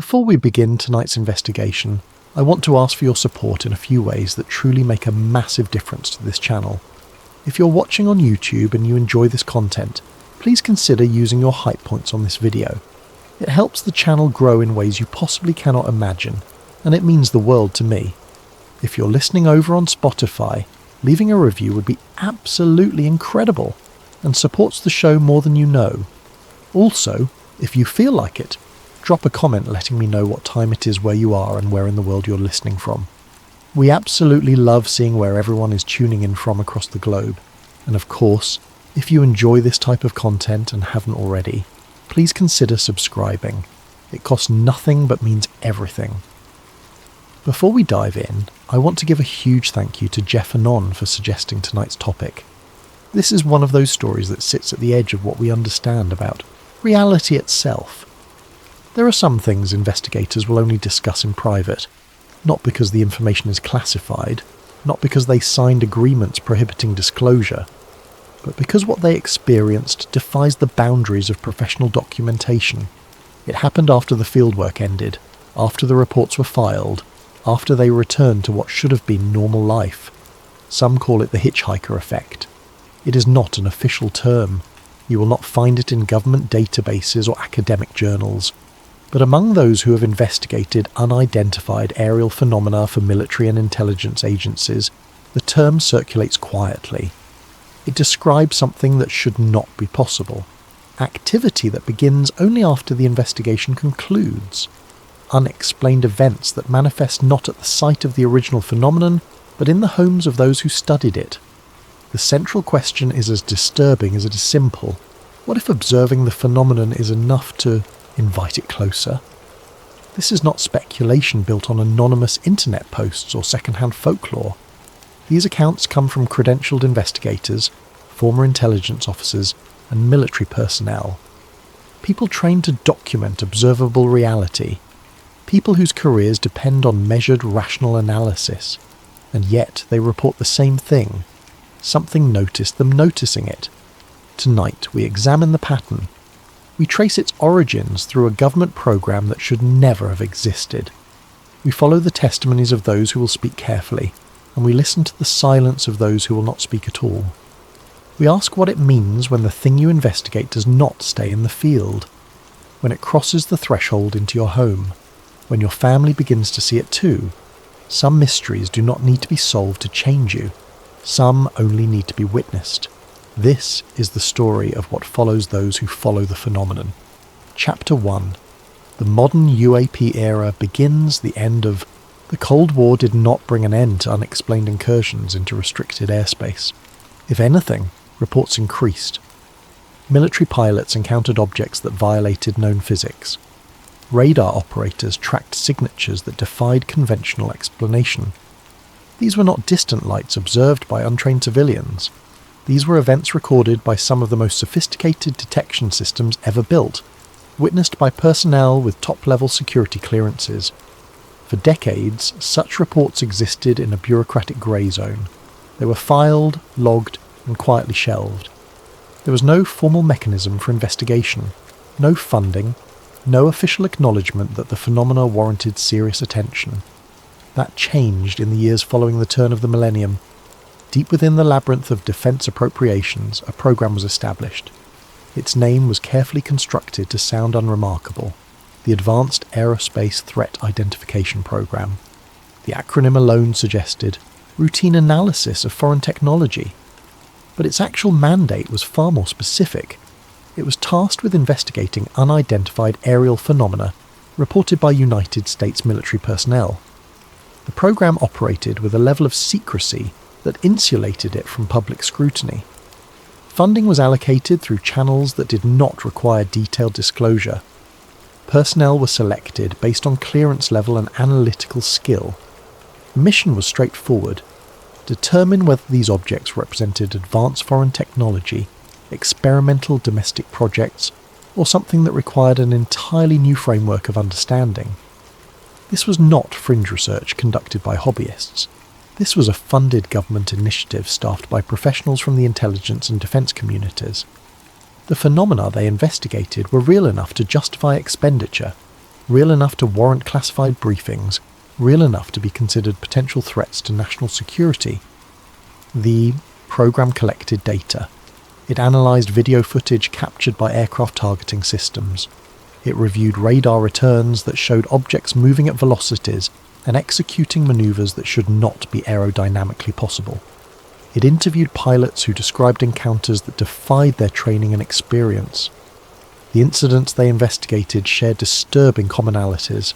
Before we begin tonight's investigation, I want to ask for your support in a few ways that truly make a massive difference to this channel. If you're watching on YouTube and you enjoy this content, please consider using your hype points on this video. It helps the channel grow in ways you possibly cannot imagine, and it means the world to me. If you're listening over on Spotify, leaving a review would be absolutely incredible and supports the show more than you know. Also, if you feel like it, drop a comment letting me know what time it is where you are and where in the world you're listening from. We absolutely love seeing where everyone is tuning in from across the globe. And of course, if you enjoy this type of content and haven't already, please consider subscribing. It costs nothing but means everything. Before we dive in, I want to give a huge thank you to Jeff Anon for suggesting tonight's topic. This is one of those stories that sits at the edge of what we understand about reality itself. There are some things investigators will only discuss in private, not because the information is classified, not because they signed agreements prohibiting disclosure, but because what they experienced defies the boundaries of professional documentation. It happened after the fieldwork ended, after the reports were filed, after they returned to what should have been normal life. Some call it the hitchhiker effect. It is not an official term. You will not find it in government databases or academic journals. But among those who have investigated unidentified aerial phenomena for military and intelligence agencies, the term circulates quietly. It describes something that should not be possible. Activity that begins only after the investigation concludes. Unexplained events that manifest not at the site of the original phenomenon, but in the homes of those who studied it. The central question is as disturbing as it is simple. What if observing the phenomenon is enough to invite it closer? This is not speculation built on anonymous internet posts or second-hand folklore. These accounts come from credentialed investigators, former intelligence officers, and military personnel. People trained to document observable reality. People whose careers depend on measured, rational analysis. And yet they report the same thing. Something noticed them noticing it. Tonight we examine the pattern. We trace its origins through a government program that should never have existed. We follow the testimonies of those who will speak carefully, and we listen to the silence of those who will not speak at all. We ask what it means when the thing you investigate does not stay in the field, when it crosses the threshold into your home, when your family begins to see it too. Some mysteries do not need to be solved to change you. Some only need to be witnessed. This is the story of what follows those who follow the phenomenon. Chapter 1. The modern UAP era begins the end of... The Cold War did not bring an end to unexplained incursions into restricted airspace. If anything, reports increased. Military pilots encountered objects that violated known physics. Radar operators tracked signatures that defied conventional explanation. These were not distant lights observed by untrained civilians. These were events recorded by some of the most sophisticated detection systems ever built, witnessed by personnel with top-level security clearances. For decades, such reports existed in a bureaucratic grey zone. They were filed, logged, and quietly shelved. There was no formal mechanism for investigation, no funding, no official acknowledgement that the phenomena warranted serious attention. That changed in the years following the turn of the millennium. Deep within the labyrinth of defence appropriations, a program was established. Its name was carefully constructed to sound unremarkable: the Advanced Aerospace Threat Identification Program. The acronym alone suggested routine analysis of foreign technology. But its actual mandate was far more specific. It was tasked with investigating unidentified aerial phenomena reported by United States military personnel. The program operated with a level of secrecy that insulated it from public scrutiny. Funding was allocated through channels that did not require detailed disclosure. Personnel were selected based on clearance level and analytical skill. The mission was straightforward: determine whether these objects represented advanced foreign technology, experimental domestic projects, or something that required an entirely new framework of understanding. This was not fringe research conducted by hobbyists. This was a funded government initiative staffed by professionals from the intelligence and defence communities. The phenomena they investigated were real enough to justify expenditure. real enough to warrant classified briefings, real enough to be considered potential threats to national security. The program collected data. It analysed video footage captured by aircraft targeting systems. It reviewed radar returns that showed objects moving at velocities and executing manoeuvres that should not be aerodynamically possible. It interviewed pilots who described encounters that defied their training and experience. The incidents they investigated shared disturbing commonalities.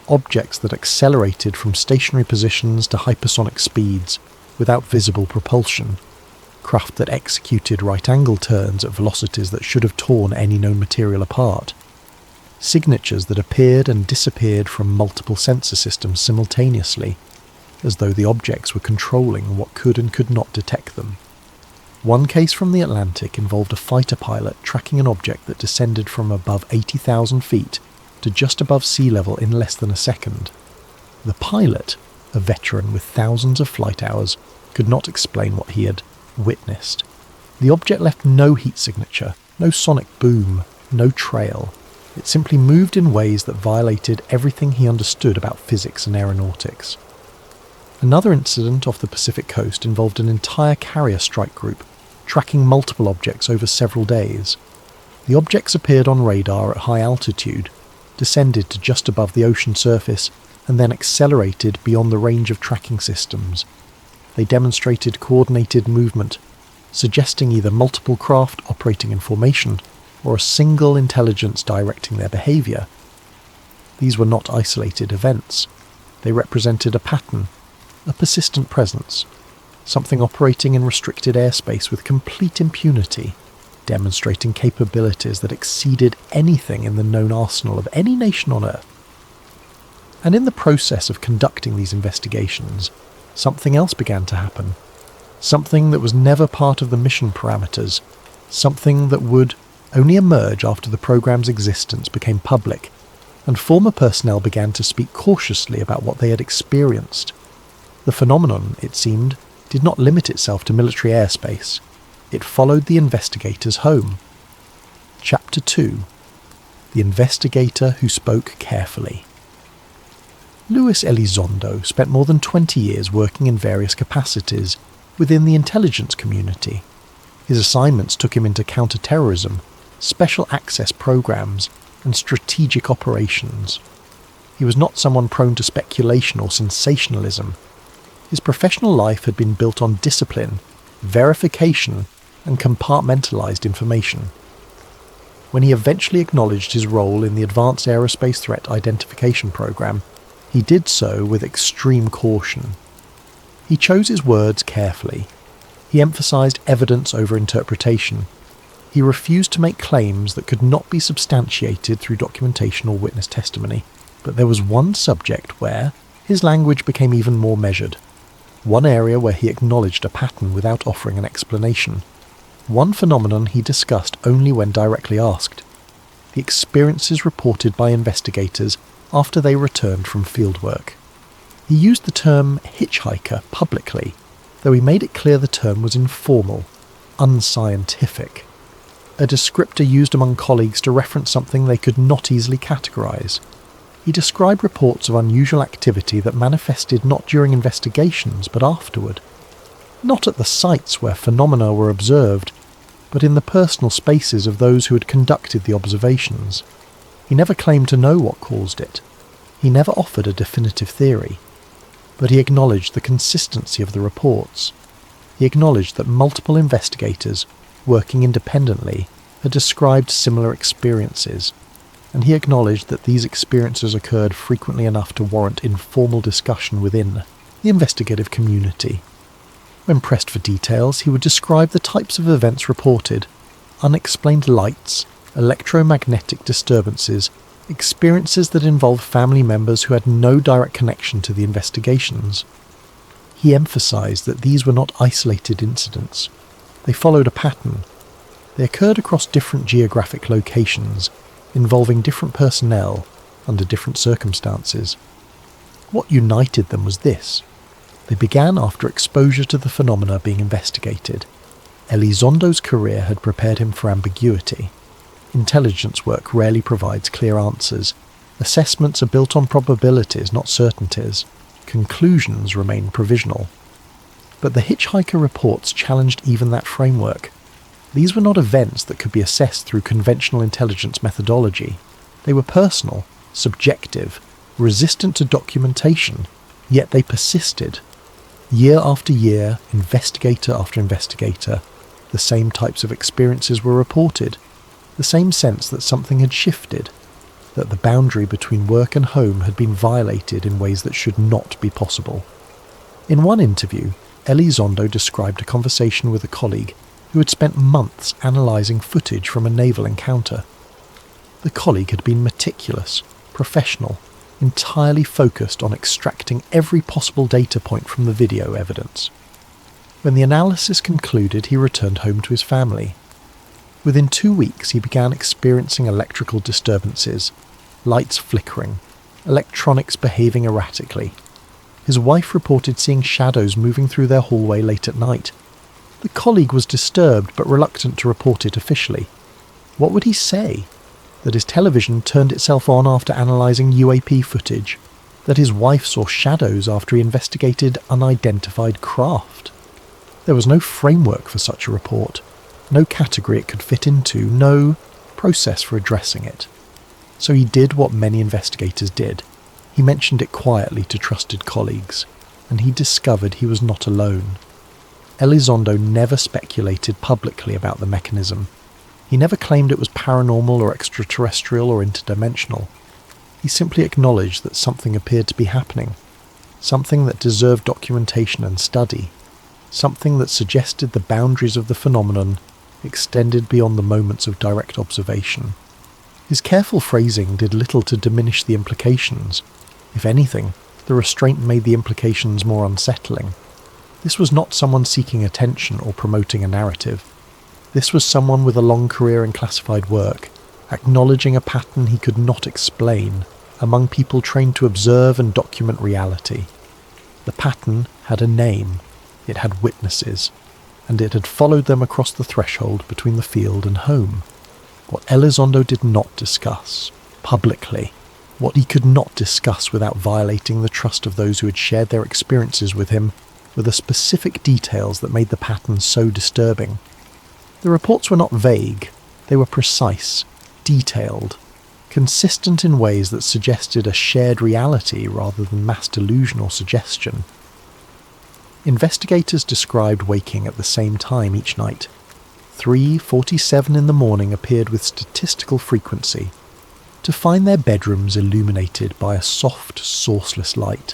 Objects that accelerated from stationary positions to hypersonic speeds without visible propulsion. Craft that executed right-angle turns at velocities that should have torn any known material apart. Signatures that appeared and disappeared from multiple sensor systems simultaneously, as though the objects were controlling what could and could not detect them. One case from the Atlantic involved a fighter pilot tracking an object that descended from above 80,000 feet to just above sea level in less than a second. The pilot, a veteran with thousands of flight hours, could not explain what he had witnessed. The object left no heat signature, no sonic boom, no trail. It simply moved in ways that violated everything he understood about physics and aeronautics. Another incident off the Pacific coast involved an entire carrier strike group, tracking multiple objects over several days. The objects appeared on radar at high altitude, descended to just above the ocean surface, and then accelerated beyond the range of tracking systems. They demonstrated coordinated movement, suggesting either multiple craft operating in formation or a single intelligence directing their behaviour. These were not isolated events. They represented a pattern, a persistent presence, something operating in restricted airspace with complete impunity, demonstrating capabilities that exceeded anything in the known arsenal of any nation on Earth. And in the process of conducting these investigations, something else began to happen. Something that was never part of the mission parameters, something that would only emerge after the program's existence became public, and former personnel began to speak cautiously about what they had experienced. The phenomenon, it seemed, did not limit itself to military airspace. It followed the investigators home. Chapter 2. The Investigator Who Spoke Carefully. Luis Elizondo spent more than 20 years working in various capacities within the intelligence community. His assignments took him into counter-terrorism, special access programs, and strategic operations. He was not someone prone to speculation or sensationalism. His professional life had been built on discipline, verification, and compartmentalized information. When he eventually acknowledged his role in the Advanced Aerospace Threat Identification Program, he did so with extreme caution. He chose his words carefully. He emphasized evidence over interpretation. He refused to make claims that could not be substantiated through documentation or witness testimony. But there was one subject where his language became even more measured. One area where he acknowledged a pattern without offering an explanation. One phenomenon he discussed only when directly asked. The experiences reported by investigators after they returned from fieldwork. He used the term hitchhiker publicly, though he made it clear the term was informal, unscientific. A descriptor used among colleagues to reference something they could not easily categorize. He described reports of unusual activity that manifested not during investigations but afterward. Not at the sites where phenomena were observed, but in the personal spaces of those who had conducted the observations. He never claimed to know what caused it. He never offered a definitive theory. But he acknowledged the consistency of the reports. He acknowledged that multiple investigators, working independently, had described similar experiences, and he acknowledged that these experiences occurred frequently enough to warrant informal discussion within the investigative community. When pressed for details, he would describe the types of events reported: unexplained lights, electromagnetic disturbances, experiences that involved family members who had no direct connection to the investigations. He emphasized that these were not isolated incidents. They followed a pattern. They occurred across different geographic locations, involving different personnel under different circumstances. What united them was this: they began after exposure to the phenomena being investigated. Elizondo's career had prepared him for ambiguity. Intelligence work rarely provides clear answers. Assessments are built on probabilities, not certainties. Conclusions remain provisional. But the hitchhiker reports challenged even that framework. These were not events that could be assessed through conventional intelligence methodology. They were personal, subjective, resistant to documentation, yet they persisted. Year after year, investigator after investigator, the same types of experiences were reported, the same sense that something had shifted, that the boundary between work and home had been violated in ways that should not be possible. In one interview, Elizondo described a conversation with a colleague who had spent months analysing footage from a naval encounter. The colleague had been meticulous, professional, entirely focused on extracting every possible data point from the video evidence. When the analysis concluded, he returned home to his family. Within 2 weeks, he began experiencing electrical disturbances, lights flickering, electronics behaving erratically. His wife reported seeing shadows moving through their hallway late at night. The colleague was disturbed but reluctant to report it officially. What would he say? That his television turned itself on after analysing UAP footage? That his wife saw shadows after he investigated unidentified craft? There was no framework for such a report, no category it could fit into, no process for addressing it. So he did what many investigators did. He mentioned it quietly to trusted colleagues, and he discovered he was not alone. Elizondo never speculated publicly about the mechanism. He never claimed it was paranormal or extraterrestrial or interdimensional. He simply acknowledged that something appeared to be happening, something that deserved documentation and study, something that suggested the boundaries of the phenomenon extended beyond the moments of direct observation. His careful phrasing did little to diminish the implications. If anything, the restraint made the implications more unsettling. This was not someone seeking attention or promoting a narrative. This was someone with a long career in classified work, acknowledging a pattern he could not explain among people trained to observe and document reality. The pattern had a name, it had witnesses, and it had followed them across the threshold between the field and home. What Elizondo did not discuss, publicly, what he could not discuss without violating the trust of those who had shared their experiences with him, were the specific details that made the pattern so disturbing. The reports were not vague, they were precise, detailed, consistent in ways that suggested a shared reality rather than mass delusion or suggestion. Investigators described waking at the same time each night. 3:47 in the morning appeared with statistical frequency, to find their bedrooms illuminated by a soft, sourceless light.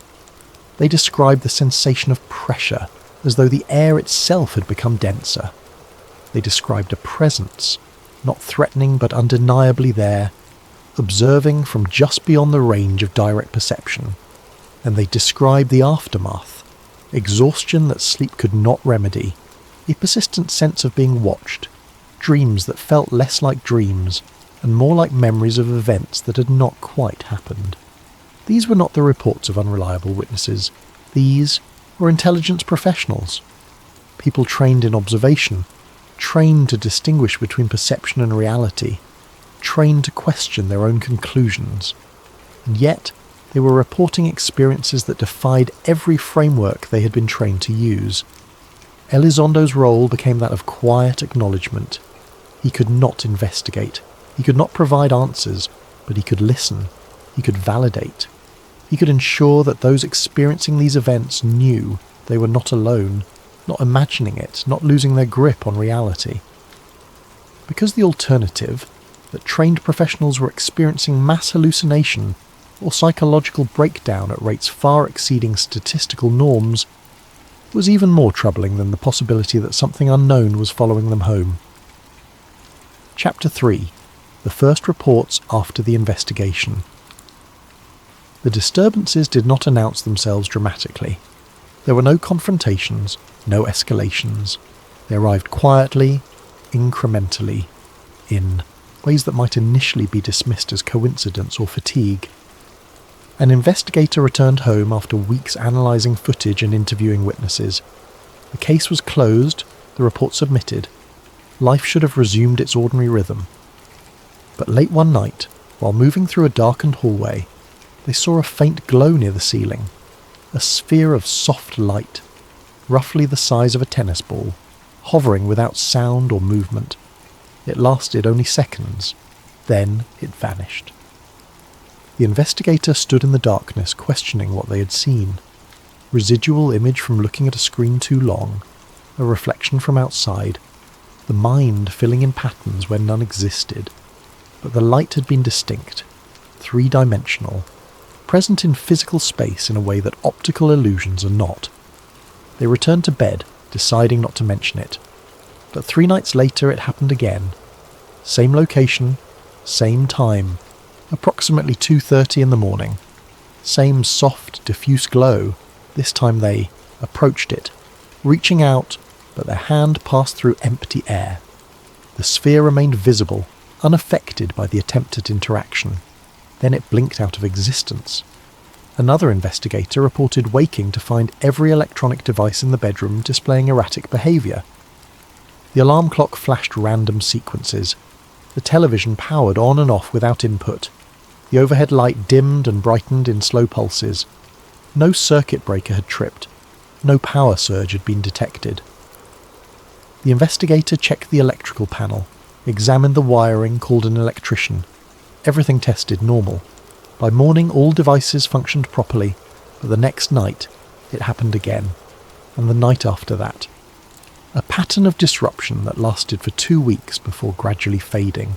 They described the sensation of pressure, as though the air itself had become denser. They described a presence, not threatening but undeniably there, observing from just beyond the range of direct perception. And they described the aftermath, exhaustion that sleep could not remedy, a persistent sense of being watched, dreams that felt less like dreams and more like memories of events that had not quite happened. These were not the reports of unreliable witnesses. These were intelligence professionals, people trained in observation, trained to distinguish between perception and reality, trained to question their own conclusions. And yet, they were reporting experiences that defied every framework they had been trained to use. Elizondo's role became that of quiet acknowledgement. He could not investigate. He could not provide answers, but he could listen. He could validate. He could ensure that those experiencing these events knew they were not alone, not imagining it, not losing their grip on reality. Because the alternative, that trained professionals were experiencing mass hallucination or psychological breakdown at rates far exceeding statistical norms, was even more troubling than the possibility that something unknown was following them home. Chapter 3. The first reports after the investigation. The disturbances did not announce themselves dramatically. There were no confrontations, no escalations. They arrived quietly, incrementally, in ways that might initially be dismissed as coincidence or fatigue. An investigator returned home after weeks analysing footage and interviewing witnesses. The case was closed, the report submitted. Life should have resumed its ordinary rhythm. But late one night, While moving through a darkened hallway, they saw a faint glow near the ceiling, a sphere of soft light, roughly the size of a tennis ball, hovering without sound or movement. It lasted only seconds, then it vanished. The investigator stood in the darkness, questioning what they had seen. Residual image from looking at a screen too long, a reflection from outside, the mind filling in patterns where none existed. But the light had been distinct, three-dimensional, present in physical space in a way that optical illusions are not. They returned to bed, deciding not to mention it. But 3 nights later it happened again. Same location, same time, approximately 2:30 in the morning. Same soft, diffuse glow. This time they approached it, reaching out, but their hand passed through empty air. The sphere remained visible, unaffected by the attempt at interaction. Then it blinked out of existence. Another investigator reported waking to find every electronic device in the bedroom displaying erratic behaviour. The alarm clock flashed random sequences. The television powered on and off without input. The overhead light dimmed and brightened in slow pulses. No circuit breaker had tripped. No power surge had been detected. The investigator checked the electrical panel, examined the wiring, called an electrician. Everything tested normal. By morning all devices functioned properly, but the next night it happened again, and the night after that. A pattern of disruption that lasted for 2 weeks before gradually fading.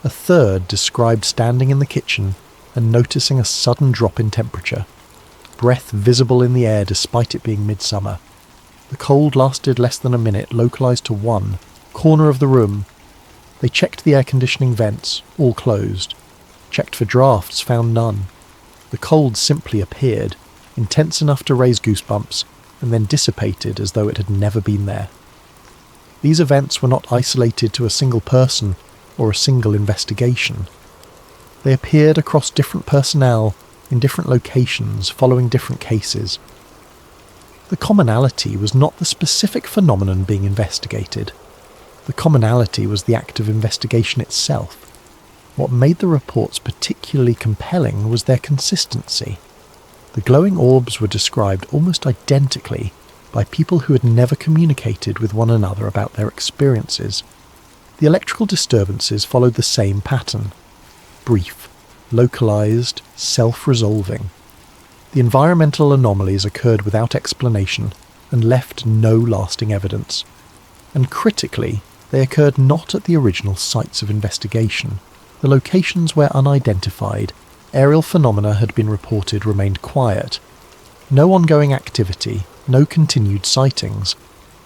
A third described standing in the kitchen and noticing a sudden drop in temperature. Breath visible in the air despite it being midsummer. The cold lasted less than a minute, localized to one corner of the room. They checked the air conditioning vents, all closed. Checked for drafts, found none. The cold simply appeared, intense enough to raise goosebumps, and then dissipated as though it had never been there. These events were not isolated to a single person or a single investigation. They appeared across different personnel, in different locations, following different cases. The commonality was not the specific phenomenon being investigated. The commonality was the act of investigation itself. What made the reports particularly compelling was their consistency. The glowing orbs were described almost identically by people who had never communicated with one another about their experiences. The electrical disturbances followed the same pattern. Brief, localized, self-resolving. The environmental anomalies occurred without explanation and left no lasting evidence. And critically, they occurred not at the original sites of investigation. The locations where unidentified, aerial phenomena had been reported remained quiet. No ongoing activity, no continued sightings.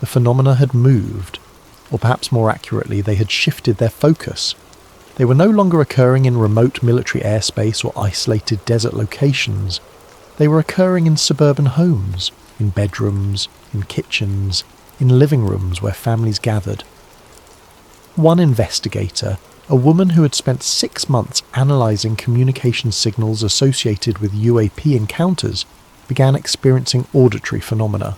The phenomena had moved, or perhaps more accurately, they had shifted their focus. They were no longer occurring in remote military airspace or isolated desert locations. They were occurring in suburban homes, in bedrooms, in kitchens, in living rooms where families gathered. One investigator, a woman who had spent 6 months analysing communication signals associated with UAP encounters, began experiencing auditory phenomena.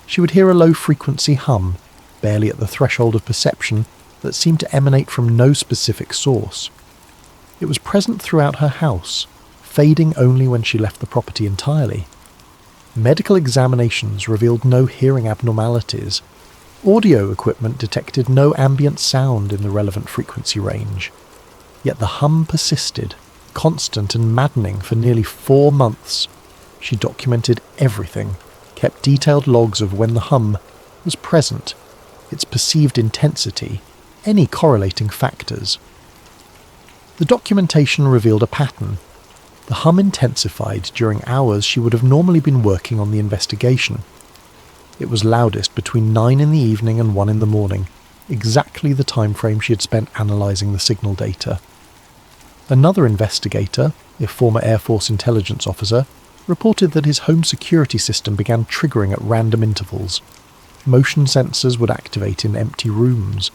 She would hear a low-frequency hum, barely at the threshold of perception, that seemed to emanate from no specific source. It was present throughout her house, fading only when she left the property entirely. Medical examinations revealed no hearing abnormalities. Audio equipment detected no ambient sound in the relevant frequency range. Yet the hum persisted, constant and maddening for nearly 4 months. She documented everything, kept detailed logs of when the hum was present, its perceived intensity, any correlating factors. The documentation revealed a pattern. The hum intensified during hours she would have normally been working on the investigation. It was loudest between 9 in the evening and 1 in the morning, exactly the time frame she had spent analysing the signal data. Another investigator, a former Air Force intelligence officer, reported that his home security system began triggering at random intervals. Motion sensors would activate in empty rooms.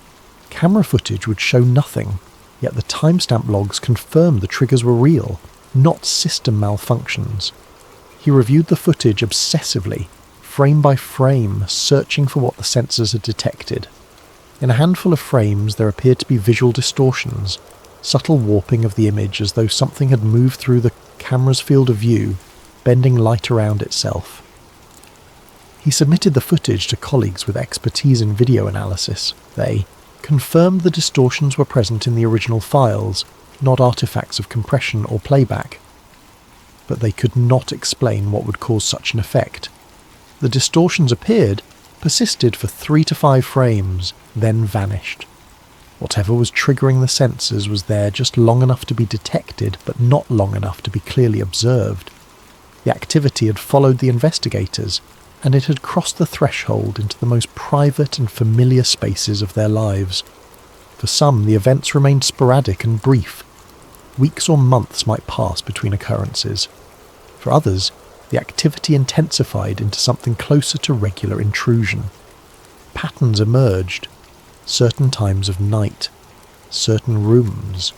Camera footage would show nothing, yet the timestamp logs confirmed the triggers were real, not system malfunctions. He reviewed the footage obsessively, frame by frame, searching for what the sensors had detected. In a handful of frames there appeared to be visual distortions. subtle warping of the image as though something had moved through the camera's field of view, bending light around itself. He submitted the footage to colleagues with expertise in video analysis. They confirmed the distortions were present in the original files, not artifacts of compression or playback. But they could not explain what would cause such an effect. The distortions appeared, persisted for 3 to 5 frames, then vanished. Whatever was triggering the sensors was there just long enough to be detected, but not long enough to be clearly observed. The activity had followed the investigators, and it had crossed the threshold into the most private and familiar spaces of their lives. For some, the events remained sporadic and brief. Weeks or months might pass between occurrences. For others, the activity intensified into something closer to regular intrusion. Patterns emerged. Certain times of night, certain rooms,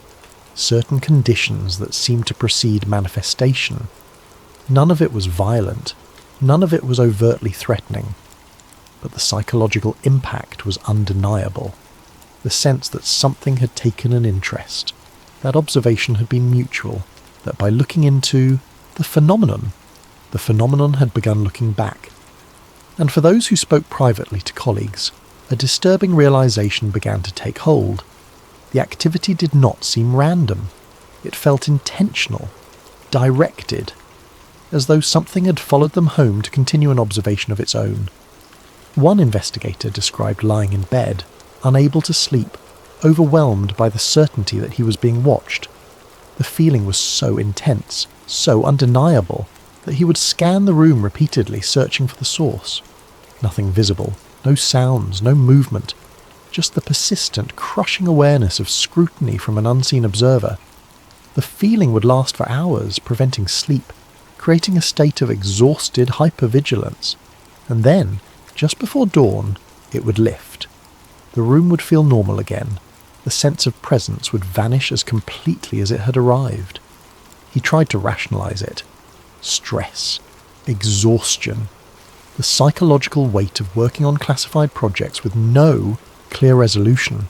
certain conditions that seemed to precede manifestation. None of it was violent, none of it was overtly threatening, but the psychological impact was undeniable. The sense that something had taken an interest, that observation had been mutual, that by looking into the phenomenon had begun looking back. And for those who spoke privately to colleagues, a disturbing realization began to take hold. The activity did not seem random. It felt intentional, directed, as though something had followed them home to continue an observation of its own. One investigator described lying in bed, unable to sleep, overwhelmed by the certainty that he was being watched. The feeling was so intense, so undeniable, that he would scan the room repeatedly, searching for the source. Nothing visible. No sounds, no movement, just the persistent, crushing awareness of scrutiny from an unseen observer. The feeling would last for hours, preventing sleep, creating a state of exhausted hypervigilance. And then, just before dawn, it would lift. The room would feel normal again. The sense of presence would vanish as completely as it had arrived. He tried to rationalize it. Stress, exhaustion, the psychological weight of working on classified projects with no clear resolution.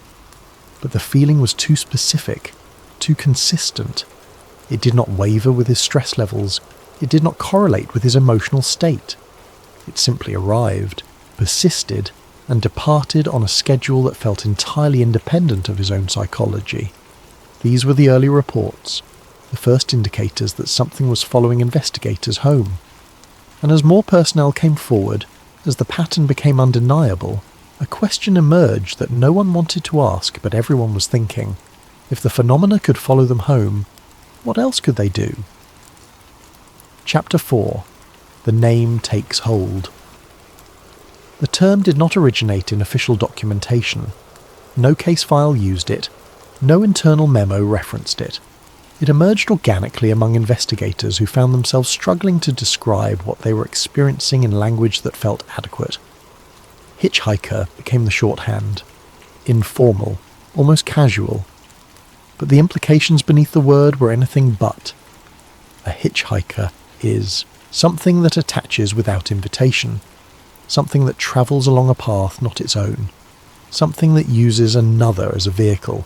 But the feeling was too specific, too consistent. It did not waver with his stress levels. It did not correlate with his emotional state. It simply arrived, persisted, and departed on a schedule that felt entirely independent of his own psychology. These were the early reports, the first indicators that something was following investigators home. And as more personnel came forward, as the pattern became undeniable, a question emerged that no one wanted to ask, but everyone was thinking. If the phenomena could follow them home, what else could they do? Chapter 4. The Name Takes Hold. The term did not originate in official documentation. No case file used it. No internal memo referenced it. It emerged organically among investigators who found themselves struggling to describe what they were experiencing in language that felt adequate. Hitchhiker became the shorthand. Informal, almost casual. But the implications beneath the word were anything but. A hitchhiker is something that attaches without invitation, something that travels along a path not its own, something that uses another as a vehicle.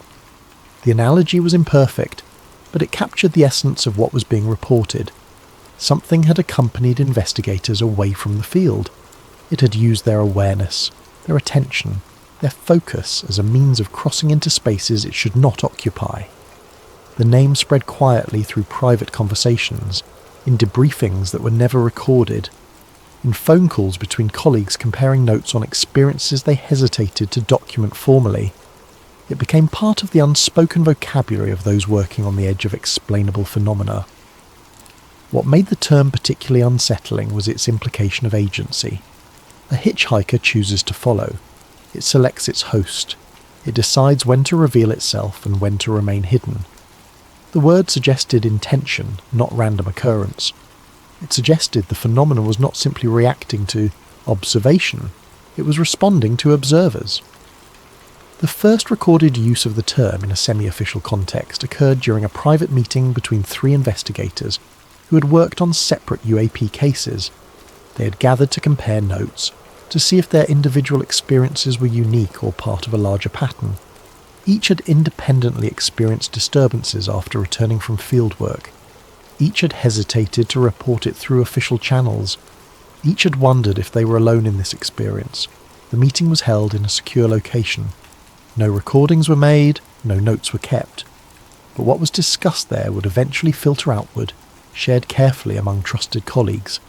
The analogy was imperfect, but it captured the essence of what was being reported. Something had accompanied investigators away from the field. It had used their awareness, their attention, their focus as a means of crossing into spaces it should not occupy. The name spread quietly through private conversations, in debriefings that were never recorded, in phone calls between colleagues comparing notes on experiences they hesitated to document formally. It became part of the unspoken vocabulary of those working on the edge of explainable phenomena. What made the term particularly unsettling was its implication of agency. A hitchhiker chooses to follow. It selects its host. It decides when to reveal itself and when to remain hidden. The word suggested intention, not random occurrence. It suggested the phenomenon was not simply reacting to observation, it was responding to observers. The first recorded use of the term in a semi-official context occurred during a private meeting between 3 investigators who had worked on separate UAP cases. They had gathered to compare notes, to see if their individual experiences were unique or part of a larger pattern. Each had independently experienced disturbances after returning from fieldwork. Each had hesitated to report it through official channels. Each had wondered if they were alone in this experience. The meeting was held in a secure location. No recordings were made, no notes were kept. But what was discussed there would eventually filter outward, shared carefully among trusted colleagues,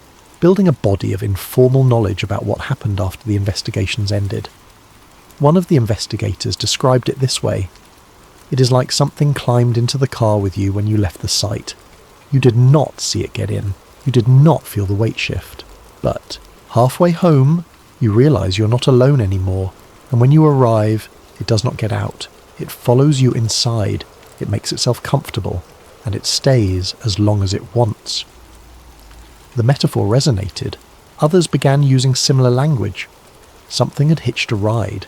building a body of informal knowledge about what happened after the investigations ended. One of the investigators described it this way: "It is like something climbed into the car with you when you left the site. You did not see it get in. You did not feel the weight shift. But halfway home, you realise you're not alone anymore, and when you arrive, it does not get out. It follows you inside. It makes itself comfortable, and it stays as long as it wants." The metaphor resonated. Others began using similar language. Something had hitched a ride.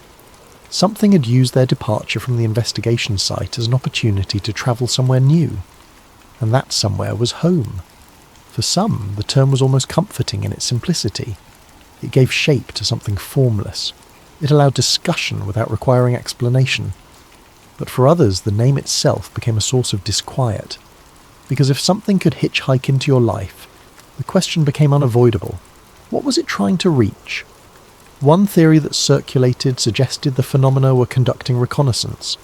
Something had used their departure from the investigation site as an opportunity to travel somewhere new. And that somewhere was home. For some, the term was almost comforting in its simplicity. It gave shape to something formless. It allowed discussion without requiring explanation. But for others, the name itself became a source of disquiet. Because if something could hitchhike into your life, the question became unavoidable. What was it trying to reach? One theory that circulated suggested the phenomena were conducting reconnaissance.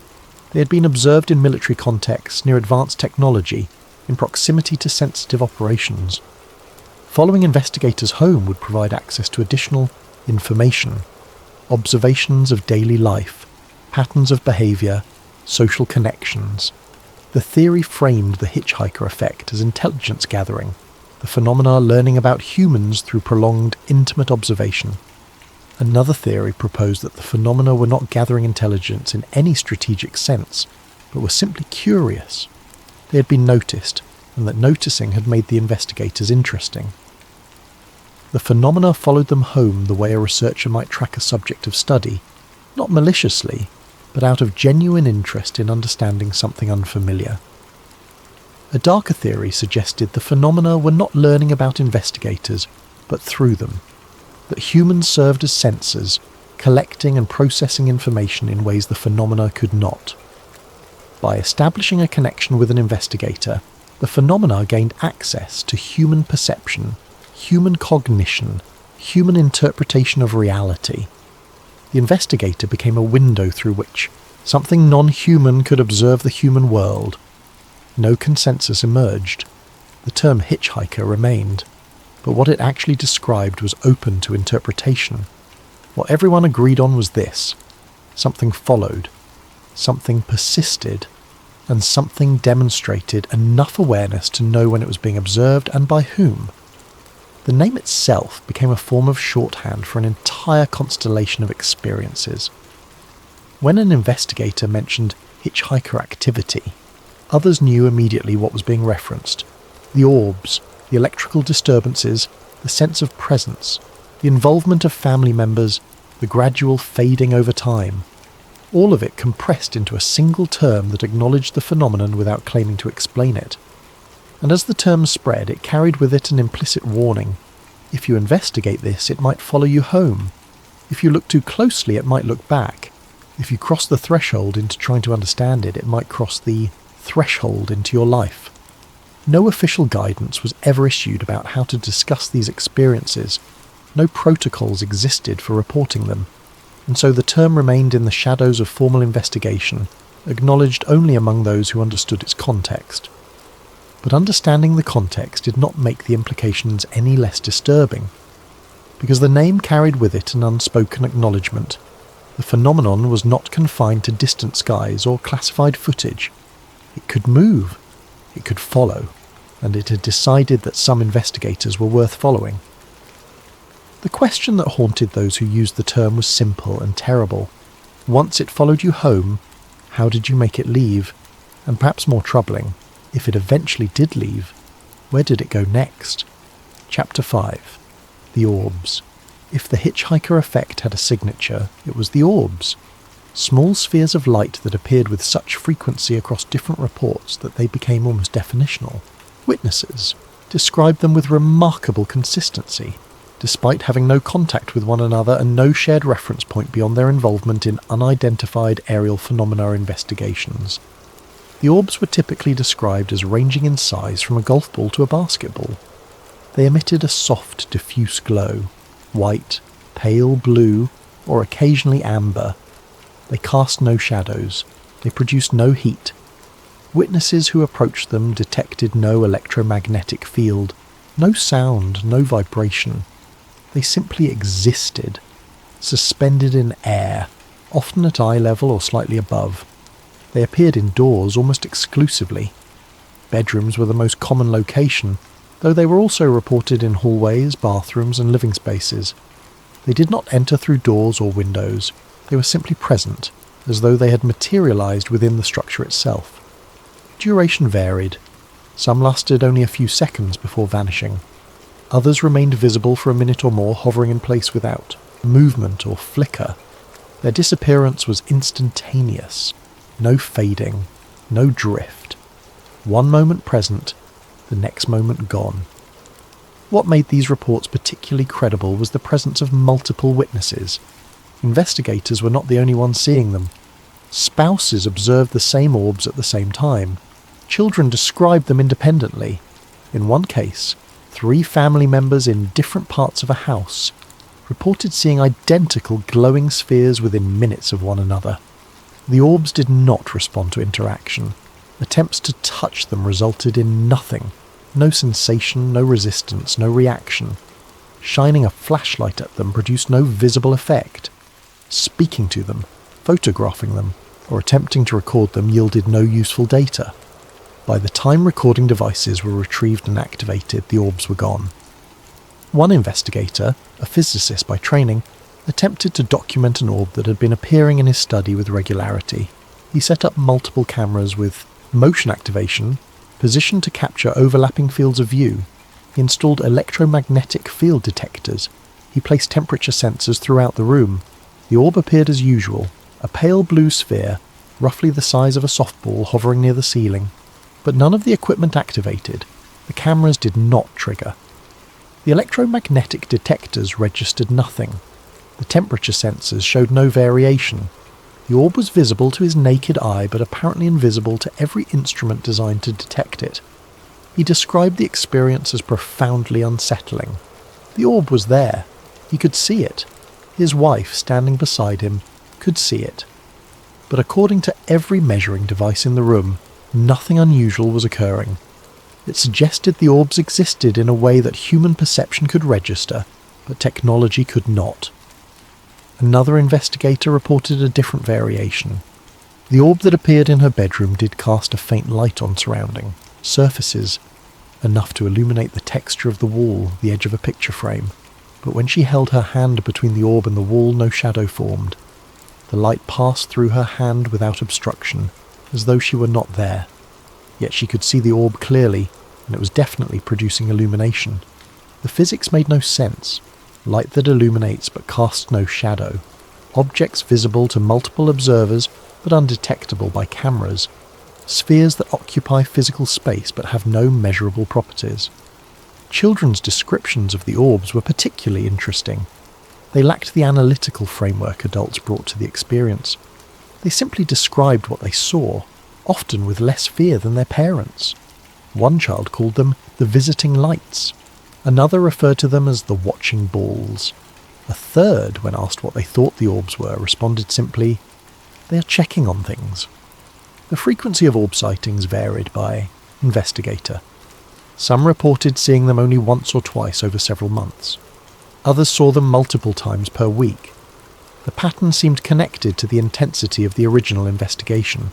They had been observed in military contexts near advanced technology, in proximity to sensitive operations. Following investigators home would provide access to additional information, observations of daily life, patterns of behaviour, social connections. The theory framed the hitchhiker effect as intelligence gathering, the phenomena learning about humans through prolonged, intimate observation. Another theory proposed that the phenomena were not gathering intelligence in any strategic sense, but were simply curious. They had been noticed, and that noticing had made the investigators interesting. The phenomena followed them home the way a researcher might track a subject of study, not maliciously, but out of genuine interest in understanding something unfamiliar. A darker theory suggested the phenomena were not learning about investigators, but through them. That humans served as sensors, collecting and processing information in ways the phenomena could not. By establishing a connection with an investigator, the phenomena gained access to human perception, human cognition, human interpretation of reality. The investigator became a window through which something non-human could observe the human world. No consensus emerged. The term hitchhiker remained. But what it actually described was open to interpretation. What everyone agreed on was this: something followed, something persisted, and something demonstrated enough awareness to know when it was being observed and by whom. The name itself became a form of shorthand for an entire constellation of experiences. When an investigator mentioned hitchhiker activity, others knew immediately what was being referenced: the orbs, the electrical disturbances, the sense of presence, the involvement of family members, the gradual fading over time. All of it compressed into a single term that acknowledged the phenomenon without claiming to explain it. And as the term spread, it carried with it an implicit warning. If you investigate this, it might follow you home. If you look too closely, it might look back. If you cross the threshold into trying to understand it, it might cross the threshold into your life. No official guidance was ever issued about how to discuss these experiences. No protocols existed for reporting them, and so the term remained in the shadows of formal investigation, acknowledged only among those who understood its context. But understanding the context did not make the implications any less disturbing, because the name carried with it an unspoken acknowledgement. The phenomenon was not confined to distant skies or classified footage. It could move, it could follow, and it had decided that some investigators were worth following. The question that haunted those who used the term was simple and terrible. Once it followed you home, how did you make it leave? And perhaps more troubling, if it eventually did leave, where did it go next? Chapter 5. The Orbs. If the hitchhiker effect had a signature, it was the orbs. Small spheres of light that appeared with such frequency across different reports that they became almost definitional. Witnesses described them with remarkable consistency. despite having no contact with one another and no shared reference point beyond their involvement in unidentified aerial phenomena investigations. The orbs were typically described as ranging in size from a golf ball to a basketball. They emitted a soft, diffuse glow, white, pale blue, or occasionally amber. They cast no shadows. They produced no heat. Witnesses who approached them detected no electromagnetic field, no sound, no vibration. They simply existed, suspended in air, often at eye level or slightly above. They appeared indoors almost exclusively. Bedrooms were the most common location, though they were also reported in hallways, bathrooms, and living spaces. They did not enter through doors or windows. They were simply present, as though they had materialized within the structure itself. Duration varied. Some lasted only a few seconds before vanishing. Others remained visible for a minute or more, hovering in place without movement or flicker. Their disappearance was instantaneous. No fading, no drift. One moment present, the next moment gone. What made these reports particularly credible was the presence of multiple witnesses. Investigators were not the only ones seeing them. Spouses observed the same orbs at the same time. Children described them independently. In one case, 3 family members in different parts of a house reported seeing identical glowing spheres within minutes of one another. The orbs did not respond to interaction. Attempts to touch them resulted in nothing. No sensation, no resistance, no reaction. Shining a flashlight at them produced no visible effect. Speaking to them, photographing them, or attempting to record them yielded no useful data. By the time recording devices were retrieved and activated, the orbs were gone. One investigator, a physicist by training, attempted to document an orb that had been appearing in his study with regularity. He set up multiple cameras with motion activation, positioned to capture overlapping fields of view. He installed electromagnetic field detectors. He placed temperature sensors throughout the room. The orb appeared as usual, a pale blue sphere, roughly the size of a softball hovering near the ceiling. But none of the equipment activated. The cameras did not trigger. The electromagnetic detectors registered nothing. The temperature sensors showed no variation. The orb was visible to his naked eye, but apparently invisible to every instrument designed to detect it. He described the experience as profoundly unsettling. The orb was there. He could see it. His wife, standing beside him, could see it. But according to every measuring device in the room, nothing unusual was occurring. It suggested the orbs existed in a way that human perception could register, but technology could not. Another investigator reported a different variation. The orb that appeared in her bedroom did cast a faint light on surrounding surfaces, enough to illuminate the texture of the wall, the edge of a picture frame. But when she held her hand between the orb and the wall, no shadow formed. The light passed through her hand without obstruction, as though she were not there. Yet she could see the orb clearly, and it was definitely producing illumination. The physics made no sense. Light that illuminates but casts no shadow. Objects visible to multiple observers but undetectable by cameras. Spheres that occupy physical space but have no measurable properties. Children's descriptions of the orbs were particularly interesting. They lacked the analytical framework adults brought to the experience. They simply described what they saw, often with less fear than their parents. One child called them the visiting lights. Another referred to them as the watching balls. A third, when asked what they thought the orbs were, responded simply, "They are checking on things." The frequency of orb sightings varied by investigator. Some reported seeing them only once or twice over several months. Others saw them multiple times per week. The pattern seemed connected to the intensity of the original investigation.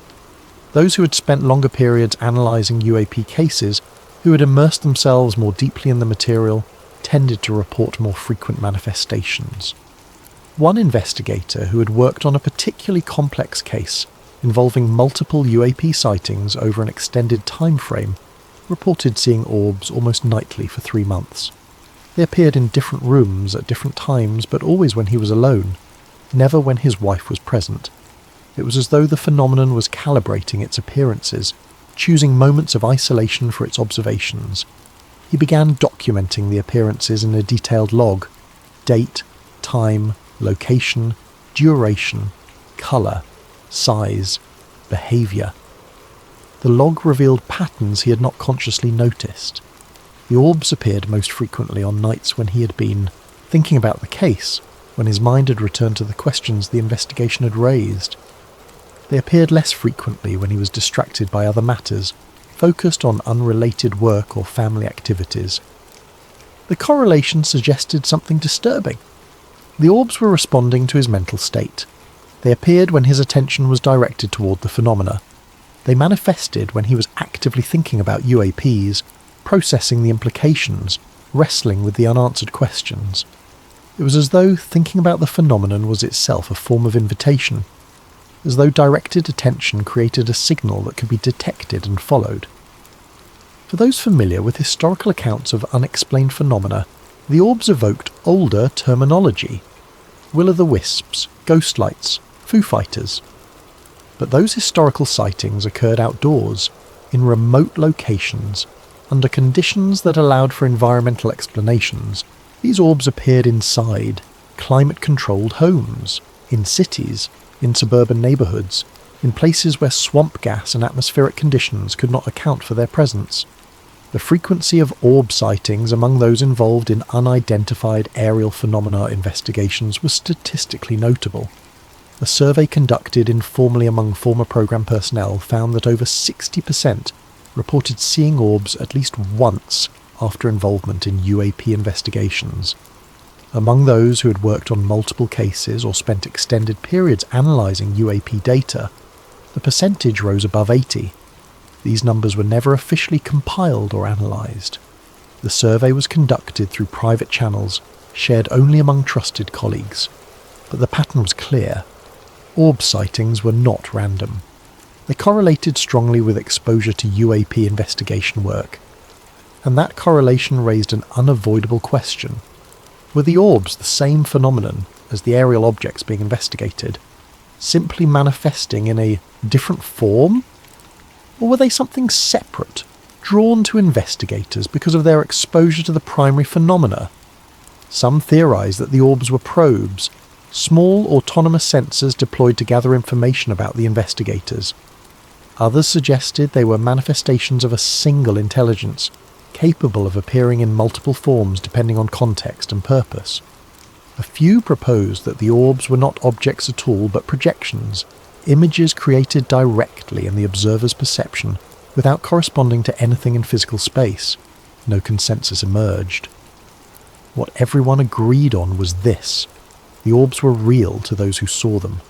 Those who had spent longer periods analysing UAP cases, who had immersed themselves more deeply in the material, tended to report more frequent manifestations. One investigator who had worked on a particularly complex case involving multiple UAP sightings over an extended time frame reported seeing orbs almost nightly for 3 months. They appeared in different rooms at different times, but always when he was alone, never when his wife was present. It was as though the phenomenon was calibrating its appearances, choosing moments of isolation for its observations. He began documenting the appearances in a detailed log, date, time, location, duration, colour, size, behaviour. The log revealed patterns he had not consciously noticed. The orbs appeared most frequently on nights when he had been thinking about the case, when his mind had returned to the questions the investigation had raised. They appeared less frequently when he was distracted by other matters, focused on unrelated work or family activities. The correlation suggested something disturbing. The orbs were responding to his mental state. They appeared when his attention was directed toward the phenomena. They manifested when he was actively thinking about UAPs, processing the implications, wrestling with the unanswered questions. It was as though thinking about the phenomenon was itself a form of invitation, as though directed attention created a signal that could be detected and followed. For those familiar with historical accounts of unexplained phenomena, the orbs evoked older terminology: will-o'-the-wisps, ghost lights, Foo Fighters. But those historical sightings occurred outdoors, in remote locations, under conditions that allowed for environmental explanations. These orbs appeared inside climate-controlled homes, in cities, in suburban neighbourhoods, in places where swamp gas and atmospheric conditions could not account for their presence. The frequency of orb sightings among those involved in unidentified aerial phenomena investigations was statistically notable. A survey conducted informally among former programme personnel found that over 60% reported seeing orbs at least once after involvement in UAP investigations. Among those who had worked on multiple cases or spent extended periods analysing UAP data, the percentage rose above 80. These numbers were never officially compiled or analysed. The survey was conducted through private channels, shared only among trusted colleagues. But the pattern was clear. Orb sightings were not random. They correlated strongly with exposure to UAP investigation work. And that correlation raised an unavoidable question. Were the orbs the same phenomenon as the aerial objects being investigated, simply manifesting in a different form? Or were they something separate, drawn to investigators because of their exposure to the primary phenomena? Some theorised that the orbs were probes, small autonomous sensors deployed to gather information about the investigators. Others suggested they were manifestations of a single intelligence, capable of appearing in multiple forms depending on context and purpose. A few proposed that the orbs were not objects at all but projections, images created directly in the observer's perception without corresponding to anything in physical space. No consensus emerged. What everyone agreed on was this: the orbs were real to those who saw them.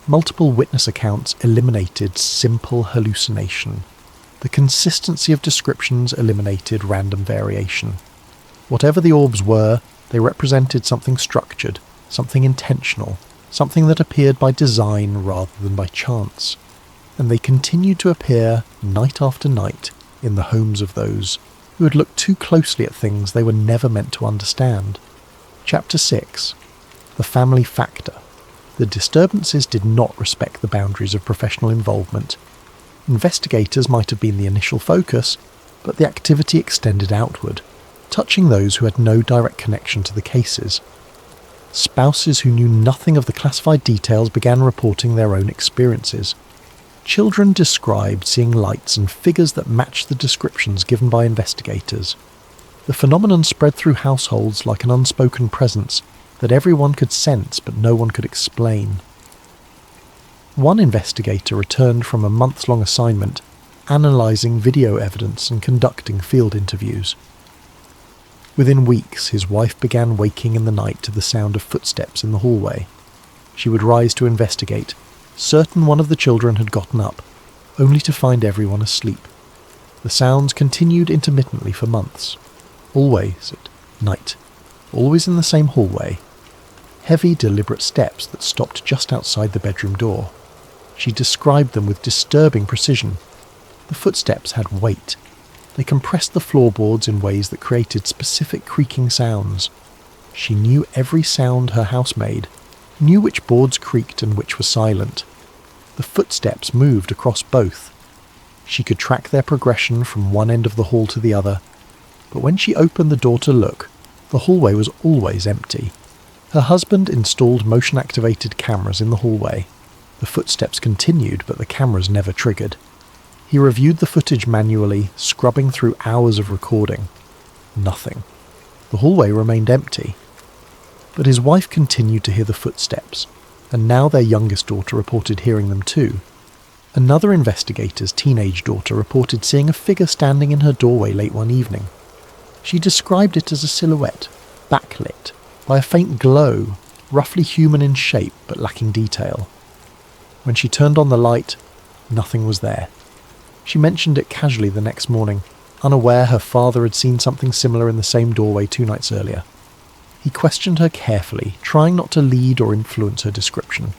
Multiple witness accounts eliminated simple hallucination. The consistency of descriptions eliminated random variation. Whatever the orbs were, they represented something structured, something intentional, something that appeared by design rather than by chance. And they continued to appear night after night in the homes of those who had looked too closely at things they were never meant to understand. Chapter 6. The Family Factor. The disturbances did not respect the boundaries of professional involvement. Investigators might have been the initial focus, but the activity extended outward, touching those who had no direct connection to the cases. Spouses who knew nothing of the classified details began reporting their own experiences. Children described seeing lights and figures that matched the descriptions given by investigators. The phenomenon spread through households like an unspoken presence that everyone could sense but no one could explain. One investigator returned from a months-long assignment, analysing video evidence and conducting field interviews. Within weeks, his wife began waking in the night to the sound of footsteps in the hallway. She would rise to investigate, certain one of the children had gotten up, only to find everyone asleep. The sounds continued intermittently for months, always at night, always in the same hallway. Heavy, deliberate steps that stopped just outside the bedroom door. She described them with disturbing precision. The footsteps had weight. They compressed the floorboards in ways that created specific creaking sounds. She knew every sound her house made, knew which boards creaked and which were silent. The footsteps moved across both. She could track their progression from one end of the hall to the other, but when she opened the door to look, the hallway was always empty. Her husband installed motion-activated cameras in the hallway. The footsteps continued, but the cameras never triggered. He reviewed the footage manually, scrubbing through hours of recording. Nothing. The hallway remained empty. But his wife continued to hear the footsteps, and now their youngest daughter reported hearing them too. Another investigator's teenage daughter reported seeing a figure standing in her doorway late one evening. She described it as a silhouette, backlit by a faint glow, roughly human in shape but lacking detail. When she turned on the light, nothing was there. She mentioned it casually the next morning, unaware her father had seen something similar in the same doorway 2 nights earlier. He questioned her carefully, trying not to lead or influence her description.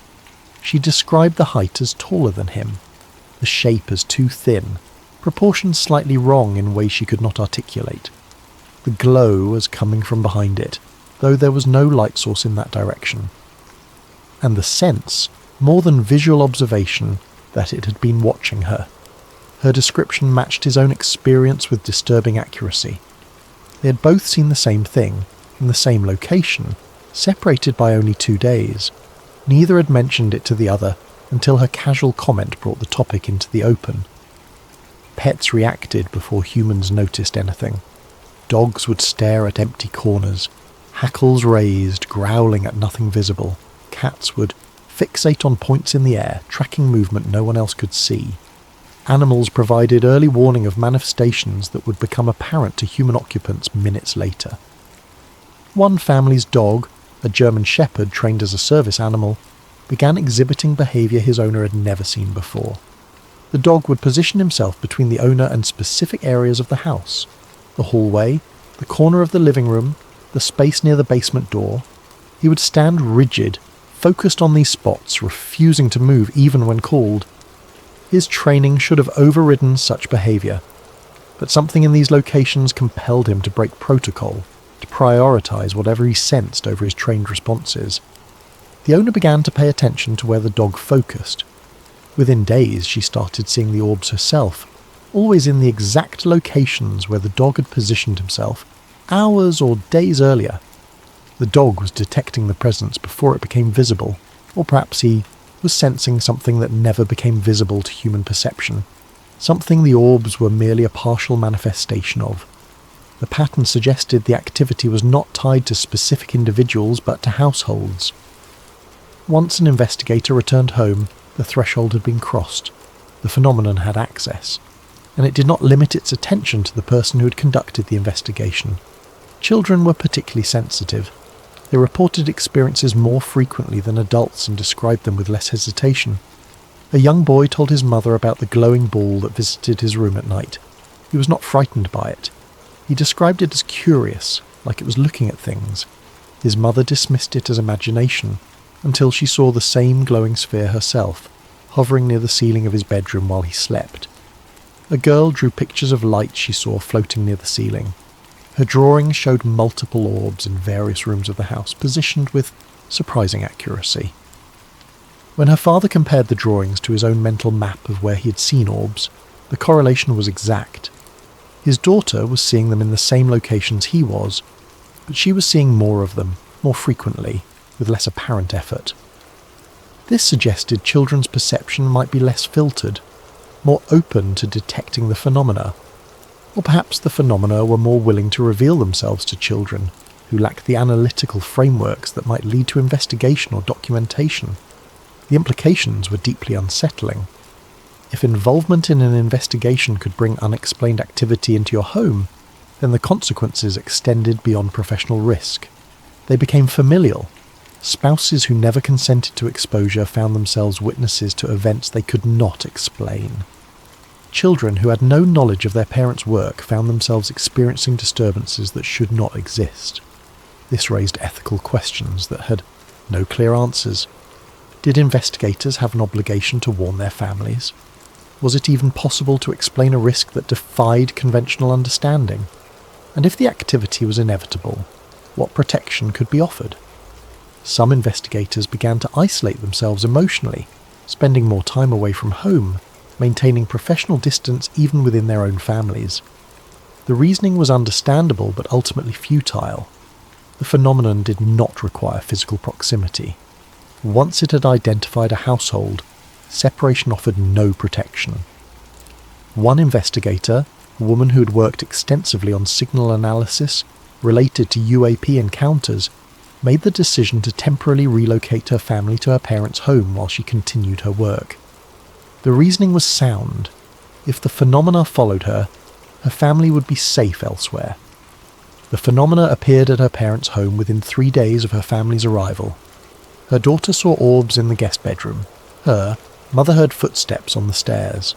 She described the height as taller than him, the shape as too thin, proportions slightly wrong in ways she could not articulate. The glow was coming from behind it, though there was no light source in that direction. And the sense, more than visual observation, that it had been watching her. Her description matched his own experience with disturbing accuracy. They had both seen the same thing, in the same location, separated by only 2 days. Neither had mentioned it to the other until her casual comment brought the topic into the open. Pets reacted before humans noticed anything. Dogs would stare at empty corners, hackles raised, growling at nothing visible. Cats would fixate on points in the air, tracking movement no one else could see. Animals provided early warning of manifestations that would become apparent to human occupants minutes later. One family's dog, a German shepherd trained as a service animal, began exhibiting behaviour his owner had never seen before. The dog would position himself between the owner and specific areas of the house: the hallway, the corner of the living room, the space near the basement door. He would stand rigid, focused on these spots, refusing to move even when called. His training should have overridden such behaviour, but something in these locations compelled him to break protocol, to prioritise whatever he sensed over his trained responses. The owner began to pay attention to where the dog focused. Within days she started seeing the orbs herself, always in the exact locations where the dog had positioned himself hours or days earlier. The dog was detecting the presence before it became visible, or perhaps he was sensing something that never became visible to human perception, something the orbs were merely a partial manifestation of. The pattern suggested the activity was not tied to specific individuals but to households. Once an investigator returned home, the threshold had been crossed. The phenomenon had access, and it did not limit its attention to the person who had conducted the investigation. Children were particularly sensitive. They reported experiences more frequently than adults and described them with less hesitation. A young boy told his mother about the glowing ball that visited his room at night. He was not frightened by it. He described it as curious, like it was looking at things. His mother dismissed it as imagination, until she saw the same glowing sphere herself, hovering near the ceiling of his bedroom while he slept. A girl drew pictures of light she saw floating near the ceiling. Her drawings showed multiple orbs in various rooms of the house, positioned with surprising accuracy. When her father compared the drawings to his own mental map of where he had seen orbs, the correlation was exact. His daughter was seeing them in the same locations he was, but she was seeing more of them, more frequently, with less apparent effort. This suggested children's perception might be less filtered, more open to detecting the phenomena. Or perhaps the phenomena were more willing to reveal themselves to children who lacked the analytical frameworks that might lead to investigation or documentation. The implications were deeply unsettling. If involvement in an investigation could bring unexplained activity into your home, then the consequences extended beyond professional risk. They became familial. Spouses who never consented to exposure found themselves witnesses to events they could not explain. Children who had no knowledge of their parents' work found themselves experiencing disturbances that should not exist. This raised ethical questions that had no clear answers. Did investigators have an obligation to warn their families? Was it even possible to explain a risk that defied conventional understanding? And if the activity was inevitable, what protection could be offered? Some investigators began to isolate themselves emotionally, spending more time away from home, maintaining professional distance even within their own families. The reasoning was understandable but ultimately futile. The the phenomenon did not require physical proximity. Once it had identified a household, separation offered no protection. One investigator, a woman who had worked extensively on signal analysis related to UAP encounters, made the decision to temporarily relocate her family to her parents' home while she continued her work. The reasoning was sound. If the phenomena followed her, her family would be safe elsewhere. The phenomena appeared at her parents' home within 3 days of her family's arrival. Her daughter saw orbs in the guest bedroom. Mother heard footsteps on the stairs.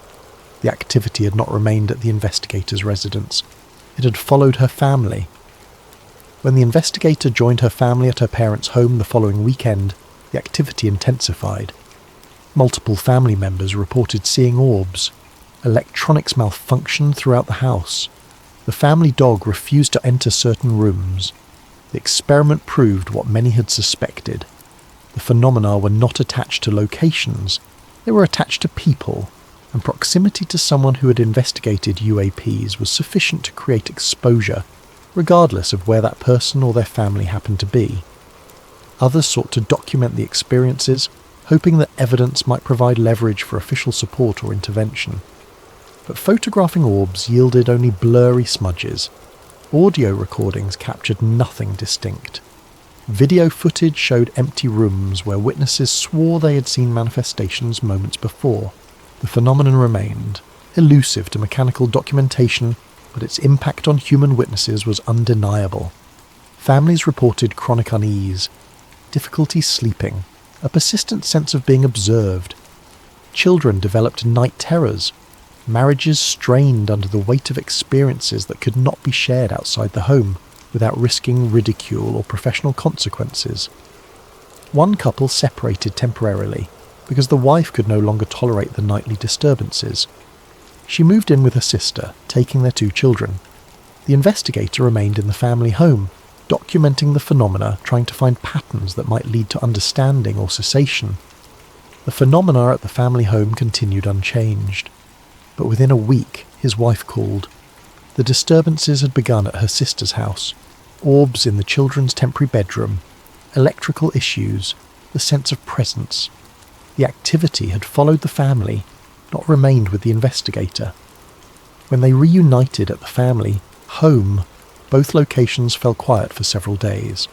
The activity had not remained at the investigator's residence. It had followed her family. When the investigator joined her family at her parents' home the following weekend, the activity intensified. Multiple family members reported seeing orbs. Electronics malfunctioned throughout the house. The family dog refused to enter certain rooms. The experiment proved what many had suspected. The phenomena were not attached to locations, they were attached to people, and proximity to someone who had investigated UAPs was sufficient to create exposure, regardless of where that person or their family happened to be. Others sought to document the experiences, hoping that evidence might provide leverage for official support or intervention. But photographing orbs yielded only blurry smudges. Audio recordings captured nothing distinct. Video footage showed empty rooms where witnesses swore they had seen manifestations moments before. The phenomenon remained, elusive to mechanical documentation, but its impact on human witnesses was undeniable. Families reported chronic unease, difficulty sleeping, a persistent sense of being observed. Children developed night terrors. Marriages strained under the weight of experiences that could not be shared outside the home, without risking ridicule or professional consequences. One couple separated temporarily because the wife could no longer tolerate the nightly disturbances. She moved in with her sister, taking their 2 children. The investigator remained in the family home, documenting the phenomena, trying to find patterns that might lead to understanding or cessation. The phenomena at the family home continued unchanged. But within a week, his wife called. The disturbances had begun at her sister's house. Orbs in the children's temporary bedroom, electrical issues, the sense of presence. The activity had followed the family, not remained with the investigator. When they reunited at the family home, both locations fell quiet for several days.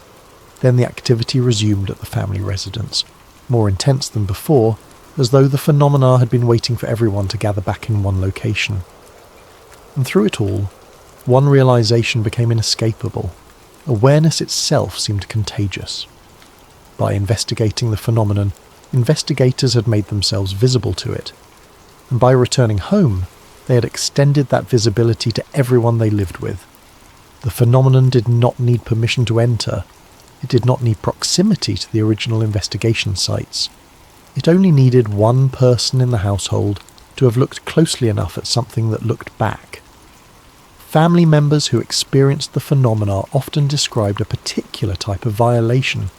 Then the activity resumed at the family residence, more intense than before, as though the phenomena had been waiting for everyone to gather back in one location. And through it all, one realization became inescapable. Awareness itself seemed contagious. By investigating the phenomenon, investigators had made themselves visible to it. And by returning home, they had extended that visibility to everyone they lived with. The phenomenon did not need permission to enter. It did not need proximity to the original investigation sites. It only needed one person in the household to have looked closely enough at something that looked back. Family members who experienced the phenomena often described a particular type of violation.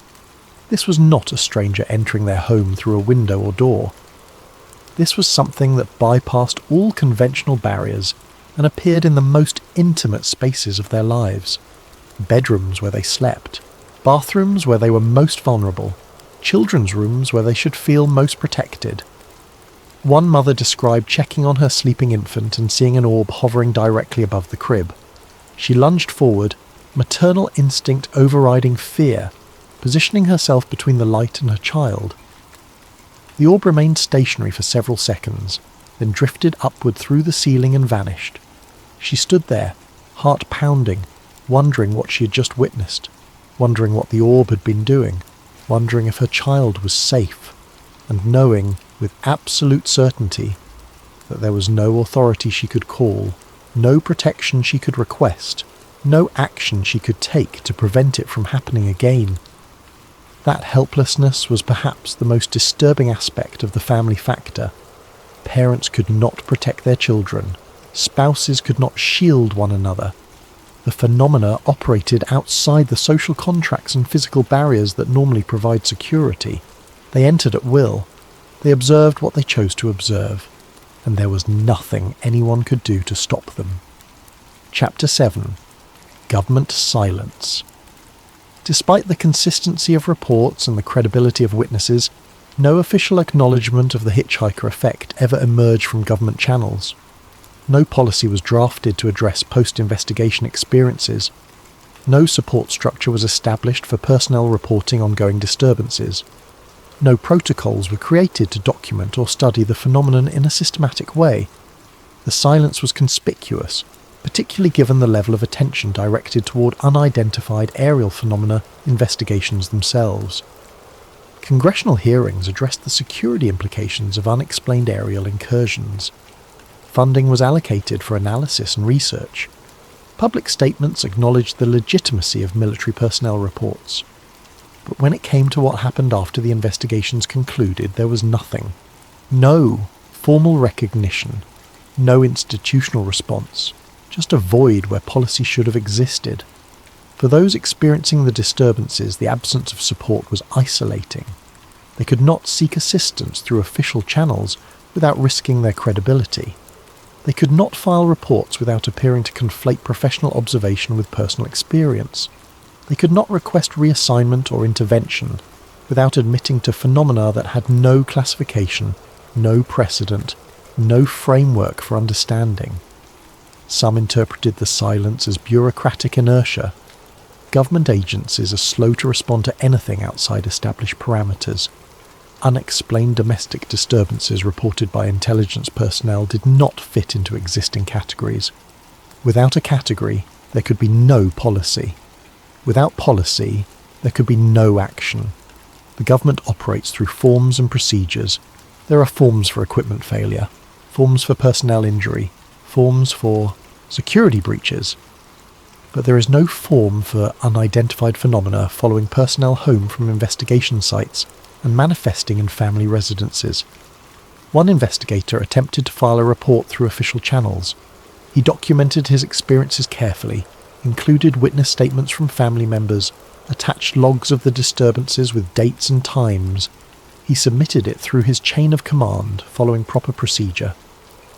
This was not a stranger entering their home through a window or door. This was something that bypassed all conventional barriers and appeared in the most intimate spaces of their lives. Bedrooms where they slept, bathrooms where they were most vulnerable, children's rooms where they should feel most protected. One mother described checking on her sleeping infant and seeing an orb hovering directly above the crib. She lunged forward, maternal instinct overriding fear, positioning herself between the light and her child. The orb remained stationary for several seconds, then drifted upward through the ceiling and vanished. She stood there, heart pounding, wondering what she had just witnessed, wondering what the orb had been doing, wondering if her child was safe, and knowing with absolute certainty that there was no authority she could call, no protection she could request, no action she could take to prevent it from happening again. That helplessness was perhaps the most disturbing aspect of the family factor. Parents could not protect their children. Spouses could not shield one another. The phenomena operated outside the social contracts and physical barriers that normally provide security. They entered at will. They observed what they chose to observe, and there was nothing anyone could do to stop them. Chapter 7. Government Silence. Despite the consistency of reports and the credibility of witnesses, no official acknowledgement of the hitchhiker effect ever emerged from government channels. No policy was drafted to address post-investigation experiences. No support structure was established for personnel reporting ongoing disturbances. No protocols were created to document or study the phenomenon in a systematic way. The silence was conspicuous, particularly given the level of attention directed toward unidentified aerial phenomena investigations themselves. Congressional hearings addressed the security implications of unexplained aerial incursions. Funding was allocated for analysis and research. Public statements acknowledged the legitimacy of military personnel reports. But when it came to what happened after the investigations concluded, there was nothing. No formal recognition, no institutional response, just a void where policy should have existed. For those experiencing the disturbances, the absence of support was isolating. They could not seek assistance through official channels without risking their credibility. They could not file reports without appearing to conflate professional observation with personal experience. They could not request reassignment or intervention without admitting to phenomena that had no classification, no precedent, no framework for understanding. Some interpreted the silence as bureaucratic inertia. Government agencies are slow to respond to anything outside established parameters. Unexplained domestic disturbances reported by intelligence personnel did not fit into existing categories. Without a category, there could be no policy. Without policy, there could be no action. The government operates through forms and procedures. There are forms for equipment failure, forms for personnel injury, forms for security breaches. But there is no form for unidentified phenomena following personnel home from investigation sites and manifesting in family residences. One investigator attempted to file a report through official channels. He documented his experiences carefully, included witness statements from family members, attached logs of the disturbances with dates and times. He submitted it through his chain of command, following proper procedure.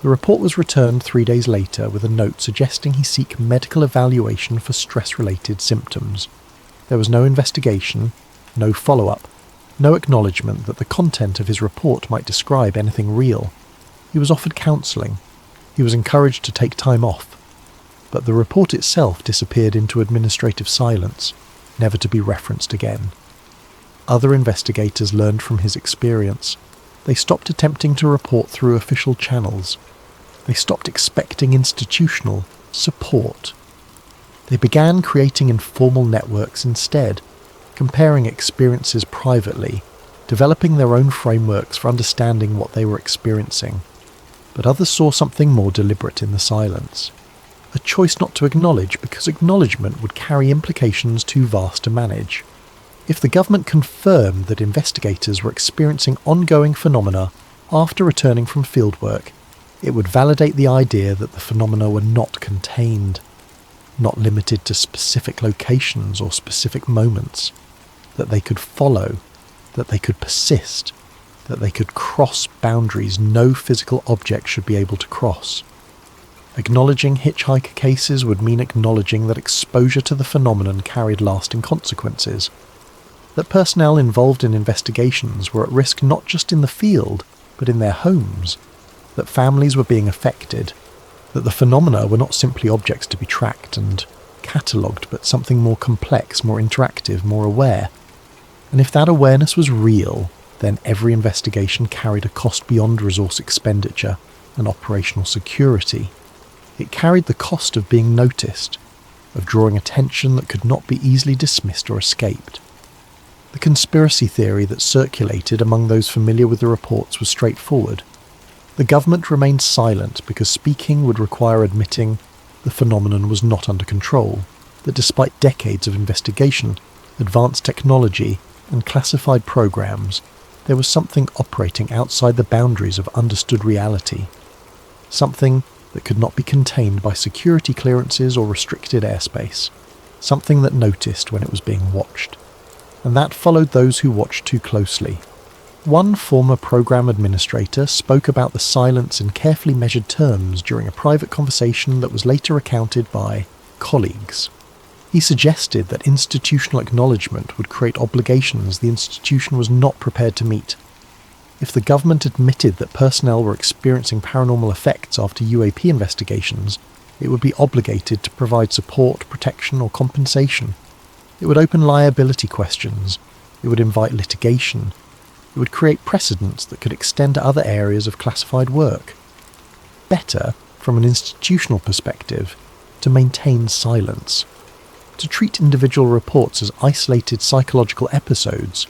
The report was returned 3 days later with a note suggesting he seek medical evaluation for stress-related symptoms. There was no investigation, no follow-up, no acknowledgement that the content of his report might describe anything real. He was offered counselling. He was encouraged to take time off. But the report itself disappeared into administrative silence, never to be referenced again. Other investigators learned from his experience. They stopped attempting to report through official channels. They stopped expecting institutional support. They began creating informal networks instead, comparing experiences privately, developing their own frameworks for understanding what they were experiencing. But others saw something more deliberate in the silence. A choice not to acknowledge because acknowledgement would carry implications too vast to manage. If the government confirmed that investigators were experiencing ongoing phenomena after returning from fieldwork, it would validate the idea that the phenomena were not contained, not limited to specific locations or specific moments, that they could follow, that they could persist, that they could cross boundaries no physical object should be able to cross. Acknowledging hitchhiker cases would mean acknowledging that exposure to the phenomenon carried lasting consequences, that personnel involved in investigations were at risk not just in the field, but in their homes, that families were being affected, that the phenomena were not simply objects to be tracked and catalogued, but something more complex, more interactive, more aware. And if that awareness was real, then every investigation carried a cost beyond resource expenditure and operational security. It carried the cost of being noticed, of drawing attention that could not be easily dismissed or escaped. The conspiracy theory that circulated among those familiar with the reports was straightforward. The government remained silent because speaking would require admitting the phenomenon was not under control, that despite decades of investigation, advanced technology, and classified programs, there was something operating outside the boundaries of understood reality. Something that could not be contained by security clearances or restricted airspace. Something that noticed when it was being watched. And that followed those who watched too closely. One former program administrator spoke about the silence in carefully measured terms during a private conversation that was later recounted by colleagues. He suggested that institutional acknowledgement would create obligations the institution was not prepared to meet. If the government admitted that personnel were experiencing paranormal effects after UAP investigations, it would be obligated to provide support, protection, or compensation. It would open liability questions. It would invite litigation. It would create precedents that could extend to other areas of classified work. Better, from an institutional perspective, to maintain silence. To treat individual reports as isolated psychological episodes,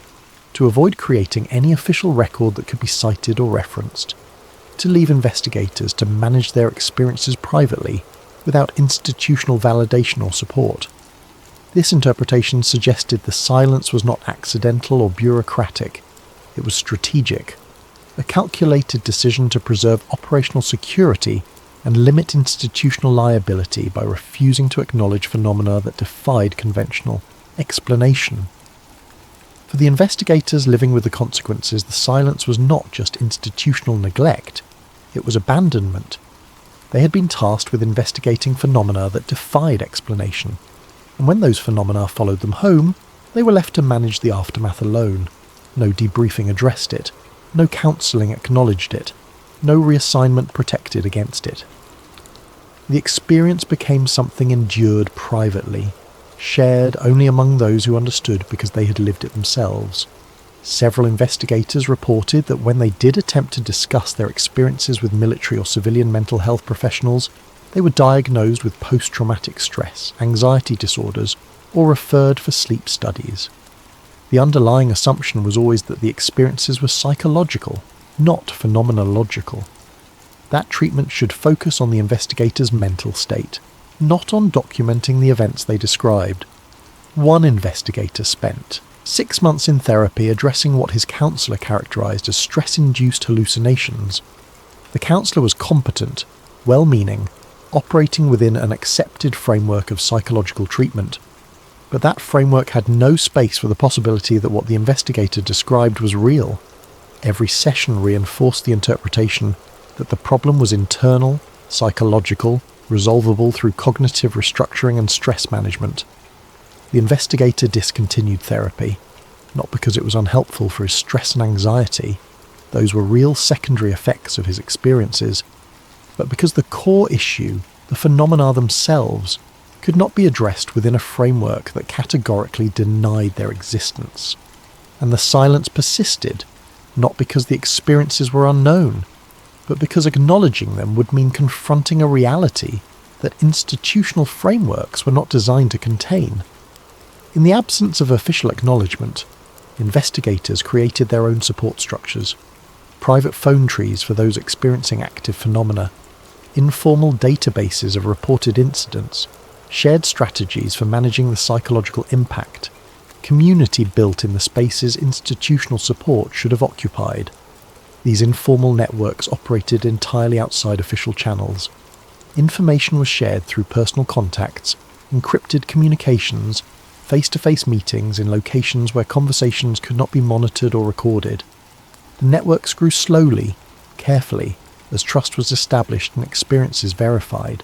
to avoid creating any official record that could be cited or referenced, to leave investigators to manage their experiences privately without institutional validation or support. This interpretation suggested the silence was not accidental or bureaucratic, it was strategic, a calculated decision to preserve operational security and limit institutional liability by refusing to acknowledge phenomena that defied conventional explanation. For the investigators living with the consequences, the silence was not just institutional neglect, it was abandonment. They had been tasked with investigating phenomena that defied explanation, and when those phenomena followed them home, they were left to manage the aftermath alone. No debriefing addressed it, no counselling acknowledged it, no reassignment protected against it. The experience became something endured privately, shared only among those who understood because they had lived it themselves. Several investigators reported that when they did attempt to discuss their experiences with military or civilian mental health professionals, they were diagnosed with post-traumatic stress, anxiety disorders, or referred for sleep studies. The underlying assumption was always that the experiences were psychological, not phenomenological. That treatment should focus on the investigator's mental state, not on documenting the events they described. One investigator spent 6 months in therapy addressing what his counsellor characterised as stress-induced hallucinations. The counsellor was competent, well-meaning, operating within an accepted framework of psychological treatment, but that framework had no space for the possibility that what the investigator described was real. Every session reinforced the interpretation that the problem was internal, psychological, resolvable through cognitive restructuring and stress management. The investigator discontinued therapy, not because it was unhelpful for his stress and anxiety, those were real secondary effects of his experiences, but because the core issue, the phenomena themselves, could not be addressed within a framework that categorically denied their existence. And the silence persisted, not because the experiences were unknown, but because acknowledging them would mean confronting a reality that institutional frameworks were not designed to contain. In the absence of official acknowledgement, investigators created their own support structures, private phone trees for those experiencing active phenomena, informal databases of reported incidents, shared strategies for managing the psychological impact, community built in the spaces institutional support should have occupied. These informal networks operated entirely outside official channels. Information was shared through personal contacts, encrypted communications, face-to-face meetings in locations where conversations could not be monitored or recorded. The networks grew slowly, carefully, as trust was established and experiences verified.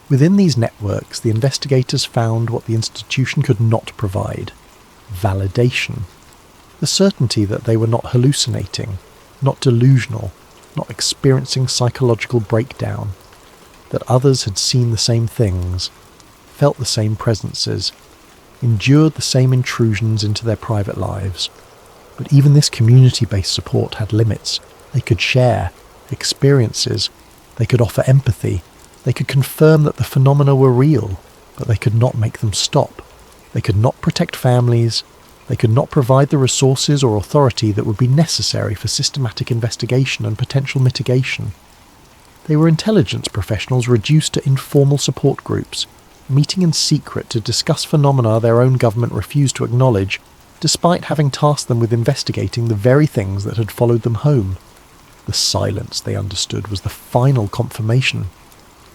Within these networks, the investigators found what the institution could not provide: validation. The certainty that they were not hallucinating, not delusional, not experiencing psychological breakdown, that others had seen the same things, felt the same presences, endured the same intrusions into their private lives. But even this community-based support had limits. They could share experiences, they could offer empathy, they could confirm that the phenomena were real, but they could not make them stop. They could not protect families, they could not provide the resources or authority that would be necessary for systematic investigation and potential mitigation. They were intelligence professionals reduced to informal support groups, meeting in secret to discuss phenomena their own government refused to acknowledge, despite having tasked them with investigating the very things that had followed them home. The silence, they understood, was the final confirmation.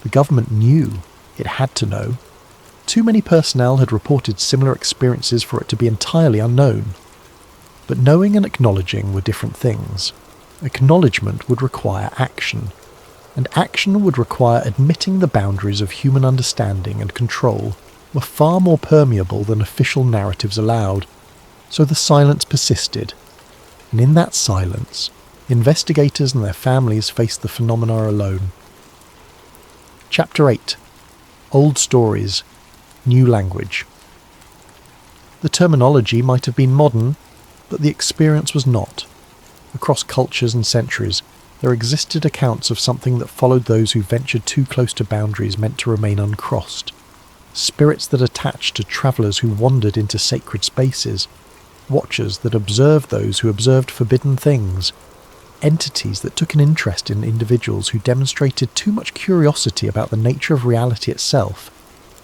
The government knew. It had to know. Too many personnel had reported similar experiences for it to be entirely unknown. But knowing and acknowledging were different things. Acknowledgement would require action, and action would require admitting the boundaries of human understanding and control. were far more permeable than official narratives allowed, so the silence persisted. And in that silence, investigators and their families faced the phenomena alone. Chapter 8. Old Stories, New Language. The terminology might have been modern, but the experience was not. Across cultures and centuries, there existed accounts of something that followed those who ventured too close to boundaries meant to remain uncrossed. Spirits that attached to travellers who wandered into sacred spaces. Watchers that observed those who observed forbidden things. Entities that took an interest in individuals who demonstrated too much curiosity about the nature of reality itself.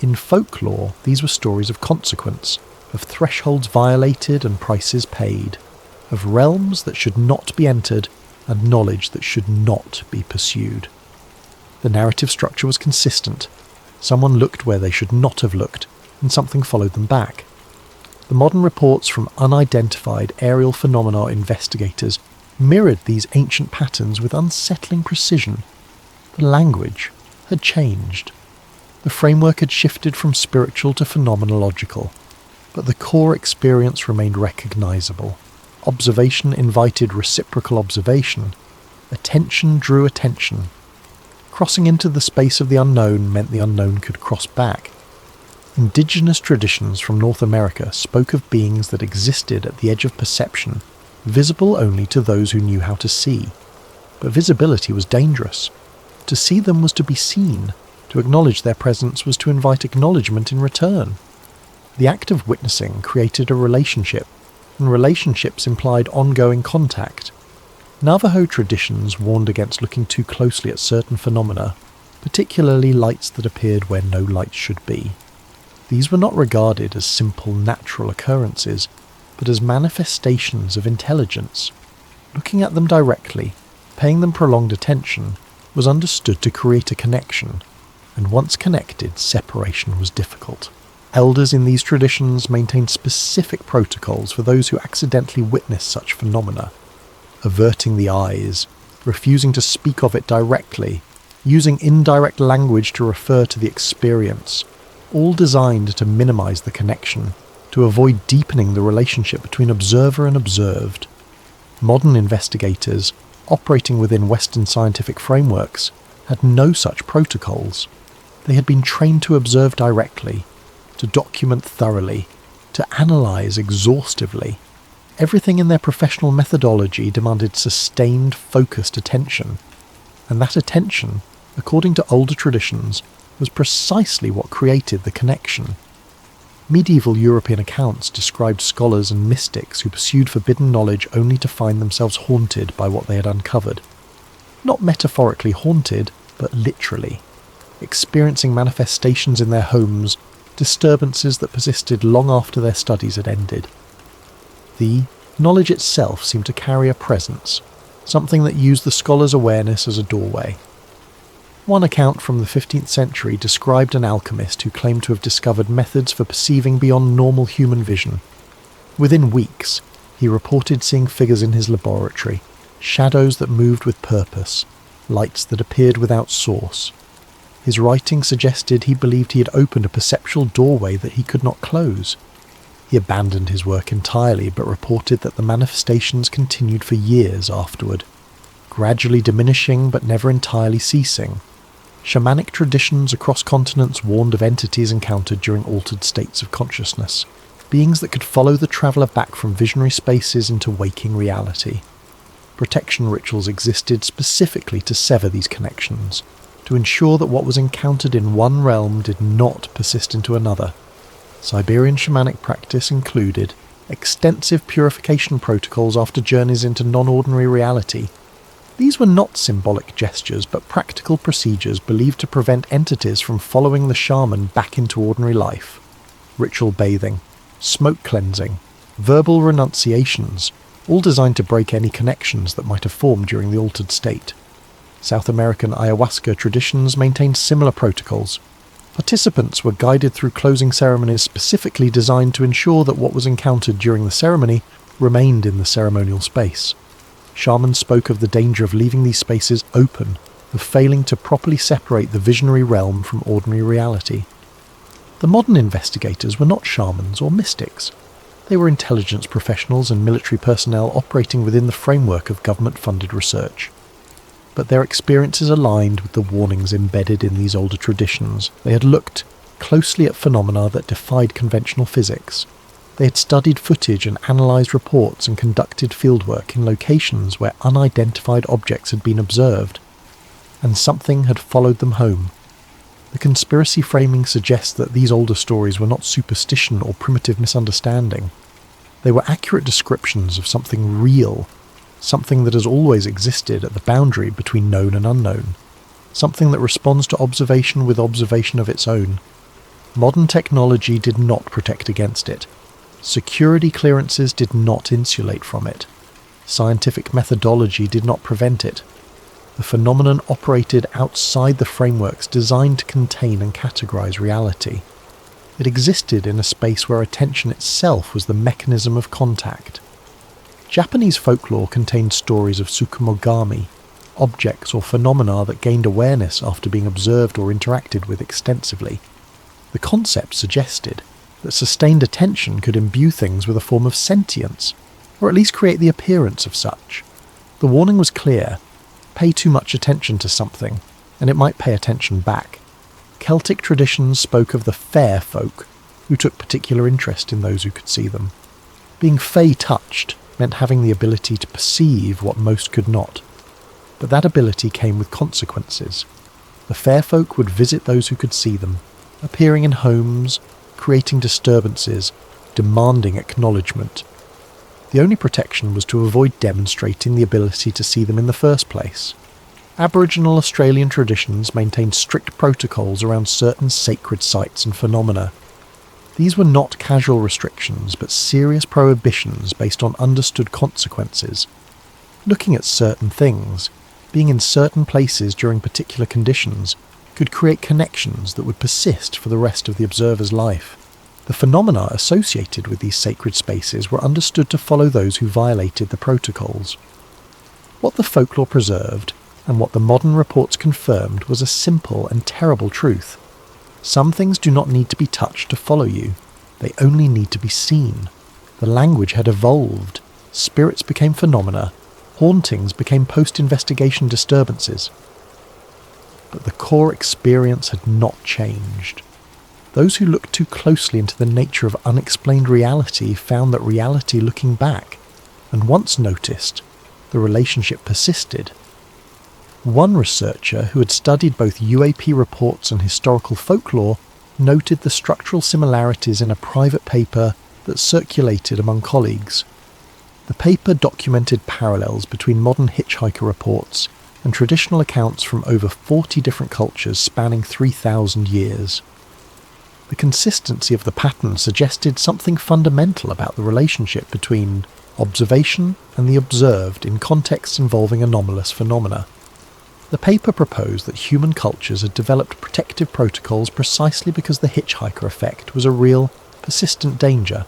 In folklore, these were stories of consequence, of thresholds violated and prices paid, of realms that should not be entered and knowledge that should not be pursued. The narrative structure was consistent. Someone looked where they should not have looked, and something followed them back. The modern reports from unidentified aerial phenomena investigators mirrored these ancient patterns with unsettling precision. The language had changed. The framework had shifted from spiritual to phenomenological, but the core experience remained recognizable. Observation invited reciprocal observation. Attention drew attention. Crossing into the space of the unknown meant the unknown could cross back. Indigenous traditions from North America spoke of beings that existed at the edge of perception, visible only to those who knew how to see. But visibility was dangerous. To see them was to be seen. To acknowledge their presence was to invite acknowledgement in return. The act of witnessing created a relationship, and relationships implied ongoing contact. Navajo traditions warned against looking too closely at certain phenomena, particularly lights that appeared where no light should be. These were not regarded as simple natural occurrences, but as manifestations of intelligence. Looking at them directly, paying them prolonged attention, was understood to create a connection, and once connected, separation was difficult. Elders in these traditions maintained specific protocols for those who accidentally witnessed such phenomena, averting the eyes, refusing to speak of it directly, using indirect language to refer to the experience, all designed to minimize the connection, to avoid deepening the relationship between observer and observed. Modern investigators, operating within Western scientific frameworks, had no such protocols. They had been trained to observe directly, to document thoroughly, to analyze exhaustively. Everything in their professional methodology demanded sustained, focused attention, and that attention, according to older traditions, was precisely what created the connection. Medieval European accounts described scholars and mystics who pursued forbidden knowledge only to find themselves haunted by what they had uncovered. Not metaphorically haunted, but literally, experiencing manifestations in their homes, disturbances that persisted long after their studies had ended. The knowledge itself seemed to carry a presence, something that used the scholar's awareness as a doorway. One account from the 15th century described an alchemist who claimed to have discovered methods for perceiving beyond normal human vision. Within weeks, he reported seeing figures in his laboratory, shadows that moved with purpose, lights that appeared without source. His writing suggested he believed he had opened a perceptual doorway that he could not close. He abandoned his work entirely, but reported that the manifestations continued for years afterward, gradually diminishing but never entirely ceasing. Shamanic traditions across continents warned of entities encountered during altered states of consciousness, beings that could follow the traveller back from visionary spaces into waking reality. Protection rituals existed specifically to sever these connections, to ensure that what was encountered in one realm did not persist into another. Siberian shamanic practice included extensive purification protocols after journeys into non-ordinary reality. These were not symbolic gestures, but practical procedures believed to prevent entities from following the shaman back into ordinary life. Ritual bathing, smoke cleansing, verbal renunciations, all designed to break any connections that might have formed during the altered state. South American ayahuasca traditions maintained similar protocols. Participants were guided through closing ceremonies specifically designed to ensure that what was encountered during the ceremony remained in the ceremonial space. Shamans spoke of the danger of leaving these spaces open, of failing to properly separate the visionary realm from ordinary reality. The modern investigators were not shamans or mystics. They were intelligence professionals and military personnel operating within the framework of government-funded research. But their experiences aligned with the warnings embedded in these older traditions. They had looked closely at phenomena that defied conventional physics. They had studied footage and analysed reports and conducted fieldwork in locations where unidentified objects had been observed. And something had followed them home. The conspiracy framing suggests that these older stories were not superstition or primitive misunderstanding. They were accurate descriptions of something real, something that has always existed at the boundary between known and unknown, something that responds to observation with observation of its own. Modern technology did not protect against it. Security clearances did not insulate from it. Scientific methodology did not prevent it. The phenomenon operated outside the frameworks designed to contain and categorize reality. It existed in a space where attention itself was the mechanism of contact. Japanese folklore contained stories of tsukumogami, objects or phenomena that gained awareness after being observed or interacted with extensively. The concept suggested that sustained attention could imbue things with a form of sentience, or at least create the appearance of such. The warning was clear: pay too much attention to something, and it might pay attention back. Celtic traditions spoke of the fair folk, who took particular interest in those who could see them. Being fey-touched meant having the ability to perceive what most could not. But that ability came with consequences. The fair folk would visit those who could see them, appearing in homes, creating disturbances, demanding acknowledgement. The only protection was to avoid demonstrating the ability to see them in the first place. Aboriginal Australian traditions maintained strict protocols around certain sacred sites and phenomena. These were not casual restrictions, but serious prohibitions based on understood consequences. Looking at certain things, being in certain places during particular conditions, could create connections that would persist for the rest of the observer's life. The phenomena associated with these sacred spaces were understood to follow those who violated the protocols. What the folklore preserved, and what the modern reports confirmed, was a simple and terrible truth. Some things do not need to be touched to follow you. They only need to be seen. The language had evolved. Spirits became phenomena. Hauntings became post-investigation disturbances. But the core experience had not changed. Those who looked too closely into the nature of unexplained reality found that reality looking back, and once noticed, the relationship persisted. One researcher who had studied both UAP reports and historical folklore noted the structural similarities in a private paper that circulated among colleagues. The paper documented parallels between modern hitchhiker reports and traditional accounts from over 40 different cultures spanning 3,000 years. The consistency of the pattern suggested something fundamental about the relationship between observation and the observed in contexts involving anomalous phenomena. The paper proposed that human cultures had developed protective protocols precisely because the hitchhiker effect was a real, persistent danger.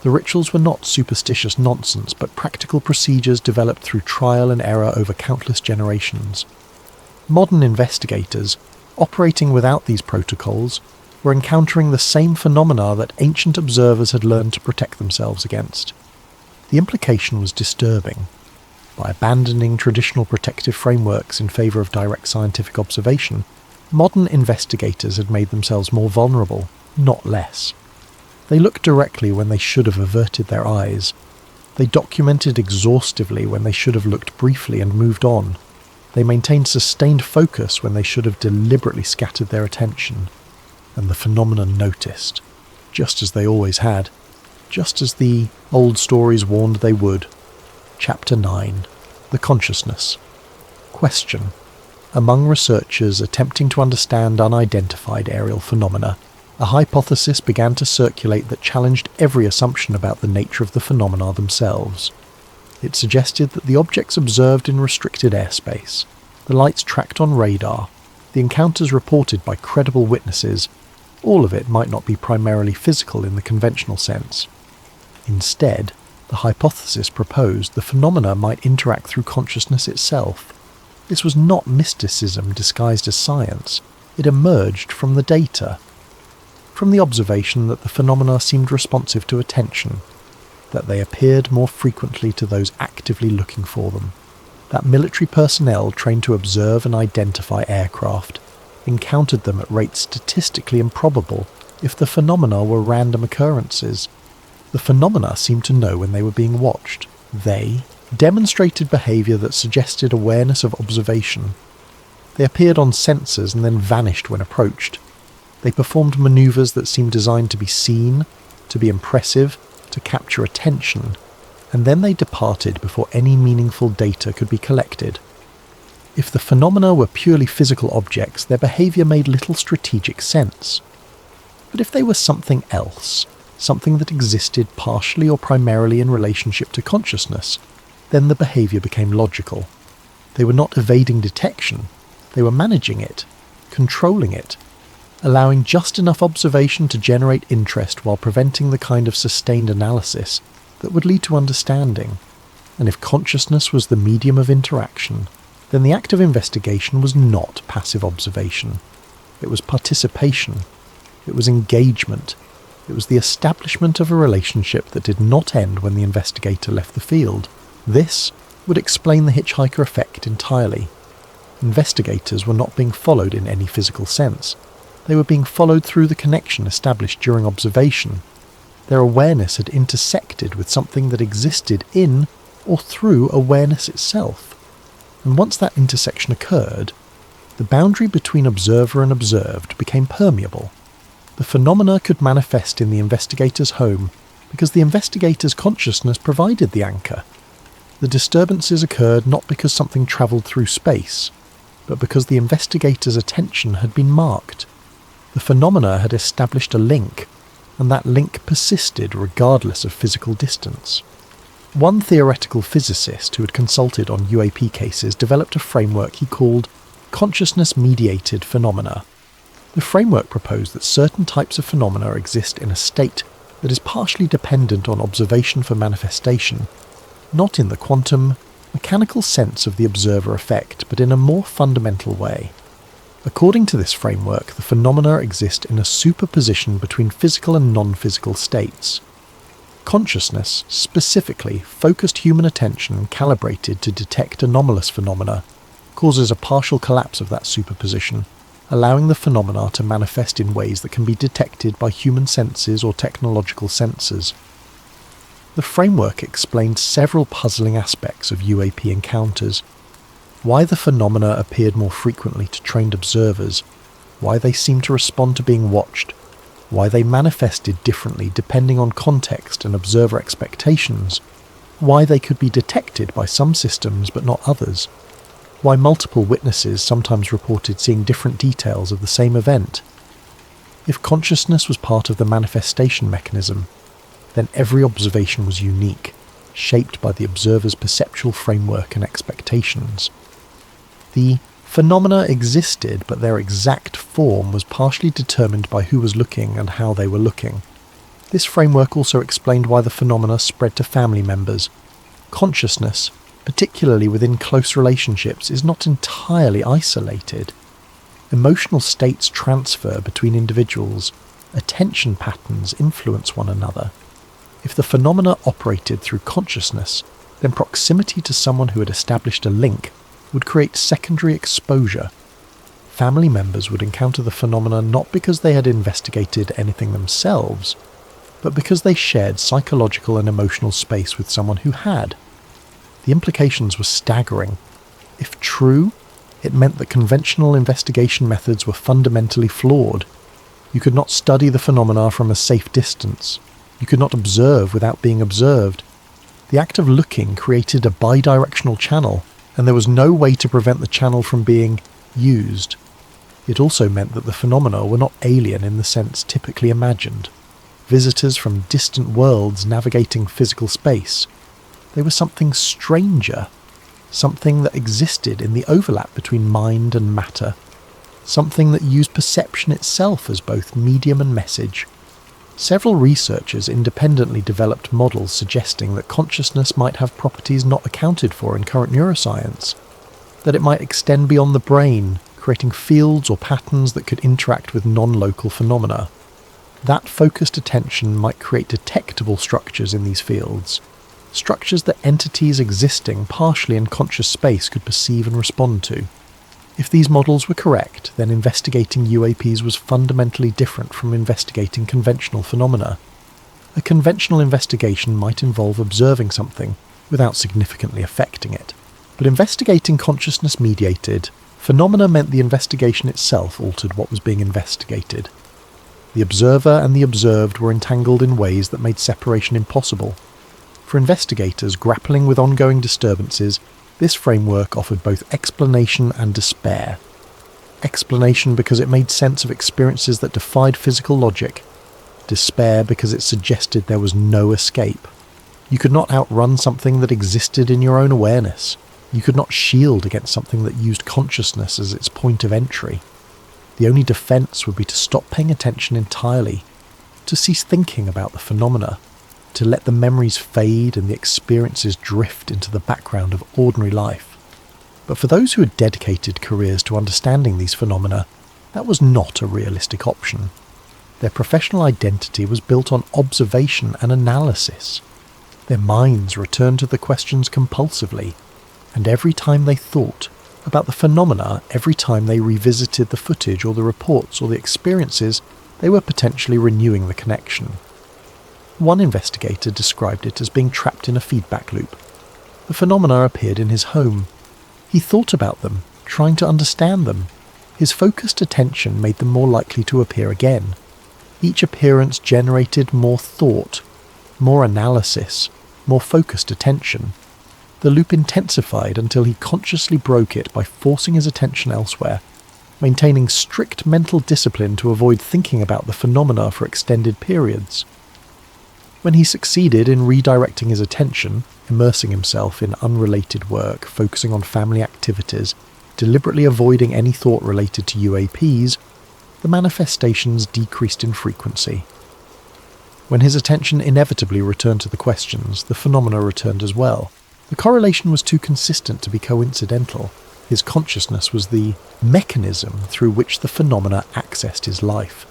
The rituals were not superstitious nonsense, but practical procedures developed through trial and error over countless generations. Modern investigators, operating without these protocols, were encountering the same phenomena that ancient observers had learned to protect themselves against. The implication was disturbing. By abandoning traditional protective frameworks in favour of direct scientific observation, modern investigators had made themselves more vulnerable, not less. They looked directly when they should have averted their eyes. They documented exhaustively when they should have looked briefly and moved on. They maintained sustained focus when they should have deliberately scattered their attention. And the phenomenon noticed, just as they always had, just as the old stories warned they would. Chapter 9. The Consciousness. Question. Among researchers attempting to understand unidentified aerial phenomena, a hypothesis began to circulate that challenged every assumption about the nature of the phenomena themselves. It suggested that the objects observed in restricted airspace, the lights tracked on radar, the encounters reported by credible witnesses, all of it might not be primarily physical in the conventional sense. Instead, the hypothesis proposed the phenomena might interact through consciousness itself. This was not mysticism disguised as science. It emerged from the data. from the observation that the phenomena seemed responsive to attention, that they appeared more frequently to those actively looking for them, that military personnel trained to observe and identify aircraft encountered them at rates statistically improbable if the phenomena were random occurrences. The phenomena seemed to know when they were being watched. They demonstrated behaviour that suggested awareness of observation. They appeared on sensors and then vanished when approached. They performed manoeuvres that seemed designed to be seen, to be impressive, to capture attention, and then they departed before any meaningful data could be collected. If the phenomena were purely physical objects, their behaviour made little strategic sense. But if they were something else, something that existed partially or primarily in relationship to consciousness, then the behaviour became logical. They were not evading detection, they were managing it, controlling it, allowing just enough observation to generate interest while preventing the kind of sustained analysis that would lead to understanding. And if consciousness was the medium of interaction, then the act of investigation was not passive observation. It was participation. It was engagement. It was the establishment of a relationship that did not end when the investigator left the field. This would explain the hitchhiker effect entirely. Investigators were not being followed in any physical sense. They were being followed through the connection established during observation. Their awareness had intersected with something that existed in or through awareness itself. And once that intersection occurred, the boundary between observer and observed became permeable. The phenomena could manifest in the investigator's home because the investigator's consciousness provided the anchor. The disturbances occurred not because something travelled through space, but because the investigator's attention had been marked. The phenomena had established a link, and that link persisted regardless of physical distance. One theoretical physicist who had consulted on UAP cases developed a framework he called consciousness-mediated phenomena. The framework proposed that certain types of phenomena exist in a state that is partially dependent on observation for manifestation, not in the quantum, mechanical sense of the observer effect, but in a more fundamental way. According to this framework, the phenomena exist in a superposition between physical and non-physical states. Consciousness, specifically focused human attention calibrated to detect anomalous phenomena, causes a partial collapse of that superposition, allowing the phenomena to manifest in ways that can be detected by human senses or technological sensors. The framework explained several puzzling aspects of UAP encounters: why the phenomena appeared more frequently to trained observers, why they seemed to respond to being watched, why they manifested differently depending on context and observer expectations, why they could be detected by some systems but not others, why multiple witnesses sometimes reported seeing different details of the same event. If consciousness was part of the manifestation mechanism, then every observation was unique, shaped by the observer's perceptual framework and expectations. The phenomena existed, but their exact form was partially determined by who was looking and how they were looking. This framework also explained why the phenomena spread to family members. Consciousness, particularly within close relationships, is not entirely isolated. Emotional states transfer between individuals. Attention patterns influence one another. If the phenomena operated through consciousness, then proximity to someone who had established a link would create secondary exposure. Family members would encounter the phenomena not because they had investigated anything themselves, but because they shared psychological and emotional space with someone who had. The implications were staggering. If true, it meant that conventional investigation methods were fundamentally flawed. You could not study the phenomena from a safe distance. You could not observe without being observed. The act of looking created a bidirectional channel, and there was no way to prevent the channel from being used. It also meant that the phenomena were not alien in the sense typically imagined. Visitors from distant worlds navigating physical space. They were something stranger, something that existed in the overlap between mind and matter, something that used perception itself as both medium and message. Several researchers independently developed models suggesting that consciousness might have properties not accounted for in current neuroscience, that it might extend beyond the brain, creating fields or patterns that could interact with non-local phenomena. That focused attention might create detectable structures in these fields, structures that entities existing partially in conscious space could perceive and respond to. If these models were correct, then investigating UAPs was fundamentally different from investigating conventional phenomena. A conventional investigation might involve observing something without significantly affecting it, but investigating consciousness-mediated phenomena meant the investigation itself altered what was being investigated. The observer and the observed were entangled in ways that made separation impossible. For investigators grappling with ongoing disturbances, this framework offered both explanation and despair. Explanation because it made sense of experiences that defied physical logic. Despair because it suggested there was no escape. You could not outrun something that existed in your own awareness. You could not shield against something that used consciousness as its point of entry. The only defense would be to stop paying attention entirely, to cease thinking about the phenomena, to let the memories fade and the experiences drift into the background of ordinary life. But for those who had dedicated careers to understanding these phenomena, that was not a realistic option. Their professional identity was built on observation and analysis. Their minds returned to the questions compulsively, and every time they thought about the phenomena, every time they revisited the footage or the reports or the experiences, they were potentially renewing the connection. One investigator described it as being trapped in a feedback loop. The phenomena appeared in his home. He thought about them, trying to understand them. His focused attention made them more likely to appear again. Each appearance generated more thought, more analysis, more focused attention. The loop intensified until he consciously broke it by forcing his attention elsewhere, maintaining strict mental discipline to avoid thinking about the phenomena for extended periods. When he succeeded in redirecting his attention, immersing himself in unrelated work, focusing on family activities, deliberately avoiding any thought related to UAPs, the manifestations decreased in frequency. When his attention inevitably returned to the questions, the phenomena returned as well. The correlation was too consistent to be coincidental. His consciousness was the mechanism through which the phenomena accessed his life.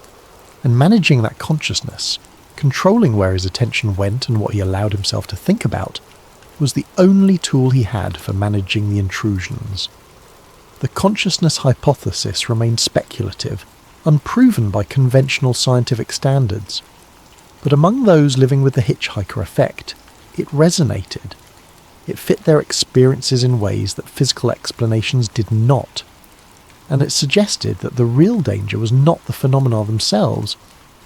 And managing that consciousness, controlling where his attention went and what he allowed himself to think about, was the only tool he had for managing the intrusions. The consciousness hypothesis remained speculative, unproven by conventional scientific standards. But among those living with the hitchhiker effect, it resonated. It fit their experiences in ways that physical explanations did not. And it suggested that the real danger was not the phenomena themselves,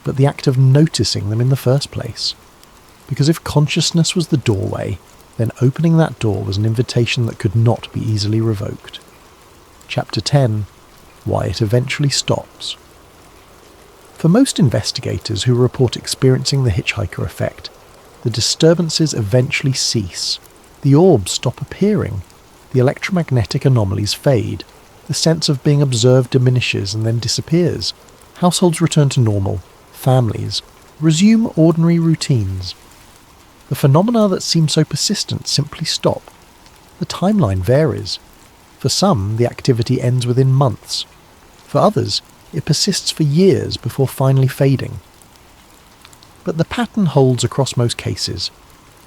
but the act of noticing them in the first place. Because if consciousness was the doorway, then opening that door was an invitation that could not be easily revoked. Chapter 10. Why it eventually stops. For most investigators who report experiencing the hitchhiker effect, the disturbances eventually cease. The orbs stop appearing, the electromagnetic anomalies fade, the sense of being observed diminishes and then disappears. Households return to normal, families resume ordinary routines. The phenomena that seem so persistent simply stop. The timeline varies. For some, the activity ends within months. For others, it persists for years before finally fading. But the pattern holds across most cases.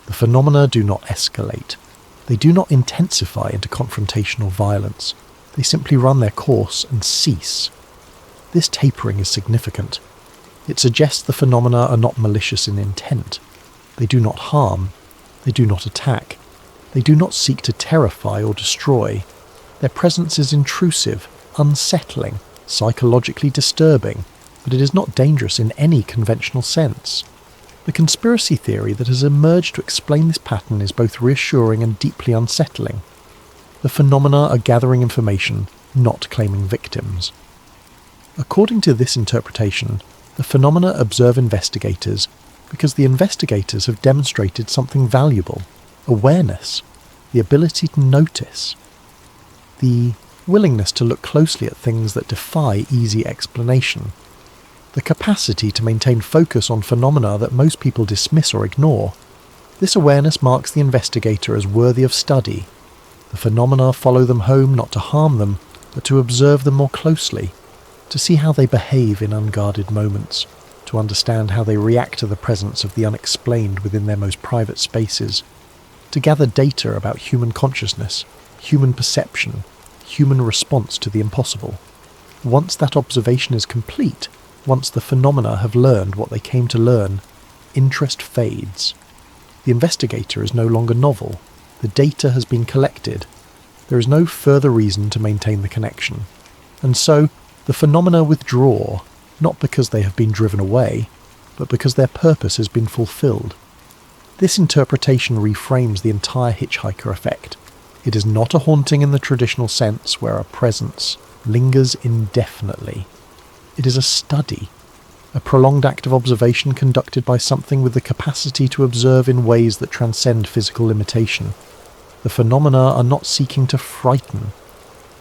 The phenomena do not escalate. They do not intensify into confrontational violence. They simply run their course and cease. This tapering is significant. It suggests the phenomena are not malicious in intent. They do not harm. They do not attack. They do not seek to terrify or destroy. Their presence is intrusive, unsettling, psychologically disturbing, but it is not dangerous in any conventional sense. The conspiracy theory that has emerged to explain this pattern is both reassuring and deeply unsettling. The phenomena are gathering information, not claiming victims. According to this interpretation, the phenomena observe investigators because the investigators have demonstrated something valuable: awareness, the ability to notice, the willingness to look closely at things that defy easy explanation, the capacity to maintain focus on phenomena that most people dismiss or ignore. This awareness marks the investigator as worthy of study. The phenomena follow them home not to harm them, but to observe them more closely, to see how they behave in unguarded moments, to understand how they react to the presence of the unexplained within their most private spaces, to gather data about human consciousness, human perception, human response to the impossible. Once that observation is complete, once the phenomena have learned what they came to learn, interest fades. The investigator is no longer novel. The data has been collected. There is no further reason to maintain the connection. And so, the phenomena withdraw, not because they have been driven away, but because their purpose has been fulfilled. This interpretation reframes the entire hitchhiker effect. It is not a haunting in the traditional sense where a presence lingers indefinitely. It is a study, a prolonged act of observation conducted by something with the capacity to observe in ways that transcend physical limitation. The phenomena are not seeking to frighten,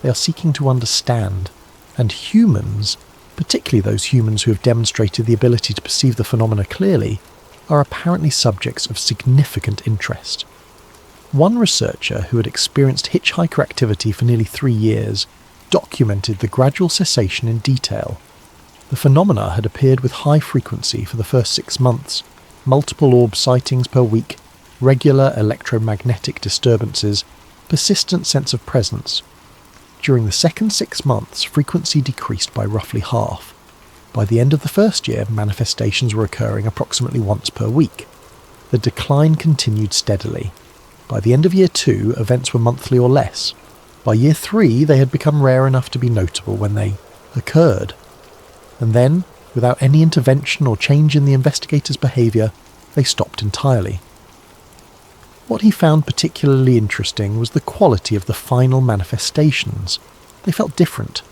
they are seeking to understand. And humans, particularly those humans who have demonstrated the ability to perceive the phenomena clearly, are apparently subjects of significant interest. One researcher who had experienced hitchhiker activity for nearly 3 years documented the gradual cessation in detail. The phenomena had appeared with high frequency for the first 6 months, multiple orb sightings per week, regular electromagnetic disturbances, persistent sense of presence. During the second 6 months, frequency decreased by roughly half. By the end of the first year, manifestations were occurring approximately once per week. The decline continued steadily. By the end of year 2, events were monthly or less. By year 3, they had become rare enough to be notable when they occurred. And then, without any intervention or change in the investigator's behaviour, they stopped entirely. What he found particularly interesting was the quality of the final manifestations. They felt different,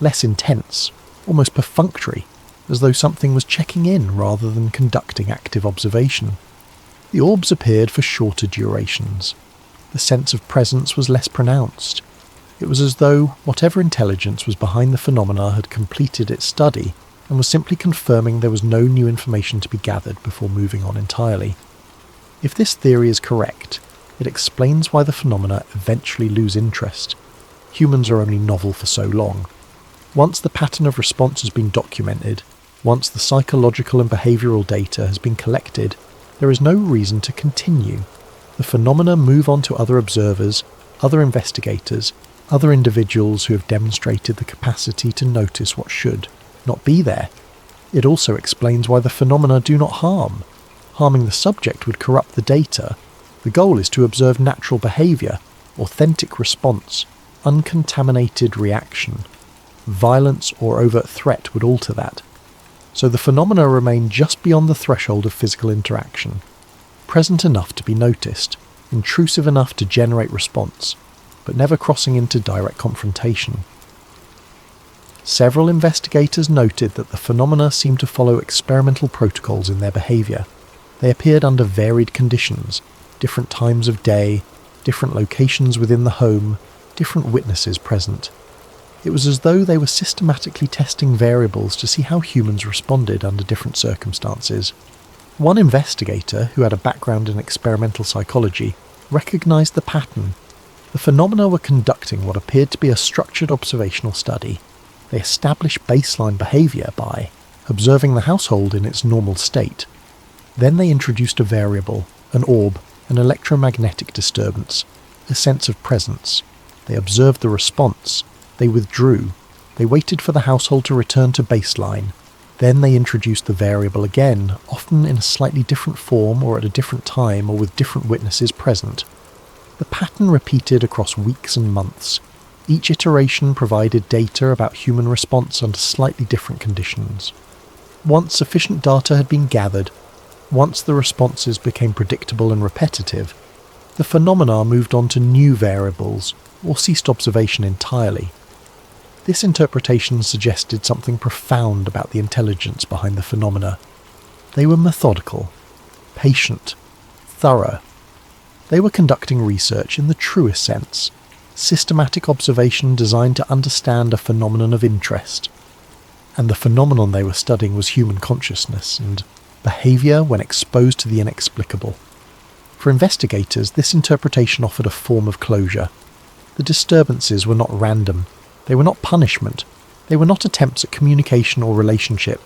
less intense, almost perfunctory, as though something was checking in rather than conducting active observation. The orbs appeared for shorter durations. The sense of presence was less pronounced. It was as though whatever intelligence was behind the phenomena had completed its study and was simply confirming there was no new information to be gathered before moving on entirely. If this theory is correct, it explains why the phenomena eventually lose interest. Humans are only novel for so long. Once the pattern of response has been documented, once the psychological and behavioural data has been collected, there is no reason to continue. The phenomena move on to other observers, other investigators, other individuals who have demonstrated the capacity to notice what should not be there. It also explains why the phenomena do not harm. Harming the subject would corrupt the data. The goal is to observe natural behaviour, authentic response, uncontaminated reaction. Violence or overt threat would alter that. So the phenomena remain just beyond the threshold of physical interaction, present enough to be noticed, intrusive enough to generate response, but never crossing into direct confrontation. Several investigators noted that the phenomena seemed to follow experimental protocols in their behaviour. They appeared under varied conditions, different times of day, different locations within the home, different witnesses present. It was as though they were systematically testing variables to see how humans responded under different circumstances. One investigator, who had a background in experimental psychology, recognised the pattern. The phenomena were conducting what appeared to be a structured observational study. They established baseline behaviour by observing the household in its normal state. Then they introduced a variable, an orb, an electromagnetic disturbance, a sense of presence. They observed the response. They withdrew. They waited for the household to return to baseline. Then they introduced the variable again, often in a slightly different form or at a different time or with different witnesses present. The pattern repeated across weeks and months. Each iteration provided data about human response under slightly different conditions. Once sufficient data had been gathered, once the responses became predictable and repetitive, the phenomena moved on to new variables or ceased observation entirely. This interpretation suggested something profound about the intelligence behind the phenomena. They were methodical, patient, thorough. They were conducting research in the truest sense, systematic observation designed to understand a phenomenon of interest. And the phenomenon they were studying was human consciousness and behaviour when exposed to the inexplicable. For investigators, this interpretation offered a form of closure. The disturbances were not random. They were not punishment. They were not attempts at communication or relationship.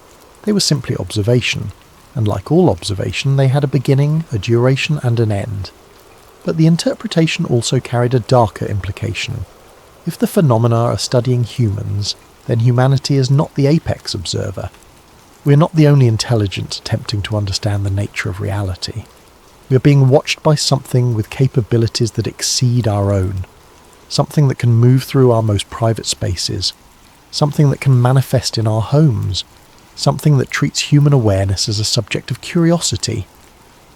They were simply observation, and like all observation, they had a beginning, a duration, and an end. But the interpretation also carried a darker implication. If the phenomena are studying humans, then humanity is not the apex observer. We are not the only intelligence attempting to understand the nature of reality. We are being watched by something with capabilities that exceed our own, something that can move through our most private spaces, something that can manifest in our homes, something that treats human awareness as a subject of curiosity.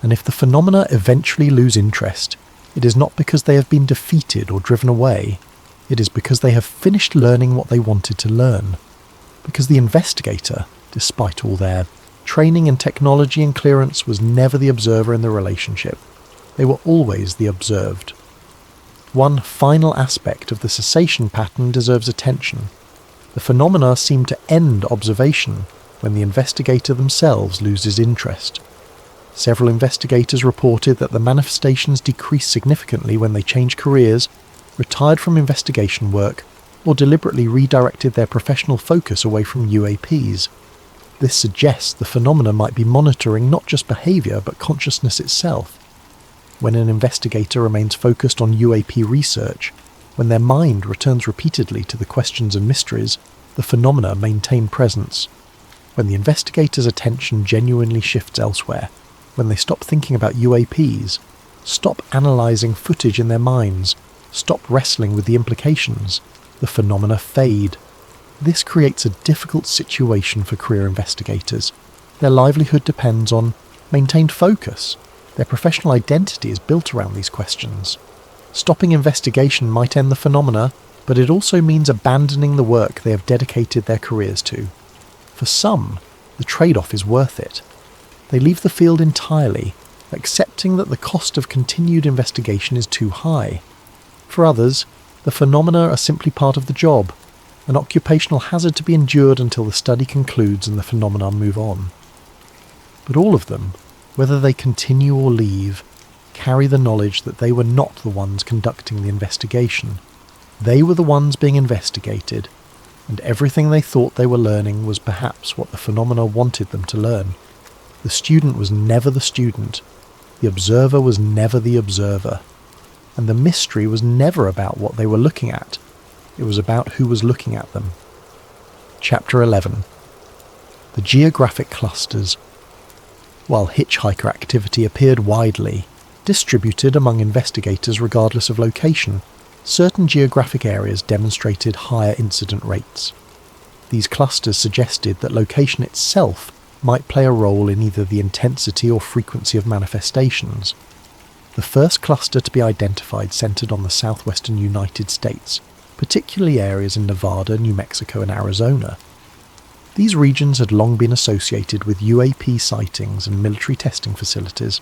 And if the phenomena eventually lose interest, it is not because they have been defeated or driven away. It is because they have finished learning what they wanted to learn. Because the investigator, despite all their training in technology and clearance, was never the observer in the relationship. They were always the observed. One final aspect of the cessation pattern deserves attention. The phenomena seem to end observation when the investigator themselves loses interest. Several investigators reported that the manifestations decreased significantly when they changed careers, retired from investigation work, or deliberately redirected their professional focus away from UAPs. This suggests the phenomena might be monitoring not just behaviour but consciousness itself. When an investigator remains focused on UAP research, when their mind returns repeatedly to the questions and mysteries, the phenomena maintain presence. When the investigator's attention genuinely shifts elsewhere, when they stop thinking about UAPs, stop analysing footage in their minds, stop wrestling with the implications, the phenomena fade. This creates a difficult situation for career investigators. Their livelihood depends on maintained focus. Their professional identity is built around these questions. Stopping investigation might end the phenomena, but it also means abandoning the work they have dedicated their careers to. For some, the trade-off is worth it. They leave the field entirely, accepting that the cost of continued investigation is too high. For others, the phenomena are simply part of the job, an occupational hazard to be endured until the study concludes and the phenomena move on. But all of them, whether they continue or leave, carry the knowledge that they were not the ones conducting the investigation. They were the ones being investigated, and everything they thought they were learning was perhaps what the phenomena wanted them to learn. The student was never the student, the observer was never the observer, and the mystery was never about what they were looking at, it was about who was looking at them. Chapter 11. The Geographic Clusters. While hitchhiker activity appeared widely, distributed among investigators regardless of location, certain geographic areas demonstrated higher incident rates. These clusters suggested that location itself might play a role in either the intensity or frequency of manifestations. The first cluster to be identified centered on the southwestern United States, particularly areas in Nevada, New Mexico, and Arizona. These regions had long been associated with UAP sightings and military testing facilities.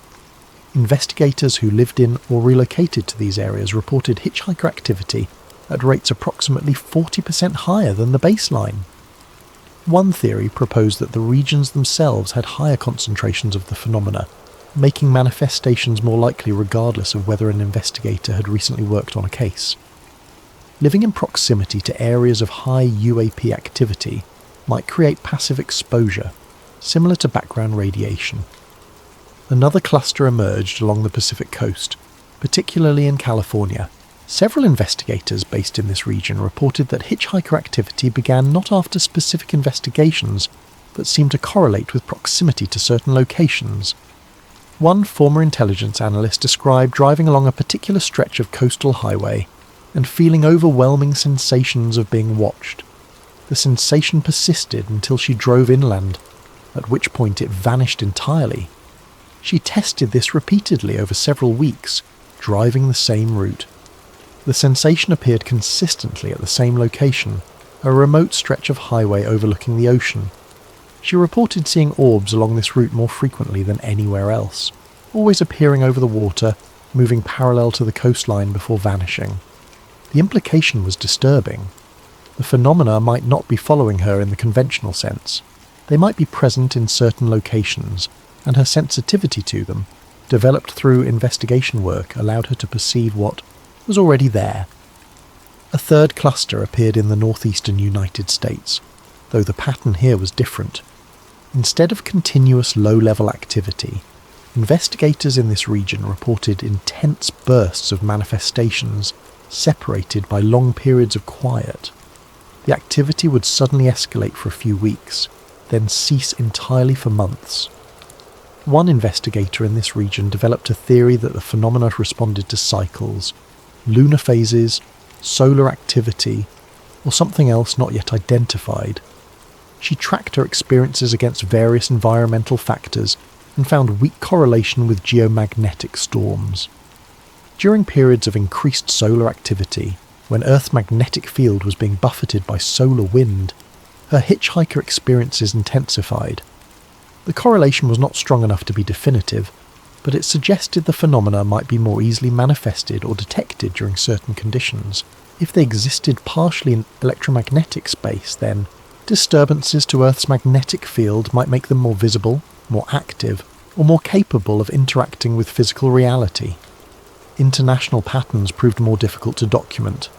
Investigators who lived in or relocated to these areas reported hitchhiker activity at rates approximately 40% higher than the baseline. One theory proposed that the regions themselves had higher concentrations of the phenomena, making manifestations more likely regardless of whether an investigator had recently worked on a case. Living in proximity to areas of high UAP activity might create passive exposure, similar to background radiation. Another cluster emerged along the Pacific coast, particularly in California. Several investigators based in this region reported that hitchhiker activity began not after specific investigations, but seemed to correlate with proximity to certain locations. One former intelligence analyst described driving along a particular stretch of coastal highway and feeling overwhelming sensations of being watched. The sensation persisted until she drove inland, at which point it vanished entirely. She tested this repeatedly over several weeks, driving the same route. The sensation appeared consistently at the same location, a remote stretch of highway overlooking the ocean. She reported seeing orbs along this route more frequently than anywhere else, always appearing over the water, moving parallel to the coastline before vanishing. The implication was disturbing. The phenomena might not be following her in the conventional sense. They might be present in certain locations, and her sensitivity to them, developed through investigation work, allowed her to perceive what was already there. A third cluster appeared in the northeastern United States, though the pattern here was different. Instead of continuous low-level activity, investigators in this region reported intense bursts of manifestations separated by long periods of quiet. The activity would suddenly escalate for a few weeks, then cease entirely for months. One investigator in this region developed a theory that the phenomena responded to cycles, lunar phases, solar activity, or something else not yet identified. She tracked her experiences against various environmental factors and found weak correlation with geomagnetic storms. During periods of increased solar activity, when Earth's magnetic field was being buffeted by solar wind, her hitchhiker experiences intensified. The correlation was not strong enough to be definitive, but it suggested the phenomena might be more easily manifested or detected during certain conditions. If they existed partially in electromagnetic space, then disturbances to Earth's magnetic field might make them more visible, more active, or more capable of interacting with physical reality. International patterns proved more difficult to document.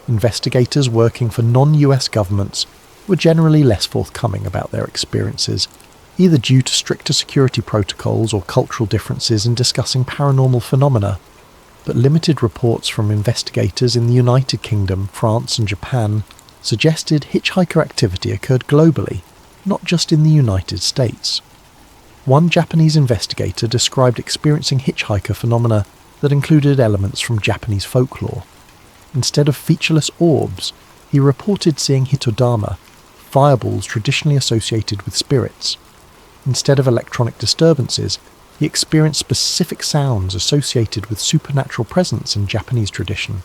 Investigators working for non-US governments were generally less forthcoming about their experiences, either due to stricter security protocols or cultural differences in discussing paranormal phenomena, but limited reports from investigators in the United Kingdom, France and Japan suggested hitchhiker activity occurred globally, not just in the United States. One Japanese investigator described experiencing hitchhiker phenomena that included elements from Japanese folklore. Instead of featureless orbs, he reported seeing hitodama, fireballs traditionally associated with spirits. Instead of electronic disturbances, he experienced specific sounds associated with supernatural presence in Japanese tradition.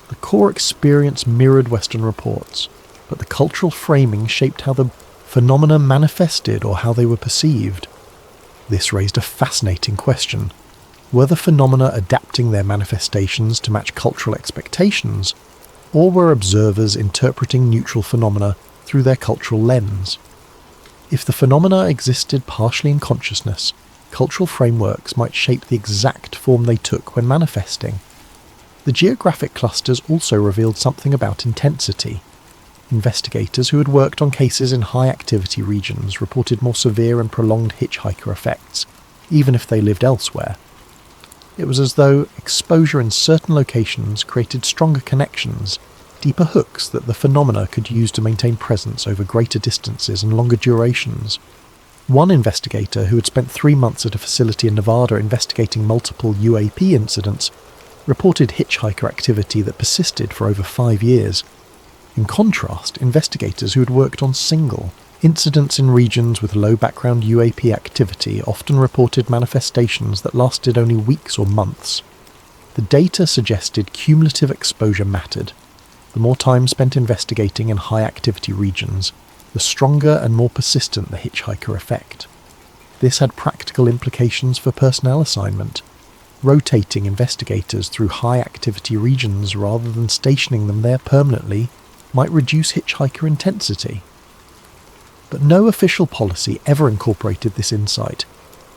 The core experience mirrored Western reports, but the cultural framing shaped how the phenomena manifested or how they were perceived. This raised a fascinating question. Were the phenomena adapting their manifestations to match cultural expectations, or were observers interpreting neutral phenomena through their cultural lens? If the phenomena existed partially in consciousness, cultural frameworks might shape the exact form they took when manifesting. The geographic clusters also revealed something about intensity. Investigators who had worked on cases in high-activity regions reported more severe and prolonged hitchhiker effects, even if they lived elsewhere. It was as though exposure in certain locations created stronger connections, deeper hooks that the phenomena could use to maintain presence over greater distances and longer durations. One investigator who had spent 3 months at a facility in Nevada investigating multiple UAP incidents reported hitchhiker activity that persisted for over 5 years. In contrast, investigators who had worked on single incidents in regions with low background UAP activity often reported manifestations that lasted only weeks or months. The data suggested cumulative exposure mattered. The more time spent investigating in high-activity regions, the stronger and more persistent the hitchhiker effect. This had practical implications for personnel assignment. Rotating investigators through high-activity regions rather than stationing them there permanently might reduce hitchhiker intensity. But no official policy ever incorporated this insight,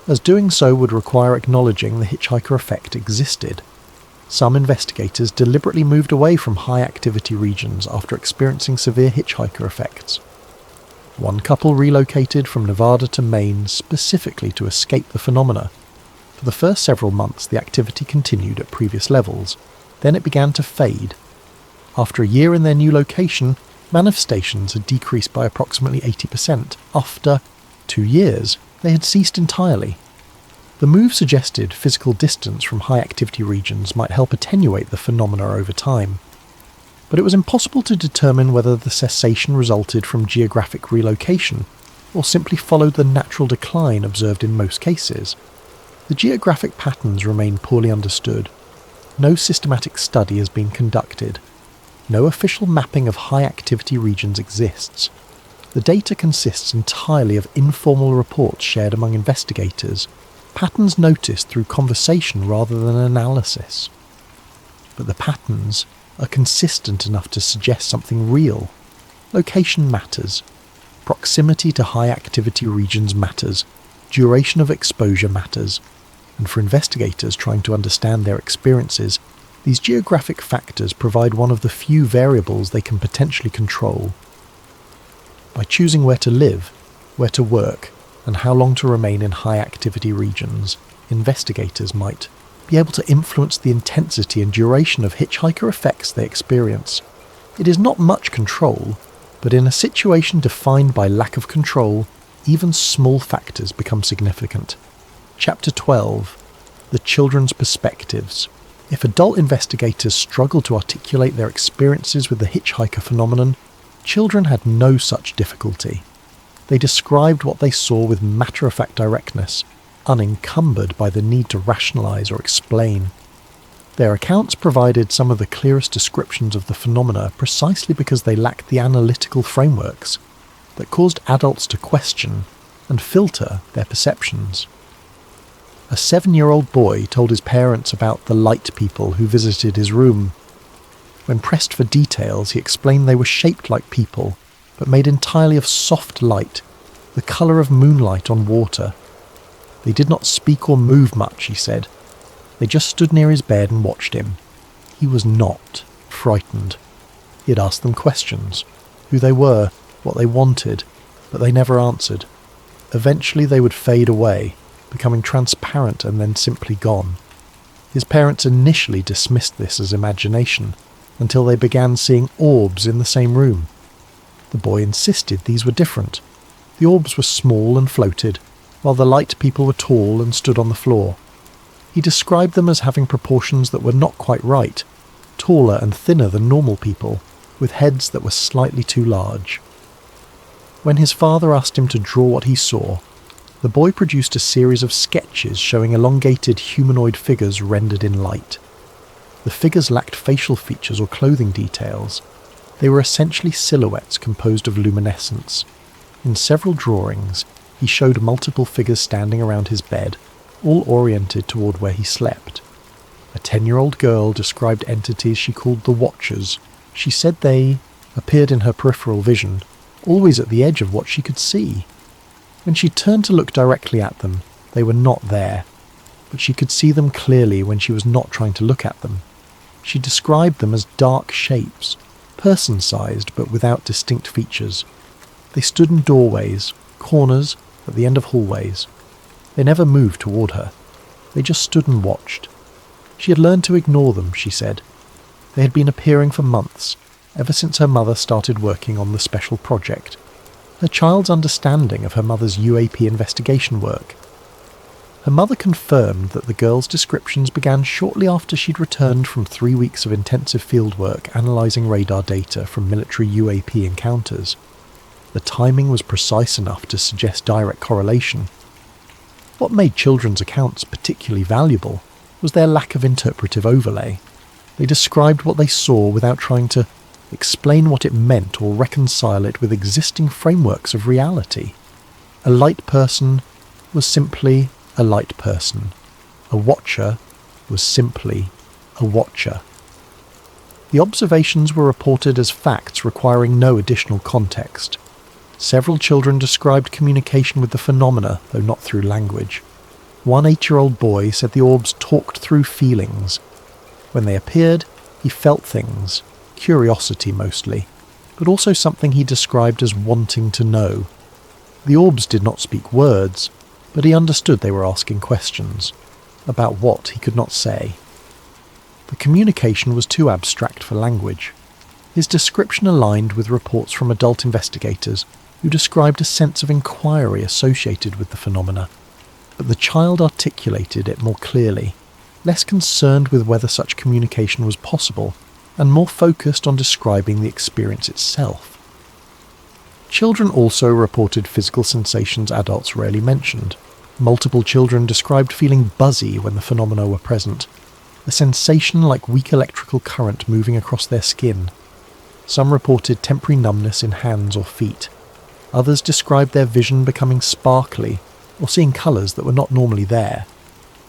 as doing so would require acknowledging the hitchhiker effect existed. Some investigators deliberately moved away from high-activity regions after experiencing severe hitchhiker effects. One couple relocated from Nevada to Maine specifically to escape the phenomena. For the first several months, the activity continued at previous levels. Then it began to fade. After a year in their new location, manifestations had decreased by approximately 80%. After 2 years, they had ceased entirely. The move suggested physical distance from high-activity regions might help attenuate the phenomena over time. But it was impossible to determine whether the cessation resulted from geographic relocation or simply followed the natural decline observed in most cases. The geographic patterns remain poorly understood. No systematic study has been conducted. No official mapping of high-activity regions exists. The data consists entirely of informal reports shared among investigators, patterns noticed through conversation rather than analysis. But the patterns are consistent enough to suggest something real. Location matters. Proximity to high-activity regions matters. Duration of exposure matters. And for investigators trying to understand their experiences, these geographic factors provide one of the few variables they can potentially control. By choosing where to live, where to work, and how long to remain in high-activity regions, investigators might be able to influence the intensity and duration of hitchhiker effects they experience. It is not much control, but in a situation defined by lack of control, even small factors become significant. Chapter 12. The Children's Perspectives. If adult investigators struggle to articulate their experiences with the hitchhiker phenomenon, children had no such difficulty. They described what they saw with matter-of-fact directness, unencumbered by the need to rationalize or explain. Their accounts provided some of the clearest descriptions of the phenomena precisely because they lacked the analytical frameworks that caused adults to question and filter their perceptions. A 7-year-old boy told his parents about the light people who visited his room. When pressed for details, he explained they were shaped like people, but made entirely of soft light, the colour of moonlight on water. They did not speak or move much, he said. They just stood near his bed and watched him. He was not frightened. He had asked them questions, who they were, what they wanted, but they never answered. Eventually they would fade away, becoming transparent and then simply gone. His parents initially dismissed this as imagination, until they began seeing orbs in the same room. The boy insisted these were different. The orbs were small and floated, while the light people were tall and stood on the floor. He described them as having proportions that were not quite right, taller and thinner than normal people, with heads that were slightly too large. When his father asked him to draw what he saw, the boy produced a series of sketches showing elongated humanoid figures rendered in light. The figures lacked facial features or clothing details. They were essentially silhouettes composed of luminescence. In several drawings, he showed multiple figures standing around his bed, all oriented toward where he slept. A 10-year-old girl described entities she called the Watchers. She said they appeared in her peripheral vision, always at the edge of what she could see. When she turned to look directly at them, they were not there, but she could see them clearly when she was not trying to look at them. She described them as dark shapes, person-sized but without distinct features. They stood in doorways, corners, at the end of hallways. They never moved toward her. They just stood and watched. She had learned to ignore them, she said. They had been appearing for months, ever since her mother started working on the special project. Her child's understanding of her mother's UAP investigation work. Her mother confirmed that the girl's descriptions began shortly after she'd returned from 3 weeks of intensive fieldwork analysing radar data from military UAP encounters. The timing was precise enough to suggest direct correlation. What made children's accounts particularly valuable was their lack of interpretive overlay. They described what they saw without trying to explain what it meant or reconcile it with existing frameworks of reality. A light person was simply a light person. A watcher was simply a watcher. The observations were reported as facts requiring no additional context. Several children described communication with the phenomena, though not through language. One 8-year-old boy said the orbs talked through feelings. When they appeared, he felt things, curiosity mostly, but also something he described as wanting to know. The orbs did not speak words, but he understood they were asking questions, about what he could not say. The communication was too abstract for language. His description aligned with reports from adult investigators who described a sense of inquiry associated with the phenomena, but the child articulated it more clearly, less concerned with whether such communication was possible, and more focused on describing the experience itself. Children also reported physical sensations adults rarely mentioned. Multiple children described feeling buzzy when the phenomena were present, a sensation like weak electrical current moving across their skin. Some reported temporary numbness in hands or feet. Others described their vision becoming sparkly, or seeing colours that were not normally there.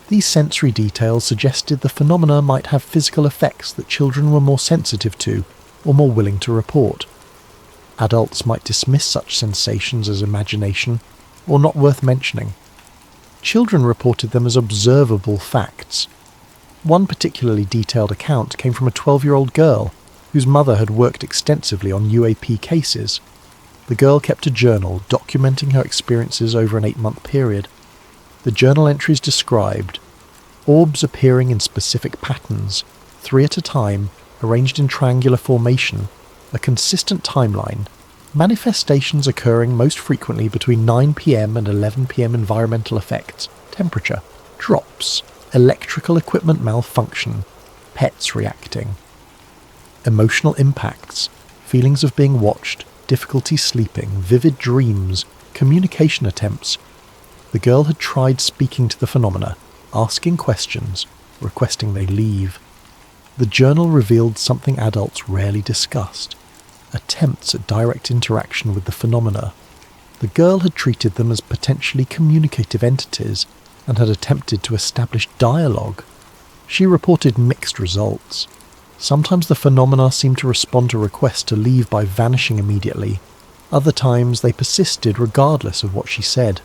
These sensory details suggested the phenomena might have physical effects that children were more sensitive to, or more willing to report. Adults might dismiss such sensations as imagination, or not worth mentioning. Children reported them as observable facts. One particularly detailed account came from a 12-year-old girl, whose mother had worked extensively on UAP cases. The girl kept a journal documenting her experiences over an 8-month period. The journal entries described orbs appearing in specific patterns, 3 at a time, arranged in triangular formation, a consistent timeline, manifestations occurring most frequently between 9 p.m. and 11 p.m. environmental effects, temperature, drops, electrical equipment malfunction, pets reacting. Emotional impacts, feelings of being watched, difficulty sleeping, vivid dreams, communication attempts. The girl had tried speaking to the phenomena, asking questions, requesting they leave. The journal revealed something adults rarely discussed: attempts at direct interaction with the phenomena. The girl had treated them as potentially communicative entities and had attempted to establish dialogue. She reported mixed results. Sometimes the phenomena seemed to respond to requests to leave by vanishing immediately. Other times they persisted regardless of what she said.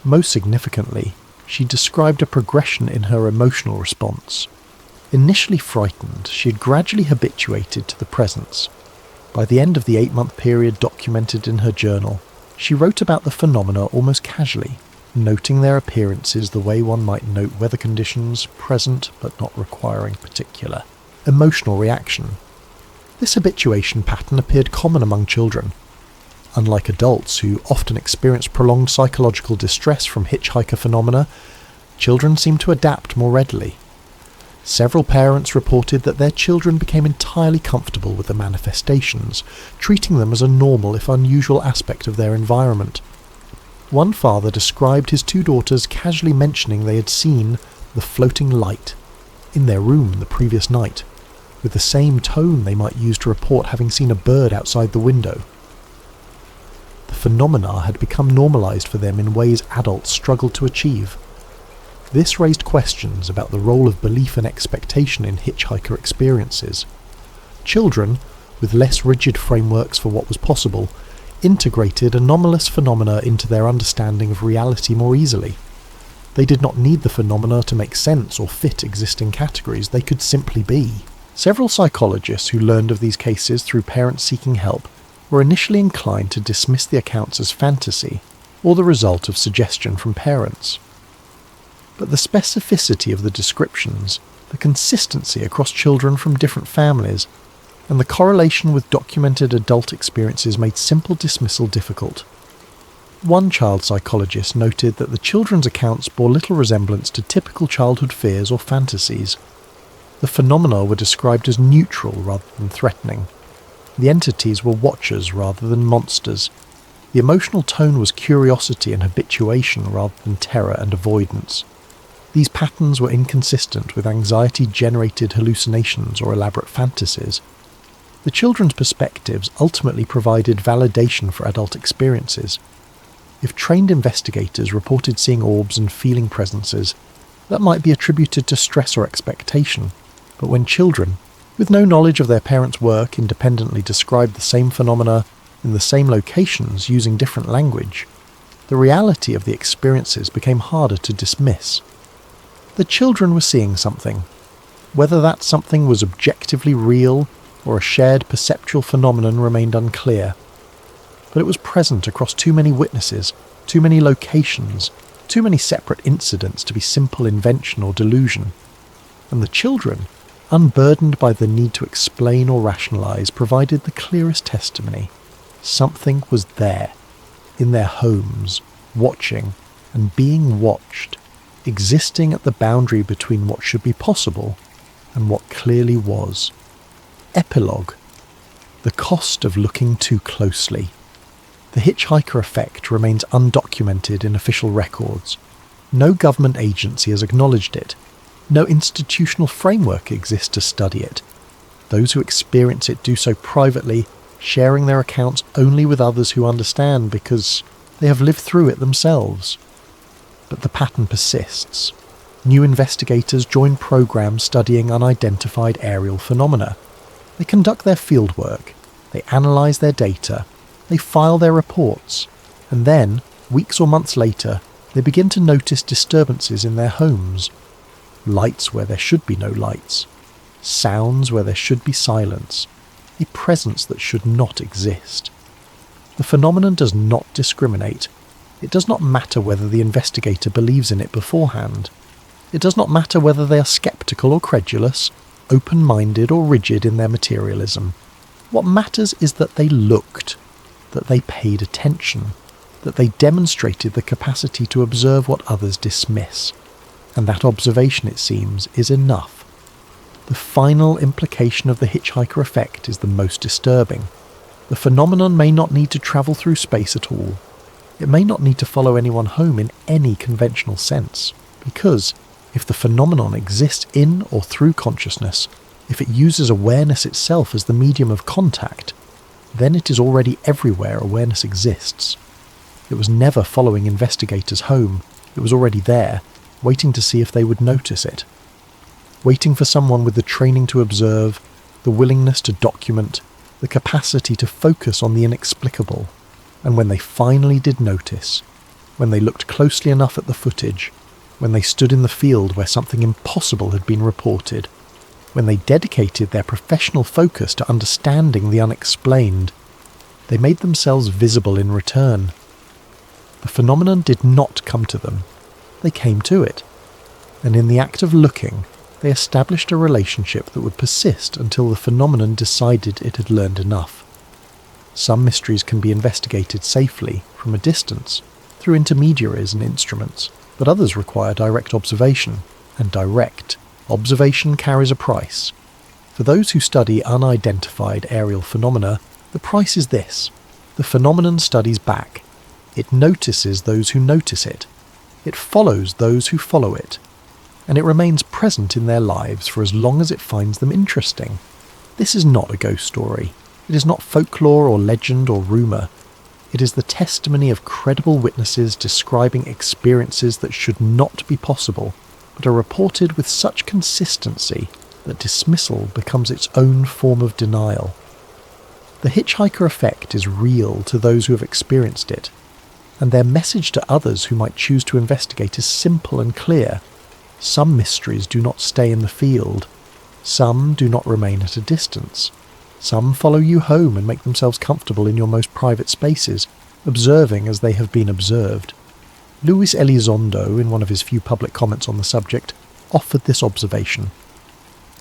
Most significantly, she described a progression in her emotional response. Initially frightened, she had gradually habituated to the presence. By the end of the 8-month period documented in her journal, she wrote about the phenomena almost casually, noting their appearances the way one might note weather conditions, present but not requiring particular emotional reaction. This habituation pattern appeared common among children. Unlike adults who often experience prolonged psychological distress from hitchhiker phenomena, children seem to adapt more readily. Several parents reported that their children became entirely comfortable with the manifestations, treating them as a normal if unusual aspect of their environment. One father described his 2 daughters casually mentioning they had seen the floating light in their room the previous night, with the same tone they might use to report having seen a bird outside the window. The phenomena had become normalized for them in ways adults struggled to achieve. This raised questions about the role of belief and expectation in hitchhiker experiences. Children, with less rigid frameworks for what was possible, integrated anomalous phenomena into their understanding of reality more easily. They did not need the phenomena to make sense or fit existing categories, they could simply be. Several psychologists who learned of these cases through parents seeking help were initially inclined to dismiss the accounts as fantasy, or the result of suggestion from parents. But the specificity of the descriptions, the consistency across children from different families, and the correlation with documented adult experiences made simple dismissal difficult. One child psychologist noted that the children's accounts bore little resemblance to typical childhood fears or fantasies. The phenomena were described as neutral rather than threatening. The entities were watchers rather than monsters. The emotional tone was curiosity and habituation rather than terror and avoidance. These patterns were inconsistent with anxiety-generated hallucinations or elaborate fantasies. The children's perspectives ultimately provided validation for adult experiences. If trained investigators reported seeing orbs and feeling presences, that might be attributed to stress or expectation. But when children, with no knowledge of their parents' work, independently described the same phenomena in the same locations using different language, the reality of the experiences became harder to dismiss. The children were seeing something. Whether that something was objectively real or a shared perceptual phenomenon remained unclear. But it was present across too many witnesses, too many locations, too many separate incidents to be simple invention or delusion. And the children, unburdened by the need to explain or rationalize, provided the clearest testimony. Something was there, in their homes, watching and being watched, existing at the boundary between what should be possible and what clearly was. Epilogue. The cost of looking too closely. The hitchhiker effect remains undocumented in official records. No government agency has acknowledged it. No institutional framework exists to study it. Those who experience it do so privately, sharing their accounts only with others who understand because they have lived through it themselves. But the pattern persists. New investigators join programs studying unidentified aerial phenomena. They conduct their fieldwork, they analyse their data, they file their reports, and then, weeks or months later, they begin to notice disturbances in their homes. Lights where there should be no lights, sounds where there should be silence, a presence that should not exist. The phenomenon does not discriminate. It does not matter whether the investigator believes in it beforehand. It does not matter whether they are skeptical or credulous, open-minded or rigid in their materialism. What matters is that they looked, that they paid attention, that they demonstrated the capacity to observe what others dismiss. And that observation, it seems, is enough. The final implication of the hitchhiker effect is the most disturbing. The phenomenon may not need to travel through space at all. It may not need to follow anyone home in any conventional sense, because if the phenomenon exists in or through consciousness, if it uses awareness itself as the medium of contact, then it is already everywhere awareness exists. It was never following investigators home. It was already there, waiting to see if they would notice it. Waiting for someone with the training to observe, the willingness to document, the capacity to focus on the inexplicable. And when they finally did notice, when they looked closely enough at the footage, when they stood in the field where something impossible had been reported, when they dedicated their professional focus to understanding the unexplained, they made themselves visible in return. The phenomenon did not come to them. They came to it. And in the act of looking, they established a relationship that would persist until the phenomenon decided it had learned enough. Some mysteries can be investigated safely, from a distance, through intermediaries and instruments, but others require direct observation, and direct observation carries a price. For those who study unidentified aerial phenomena, the price is this: the phenomenon studies back. It notices those who notice it. It follows those who follow it. And it remains present in their lives for as long as it finds them interesting. This is not a ghost story. It is not folklore or legend or rumour. It is the testimony of credible witnesses describing experiences that should not be possible, but are reported with such consistency that dismissal becomes its own form of denial. The hitchhiker effect is real to those who have experienced it, and their message to others who might choose to investigate is simple and clear. Some mysteries do not stay in the field. Some do not remain at a distance. Some follow you home and make themselves comfortable in your most private spaces, observing as they have been observed. Luis Elizondo, in one of his few public comments on the subject, offered this observation.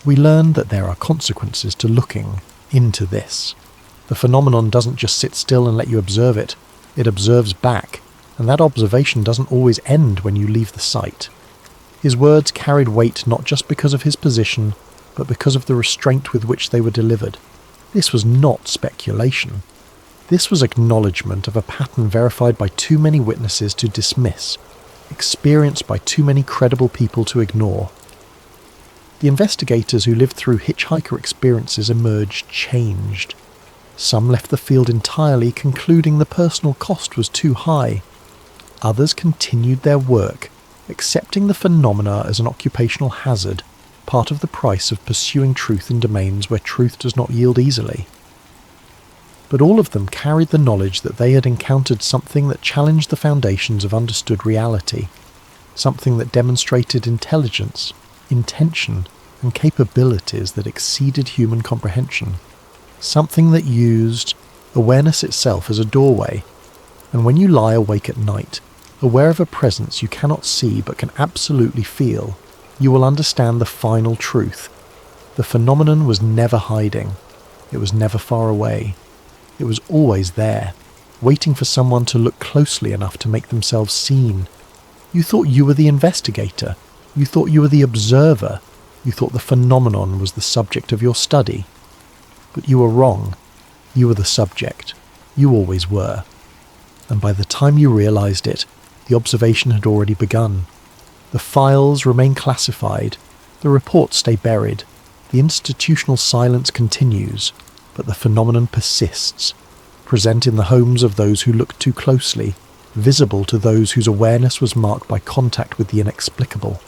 We learn that there are consequences to looking into this. The phenomenon doesn't just sit still and let you observe it. It observes back, and that observation doesn't always end when you leave the site. His words carried weight not just because of his position, but because of the restraint with which they were delivered. This was not speculation. This was acknowledgement of a pattern verified by too many witnesses to dismiss, experienced by too many credible people to ignore. The investigators who lived through hitchhiker experiences emerged changed. Some left the field entirely, concluding the personal cost was too high. Others continued their work, accepting the phenomena as an occupational hazard, part of the price of pursuing truth in domains where truth does not yield easily. But all of them carried the knowledge that they had encountered something that challenged the foundations of understood reality, something that demonstrated intelligence, intention, and capabilities that exceeded human comprehension, something that used awareness itself as a doorway, and when you lie awake at night, aware of a presence you cannot see but can absolutely feel, you will understand the final truth. The phenomenon was never hiding. It was never far away. It was always there, waiting for someone to look closely enough to make themselves seen. You thought you were the investigator. You thought you were the observer. You thought the phenomenon was the subject of your study. But you were wrong. You were the subject. You always were. And by the time you realized it, the observation had already begun. The files remain classified, the reports stay buried, the institutional silence continues, but the phenomenon persists, present in the homes of those who looked too closely, visible to those whose awareness was marked by contact with the inexplicable.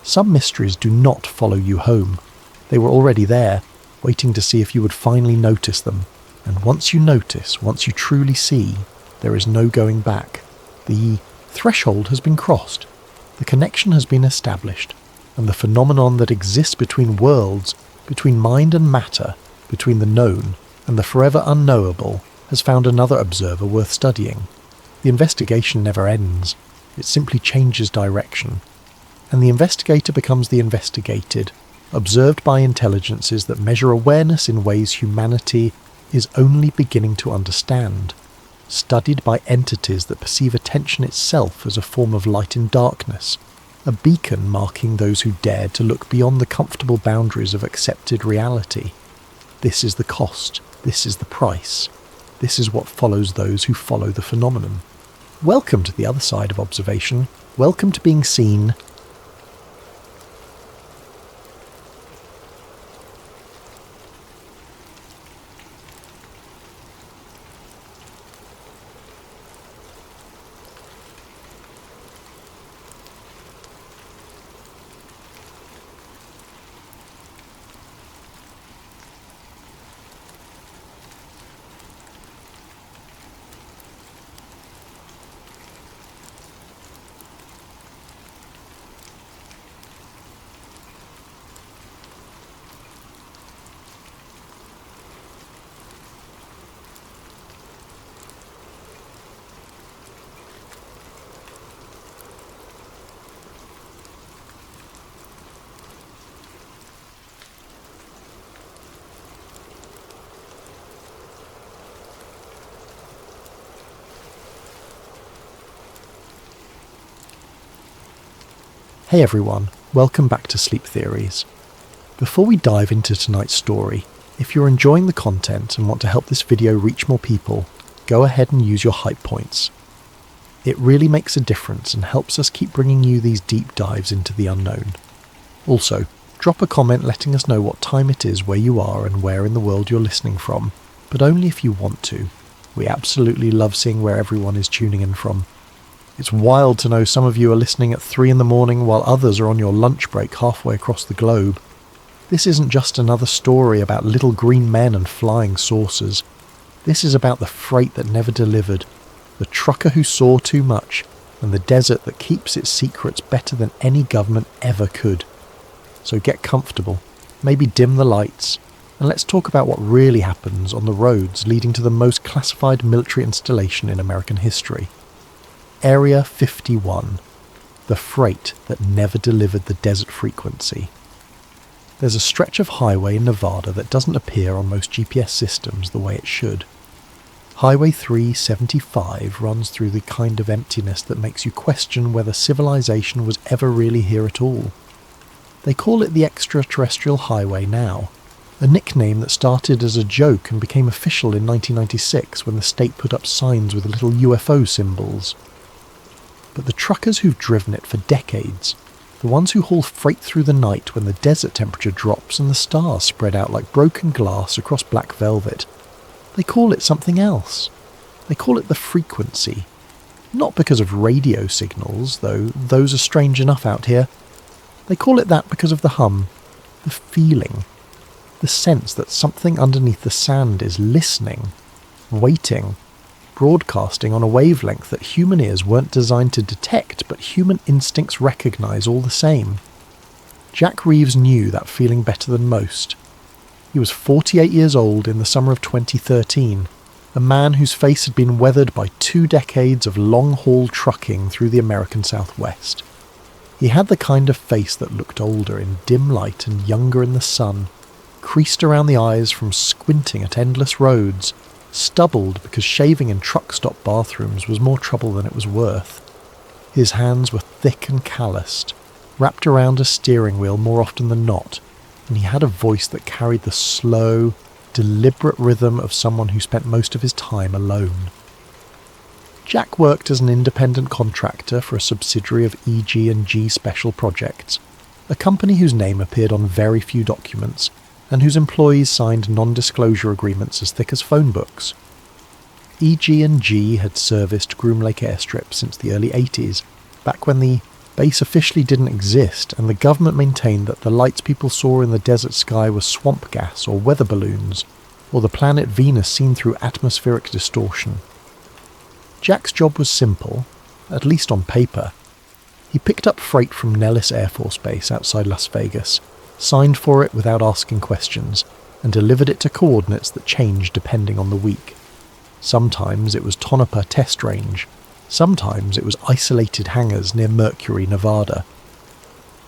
Some mysteries do not follow you home. They were already there, waiting to see if you would finally notice them. And once you notice, once you truly see, there is no going back. The threshold has been crossed. The connection has been established. And the phenomenon that exists between worlds, between mind and matter, between the known and the forever unknowable, has found another observer worth studying. The investigation never ends, it simply changes direction, and the investigator becomes the investigated, observed by intelligences that measure awareness in ways humanity is only beginning to understand, studied by entities that perceive attention itself as a form of light in darkness, a beacon marking those who dare to look beyond the comfortable boundaries of accepted reality. This is the cost, this is the price, this is what follows those who follow the phenomenon. Welcome to the other side of observation, welcome to being seen. Hey everyone, welcome back to Sleep Theories. Before we dive into tonight's story, if you're enjoying the content and want to help this video reach more people, go ahead and use your hype points. It really makes a difference and helps us keep bringing you these deep dives into the unknown. Also, drop a comment letting us know what time it is where you are and where in the world you're listening from, but only if you want to. We absolutely love seeing where everyone is tuning in from. It's wild to know some of you are listening at 3 a.m. while others are on your lunch break halfway across the globe. This isn't just another story about little green men and flying saucers. This is about the freight that never delivered, the trucker who saw too much, and the desert that keeps its secrets better than any government ever could. So get comfortable, maybe dim the lights, and let's talk about what really happens on the roads leading to the most classified military installation in American history. Area 51, the freight that never delivered the desert frequency. There's a stretch of highway in Nevada that doesn't appear on most GPS systems the way it should. Highway 375 runs through the kind of emptiness that makes you question whether civilization was ever really here at all. They call it the extraterrestrial highway now, a nickname that started as a joke and became official in 1996 when the state put up signs with little UFO symbols. But the truckers who've driven it for decades, the ones who haul freight through the night when the desert temperature drops and the stars spread out like broken glass across black velvet, they call it something else. They call it the frequency. Not because of radio signals, though those are strange enough out here. They call it that because of the hum, the feeling, the sense that something underneath the sand is listening, waiting, broadcasting on a wavelength that human ears weren't designed to detect, but human instincts recognise all the same. Jack Reeves knew that feeling better than most. He was 48 years old in the summer of 2013, a man whose face had been weathered by 2 decades of long-haul trucking through the American Southwest. He had the kind of face that looked older in dim light and younger in the sun, creased around the eyes from squinting at endless roads, stubbled because shaving in truck stop bathrooms was more trouble than it was worth. His hands were thick and calloused, wrapped around a steering wheel more often than not, and he had a voice that carried the slow, deliberate rhythm of someone who spent most of his time alone. Jack worked as an independent contractor for a subsidiary of EG&G Special Projects, a company whose name appeared on very few documents, and whose employees signed non-disclosure agreements as thick as phone books. EG&G had serviced Groom Lake Airstrip since the early 80s, back when the base officially didn't exist and the government maintained that the lights people saw in the desert sky were swamp gas or weather balloons, or the planet Venus seen through atmospheric distortion. Jack's job was simple, at least on paper. He picked up freight from Nellis Air Force Base outside Las Vegas, signed for it without asking questions, and delivered it to coordinates that changed depending on the week. Sometimes it was Tonopah Test Range. Sometimes it was isolated hangars near Mercury, Nevada.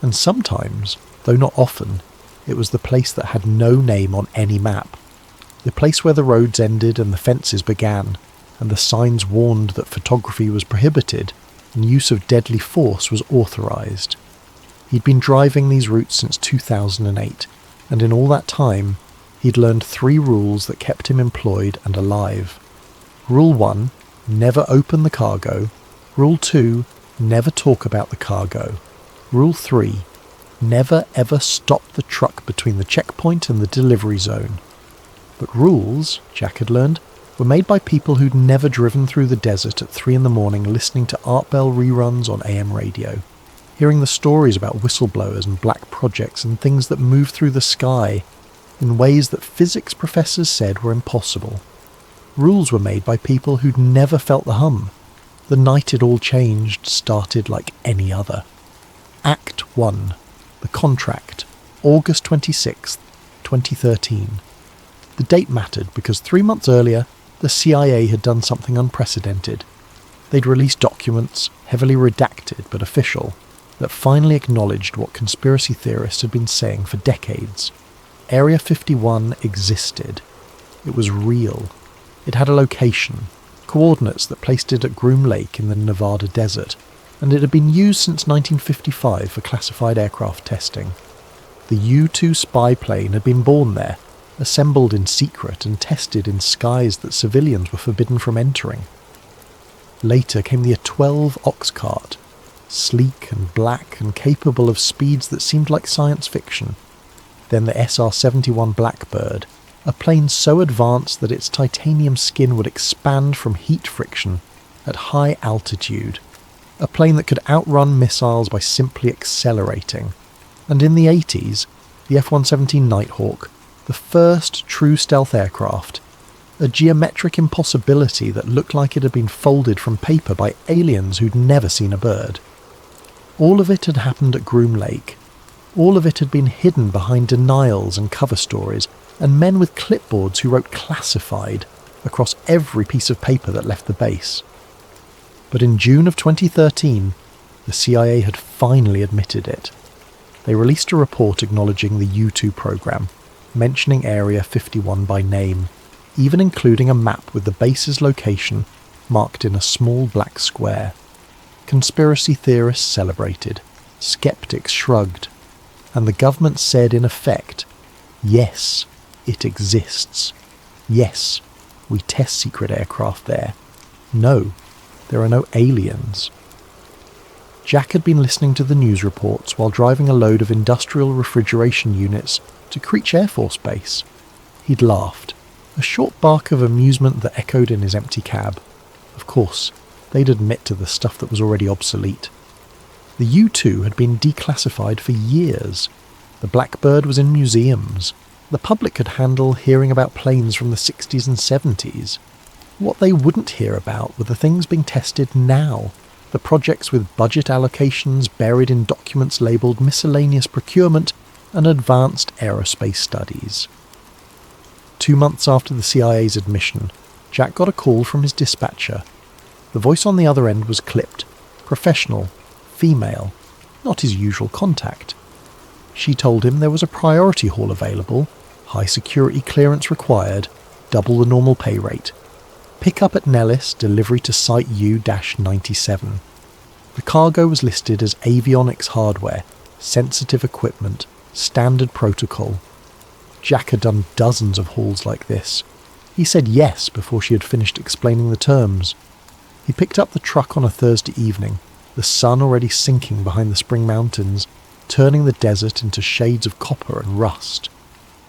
And sometimes, though not often, it was the place that had no name on any map. The place where the roads ended and the fences began, and the signs warned that photography was prohibited and use of deadly force was authorised. He'd been driving these routes since 2008, and in all that time, he'd learned 3 rules that kept him employed and alive. Rule 1, never open the cargo. Rule 2, never talk about the cargo. Rule 3, never ever stop the truck between the checkpoint and the delivery zone. But rules, Jack had learned, were made by people who'd never driven through the desert at 3 in the morning listening to Art Bell reruns on AM radio, hearing the stories about whistleblowers and black projects and things that move through the sky in ways that physics professors said were impossible. Rules were made by people who'd never felt the hum. The night it all changed started like any other. Act 1. The Contract, August 26th, 2013. The date mattered because 3 months earlier, the CIA had done something unprecedented. They'd released documents, heavily redacted but official, that finally acknowledged what conspiracy theorists had been saying for decades. Area 51 existed. It was real. It had a location, coordinates that placed it at Groom Lake in the Nevada desert, and it had been used since 1955 for classified aircraft testing. The U-2 spy plane had been born there, assembled in secret and tested in skies that civilians were forbidden from entering. Later came the A-12 ox cart, sleek and black and capable of speeds that seemed like science fiction. Then the SR-71 Blackbird, a plane so advanced that its titanium skin would expand from heat friction at high altitude. A plane that could outrun missiles by simply accelerating. And in the 80s, the F-117 Nighthawk, the first true stealth aircraft, a geometric impossibility that looked like it had been folded from paper by aliens who'd never seen a bird. All of it had happened at Groom Lake. All of it had been hidden behind denials and cover stories, and men with clipboards who wrote classified across every piece of paper that left the base. But in June of 2013, the CIA had finally admitted it. They released a report acknowledging the U-2 program, mentioning Area 51 by name, even including a map with the base's location marked in a small black square. Conspiracy theorists celebrated, skeptics shrugged, and the government said in effect, yes, it exists. Yes, we test secret aircraft there. No, there are no aliens. Jack had been listening to the news reports while driving a load of industrial refrigeration units to Creech Air Force Base. He'd laughed, a short bark of amusement that echoed in his empty cab. Of course, they'd admit to the stuff that was already obsolete. The U-2 had been declassified for years. The Blackbird was in museums. The public could handle hearing about planes from the 60s and 70s. What they wouldn't hear about were the things being tested now, the projects with budget allocations buried in documents labelled miscellaneous procurement and advanced aerospace studies. 2 months after the CIA's admission, Jack got a call from his dispatcher. The voice on the other end was clipped, professional, female, not his usual contact. She told him there was a priority haul available, high security clearance required, double the normal pay rate. Pick up at Nellis, delivery to Site U-97. The cargo was listed as avionics hardware, sensitive equipment, standard protocol. Jack had done dozens of hauls like this. He said yes before she had finished explaining the terms. He picked up the truck on a Thursday evening, the sun already sinking behind the spring mountains, turning the desert into shades of copper and rust.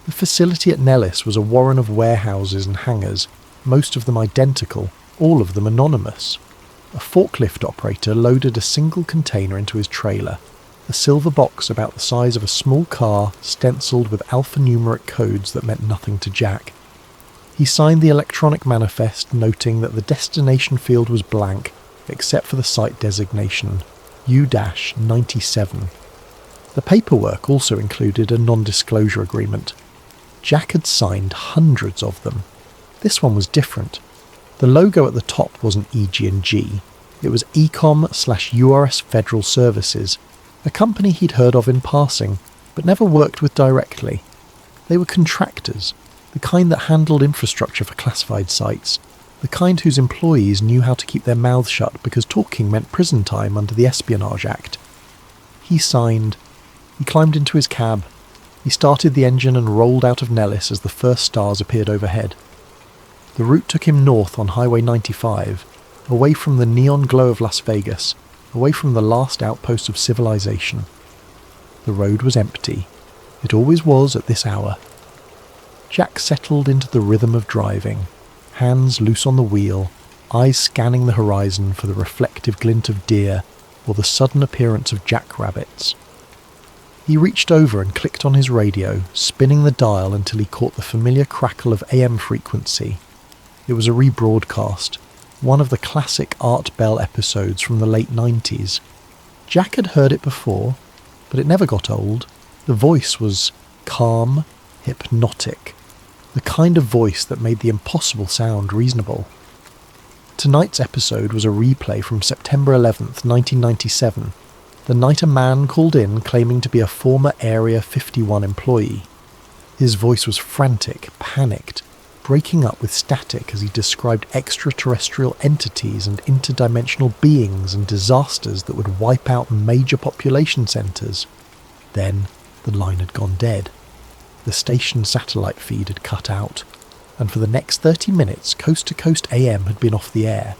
The facility at Nellis was a warren of warehouses and hangars, most of them identical, all of them anonymous. A forklift operator loaded a single container into his trailer, a silver box about the size of a small car stenciled with alphanumeric codes that meant nothing to Jack. He signed the electronic manifest noting that the destination field was blank except for the site designation, U-97. The paperwork also included a non-disclosure agreement. Jack had signed hundreds of them. This one was different. The logo at the top wasn't EG&G, it was Ecom/URS Federal Services, a company he'd heard of in passing, but never worked with directly. They were contractors, the kind that handled infrastructure for classified sites, the kind whose employees knew how to keep their mouths shut because talking meant prison time under the Espionage Act. He signed. He climbed into his cab. He started the engine and rolled out of Nellis as the first stars appeared overhead. The route took him north on Highway 95, away from the neon glow of Las Vegas, away from the last outpost of civilization. The road was empty. It always was at this hour. Jack settled into the rhythm of driving, hands loose on the wheel, eyes scanning the horizon for the reflective glint of deer or the sudden appearance of jackrabbits. He reached over and clicked on his radio, spinning the dial until he caught the familiar crackle of AM frequency. It was a rebroadcast, one of the classic Art Bell episodes from the late 90s. Jack had heard it before, but it never got old. The voice was calm, hypnotic, the kind of voice that made the impossible sound reasonable. Tonight's episode was a replay from September 11th, 1997, the night a man called in claiming to be a former Area 51 employee. His voice was frantic, panicked, breaking up with static as he described extraterrestrial entities and interdimensional beings and disasters that would wipe out major population centres. Then the line had gone dead. The station satellite feed had cut out, and for the next 30 minutes Coast to Coast AM had been off the air.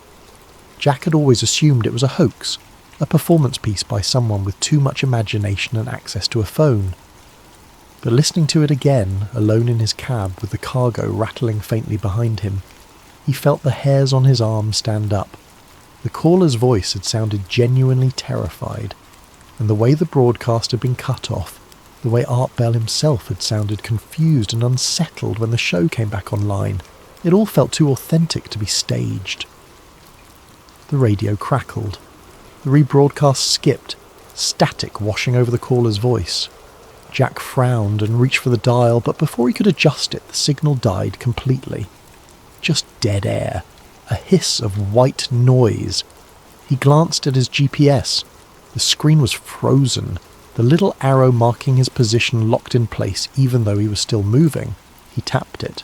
Jack had always assumed it was a hoax, a performance piece by someone with too much imagination and access to a phone. But listening to it again, alone in his cab with the cargo rattling faintly behind him, he felt the hairs on his arms stand up. The caller's voice had sounded genuinely terrified, and the way the broadcast had been cut off, the way Art Bell himself had sounded confused and unsettled when the show came back online, it all felt too authentic to be staged. The radio crackled. The rebroadcast skipped, static washing over the caller's voice. Jack frowned and reached for the dial, but before he could adjust it, the signal died completely. Just dead air, a hiss of white noise. He glanced at his GPS. The screen was frozen, the little arrow marking his position locked in place even though he was still moving. He tapped it.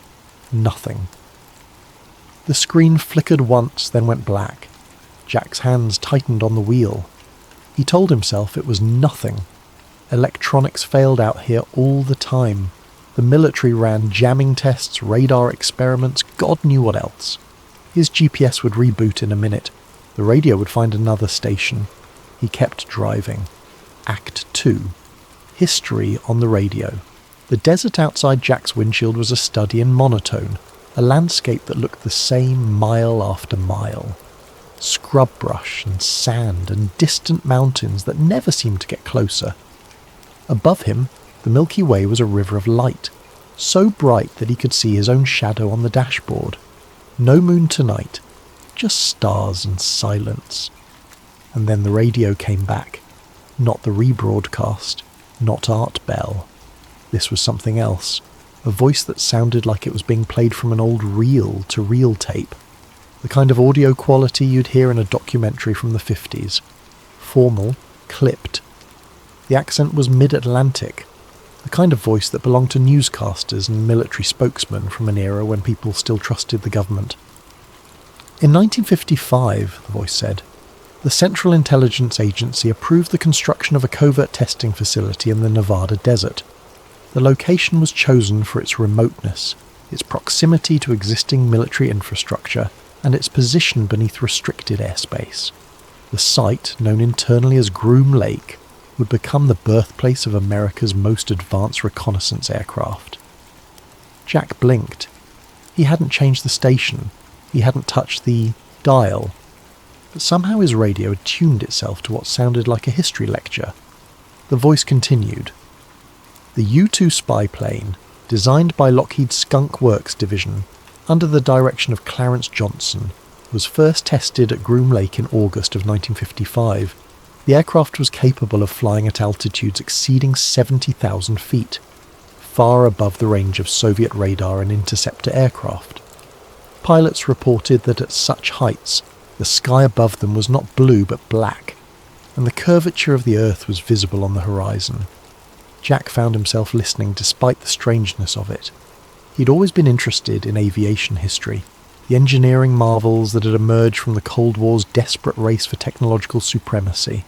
Nothing. The screen flickered once, then went black. Jack's hands tightened on the wheel. He told himself it was nothing. Electronics failed out here all the time. The military ran jamming tests, radar experiments, God knew what else. His GPS would reboot in a minute. The radio would find another station. He kept driving. Act 2. History on the radio. The desert outside Jack's windshield was a study in monotone, a landscape that looked the same mile after mile. Scrub brush and sand and distant mountains that never seemed to get closer. Above him, the Milky Way was a river of light, so bright that he could see his own shadow on the dashboard. No moon tonight, just stars and silence. And then the radio came back. Not the rebroadcast, not Art Bell. This was something else, a voice that sounded like it was being played from an old reel-to-reel tape, the kind of audio quality you'd hear in a documentary from the 50s. Formal, clipped. The accent was mid-Atlantic, the kind of voice that belonged to newscasters and military spokesmen from an era when people still trusted the government. In 1955, the voice said, the Central Intelligence Agency approved the construction of a covert testing facility in the Nevada desert. The location was chosen for its remoteness, its proximity to existing military infrastructure, and its position beneath restricted airspace. The site, known internally as Groom Lake, would become the birthplace of America's most advanced reconnaissance aircraft. Jack blinked. He hadn't changed the station. He hadn't touched the dial. But somehow his radio had tuned itself to what sounded like a history lecture. The voice continued. The U-2 spy plane, designed by Lockheed's Skunk Works division, under the direction of Clarence Johnson, was first tested at Groom Lake in August of 1955. The aircraft was capable of flying at altitudes exceeding 70,000 feet, far above the range of Soviet radar and interceptor aircraft. Pilots reported that at such heights, the sky above them was not blue but black, and the curvature of the earth was visible on the horizon. Jack found himself listening despite the strangeness of it. He'd always been interested in aviation history, the engineering marvels that had emerged from the Cold War's desperate race for technological supremacy.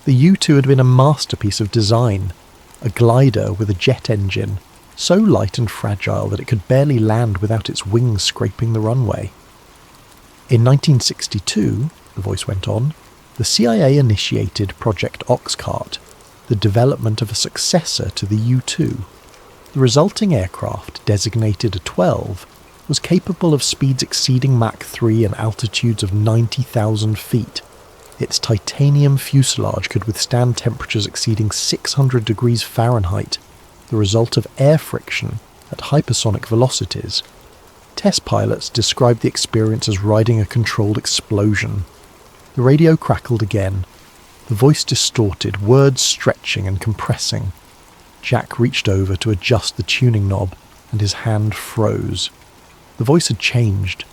The U-2 had been a masterpiece of design, a glider with a jet engine, so light and fragile that it could barely land without its wings scraping the runway. In 1962, the voice went on, the CIA initiated Project Oxcart, the development of a successor to the U-2. The resulting aircraft, designated a 12, was capable of speeds exceeding Mach 3 and altitudes of 90,000 feet. Its titanium fuselage could withstand temperatures exceeding 600 degrees Fahrenheit, the result of air friction at hypersonic velocities. Test pilots described the experience as riding a controlled explosion. The radio crackled again, the voice distorted, words stretching and compressing. Jack reached over to adjust the tuning knob, and his hand froze. The voice had changed.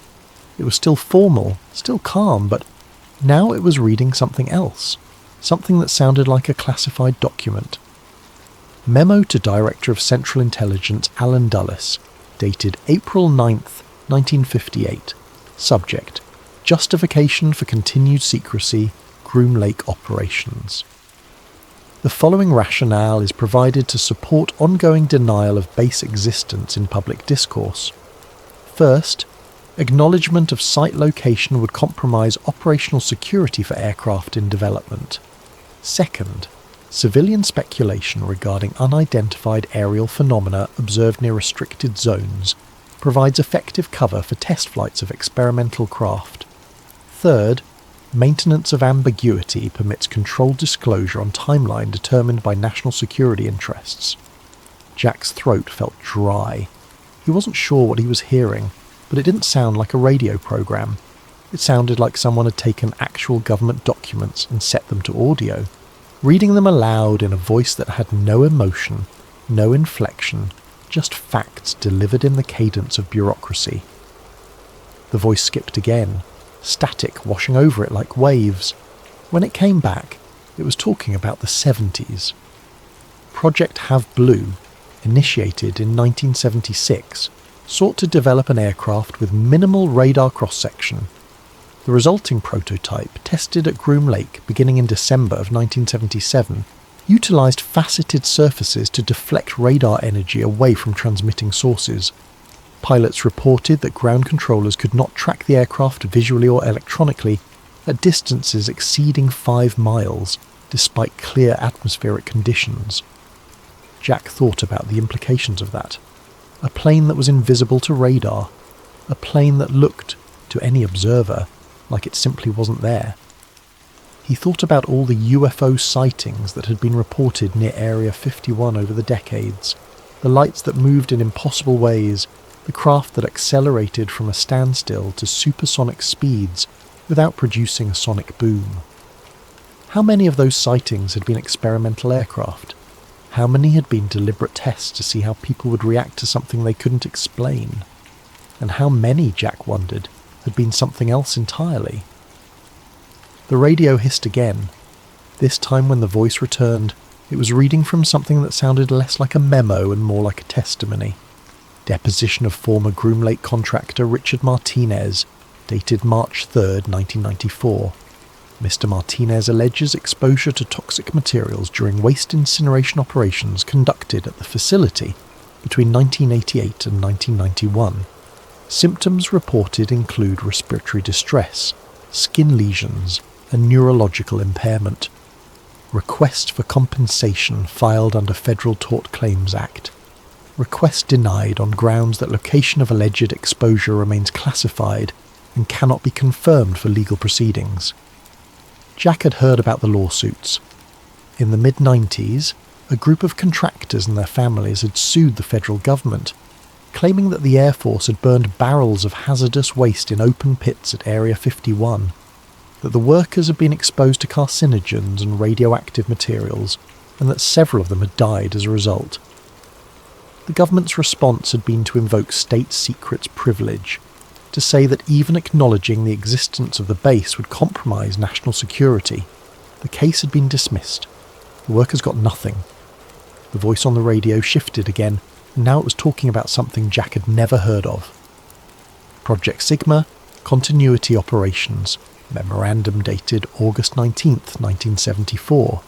It was still formal, still calm, but now it was reading something else, something that sounded like a classified document. Memo to Director of Central Intelligence Alan Dulles, dated April 9th, 1958. Subject: Justification for continued secrecy, Groom Lake operations. The following rationale is provided to support ongoing denial of base existence in public discourse. First, acknowledgement of site location would compromise operational security for aircraft in development. Second, civilian speculation regarding unidentified aerial phenomena observed near restricted zones provides effective cover for test flights of experimental craft. Third, maintenance of ambiguity permits controlled disclosure on timeline determined by national security interests. Jack's throat felt dry. He wasn't sure what he was hearing, but it didn't sound like a radio program. It sounded like someone had taken actual government documents and set them to audio, reading them aloud in a voice that had no emotion, no inflection, just facts delivered in the cadence of bureaucracy. The voice skipped again, static washing over it like waves. When it came back, it was talking about the 70s. Project Have Blue, initiated in 1976, sought to develop an aircraft with minimal radar cross-section. The resulting prototype, tested at Groom Lake beginning in December of 1977, utilised faceted surfaces to deflect radar energy away from transmitting sources. Pilots reported that ground controllers could not track the aircraft visually or electronically at distances exceeding 5 miles, despite clear atmospheric conditions. Jack thought about the implications of that. A plane that was invisible to radar, a plane that looked, to any observer, like it simply wasn't there. He thought about all the UFO sightings that had been reported near Area 51 over the decades, the lights that moved in impossible ways, the craft that accelerated from a standstill to supersonic speeds without producing a sonic boom. How many of those sightings had been experimental aircraft? How many had been deliberate tests to see how people would react to something they couldn't explain? And how many, Jack wondered, had been something else entirely? The radio hissed again. This time when the voice returned, it was reading from something that sounded less like a memo and more like a testimony. Deposition of former Groom Lake contractor Richard Martinez, dated March 3rd, 1994. Mr. Martinez alleges exposure to toxic materials during waste incineration operations conducted at the facility between 1988 and 1991. Symptoms reported include respiratory distress, skin lesions, and neurological impairment. Request for compensation filed under Federal Tort Claims Act. Request denied on grounds that location of alleged exposure remains classified and cannot be confirmed for legal proceedings. Jack had heard about the lawsuits. In the mid-90s, a group of contractors and their families had sued the federal government, claiming that the Air Force had burned barrels of hazardous waste in open pits at Area 51, that the workers had been exposed to carcinogens and radioactive materials, and that several of them had died as a result. The government's response had been to invoke state secrets privilege. to say that even acknowledging the existence of the base would compromise national security. The case had been dismissed. The workers got nothing. The voice on the radio shifted again, and now it was talking about something Jack had never heard of. Project Sigma, Continuity Operations, memorandum dated August 19th, 1974.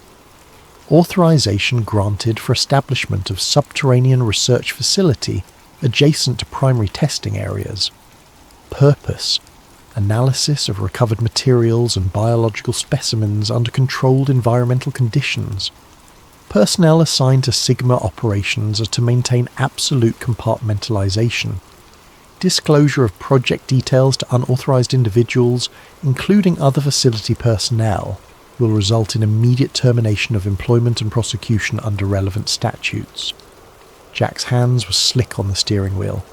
Authorization granted for establishment of subterranean research facility adjacent to primary testing areas. Purpose: analysis of recovered materials and biological specimens under controlled environmental conditions. Personnel assigned to Sigma operations are to maintain absolute compartmentalization. Disclosure of project details to unauthorized individuals, including other facility personnel, will result in immediate termination of employment and prosecution under relevant statutes. Jack's hands were slick on the steering wheel.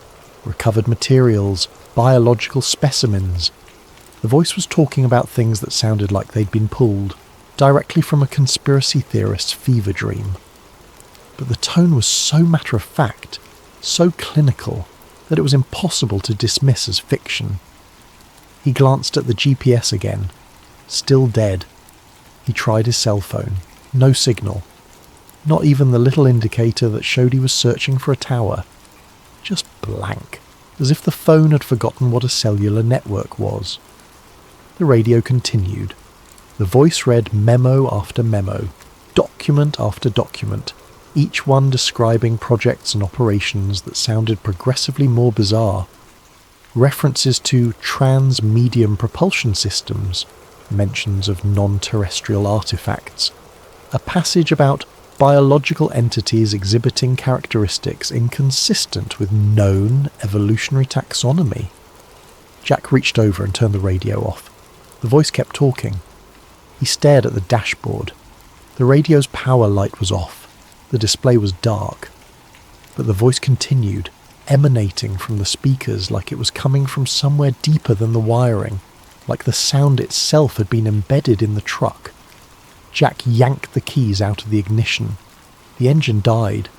Recovered materials, biological specimens. The voice was talking about things that sounded like they'd been pulled directly from a conspiracy theorist's fever dream. But the tone was so matter-of-fact, so clinical, that it was impossible to dismiss as fiction. He glanced at the GPS again. Still dead. He tried his cell phone. No signal. Not even the little indicator that showed he was searching for a tower. Just blank, as if the phone had forgotten what a cellular network was. The radio continued. The voice read memo after memo, document after document, each one describing projects and operations that sounded progressively more bizarre. References to trans-medium propulsion systems, mentions of non-terrestrial artifacts, a passage about biological entities exhibiting characteristics inconsistent with known evolutionary taxonomy. Jack reached over and turned the radio off. The voice kept talking. He stared at the dashboard. The radio's power light was off. The display was dark. But the voice continued, emanating from the speakers like it was coming from somewhere deeper than the wiring, like the sound itself had been embedded in the truck. Jack yanked the keys out of the ignition. The engine died.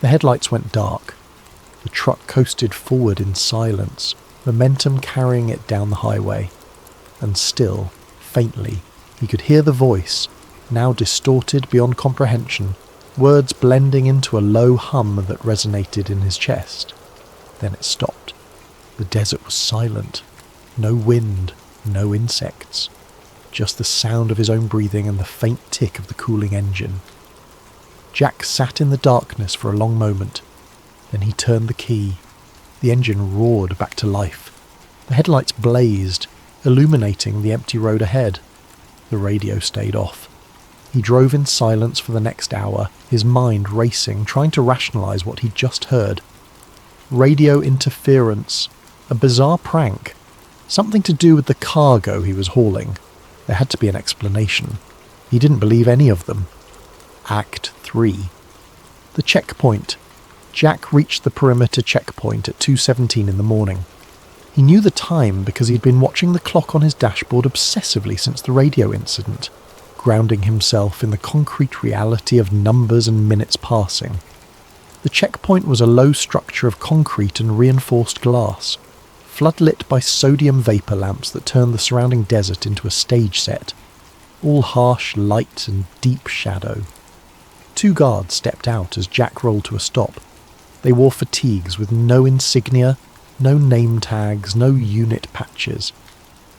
The headlights went dark. The truck coasted forward in silence, momentum carrying it down the highway. And still, faintly, he could hear the voice, now distorted beyond comprehension, words blending into a low hum that resonated in his chest. Then it stopped. The desert was silent. No wind, no insects. Just the sound of his own breathing and the faint tick of the cooling engine. Jack sat in the darkness for a long moment. Then he turned the key. The engine roared back to life. The headlights blazed, illuminating the empty road ahead. The radio stayed off. He drove in silence for the next hour, his mind racing, trying to rationalize what he'd just heard. Radio interference. A bizarre prank. Something to do with the cargo he was hauling. There had to be an explanation. He didn't believe any of them. Act 3. The checkpoint. Jack reached the perimeter checkpoint at 2:17 in the morning. He knew the time because he'd been watching the clock on his dashboard obsessively since the radio incident, grounding himself in the concrete reality of numbers and minutes passing. The checkpoint was a low structure of concrete and reinforced glass, floodlit by sodium vapour lamps that turned the surrounding desert into a stage set, all harsh light and deep shadow. 2 guards stepped out as Jack rolled to a stop. They wore fatigues with no insignia, no name tags, no unit patches.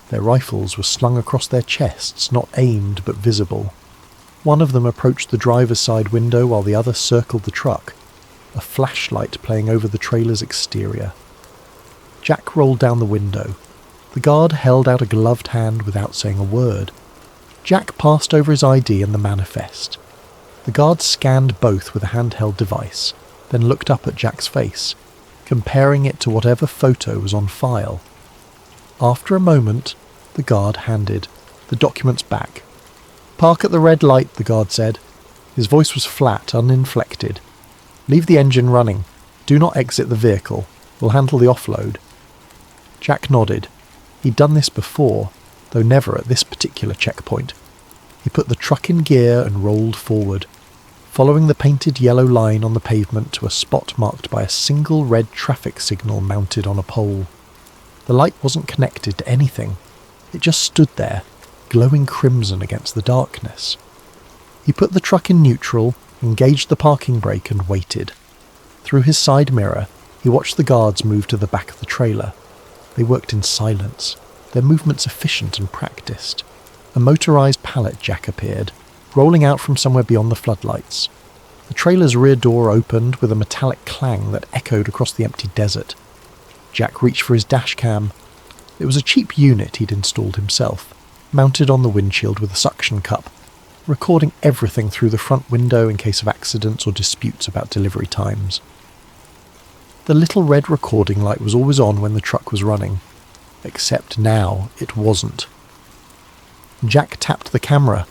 Their rifles were slung across their chests, not aimed but visible. One of them approached the driver's side window while the other circled the truck, a flashlight playing over the trailer's exterior. Jack rolled down the window. The guard held out a gloved hand without saying a word. Jack passed over his ID and the manifest. The guard scanned both with a handheld device, then looked up at Jack's face, comparing it to whatever photo was on file. After a moment, the guard handed the documents back. "Park at the red light," the guard said. His voice was flat, uninflected. "Leave the engine running. Do not exit the vehicle. We'll handle the offload." Jack nodded. He'd done this before, though never at this particular checkpoint. He put the truck in gear and rolled forward, following the painted yellow line on the pavement to a spot marked by a single red traffic signal mounted on a pole. The light wasn't connected to anything. It just stood there, glowing crimson against the darkness. He put the truck in neutral, engaged the parking brake and waited. Through his side mirror, he watched the guards move to the back of the trailer. They worked in silence, their movements efficient and practiced. A motorised pallet jack appeared, rolling out from somewhere beyond the floodlights. The trailer's rear door opened with a metallic clang that echoed across the empty desert. Jack reached for his dash cam. It was a cheap unit he'd installed himself, mounted on the windshield with a suction cup, recording everything through the front window in case of accidents or disputes about delivery times. The little red recording light was always on when the truck was running, except now it wasn't. Jack tapped the camera.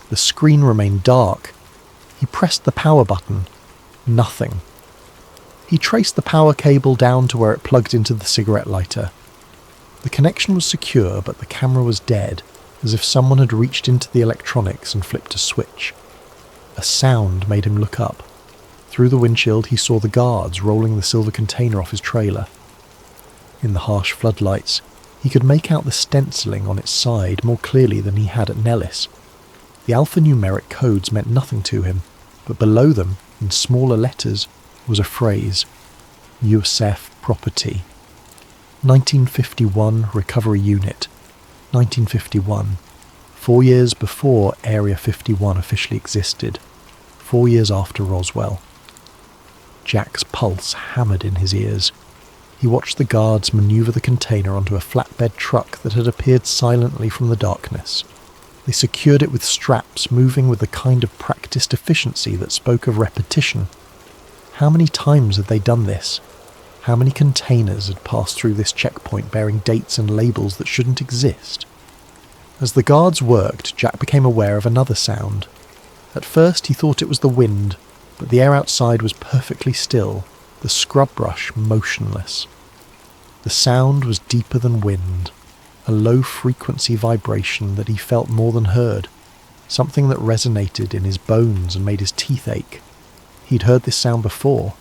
The screen remained dark. He pressed the power button. Nothing. He traced the power cable down to where it plugged into the cigarette lighter. The connection was secure, but the camera was dead, as if someone had reached into the electronics and flipped a switch. A sound made him look up. Through the windshield he saw the guards rolling the silver container off his trailer. In the harsh floodlights, he could make out the stenciling on its side more clearly than he had at Nellis. The alphanumeric codes meant nothing to him, but below them, in smaller letters, was a phrase: USF Property. 1951 Recovery Unit. 1951. 4 years before Area 51 officially existed. 4 years after Roswell. Jack's pulse hammered in his ears. He watched the guards maneuver the container onto a flatbed truck that had appeared silently from the darkness. They secured it with straps, moving with the kind of practiced efficiency that spoke of repetition. How many times had they done this? How many containers had passed through this checkpoint bearing dates and labels that shouldn't exist? As the guards worked, Jack became aware of another sound. At first he thought it was the wind, but the air outside was perfectly still, the scrub brush motionless. The sound was deeper than wind, a low-frequency vibration that he felt more than heard, something that resonated in his bones and made his teeth ache. He'd heard this sound before.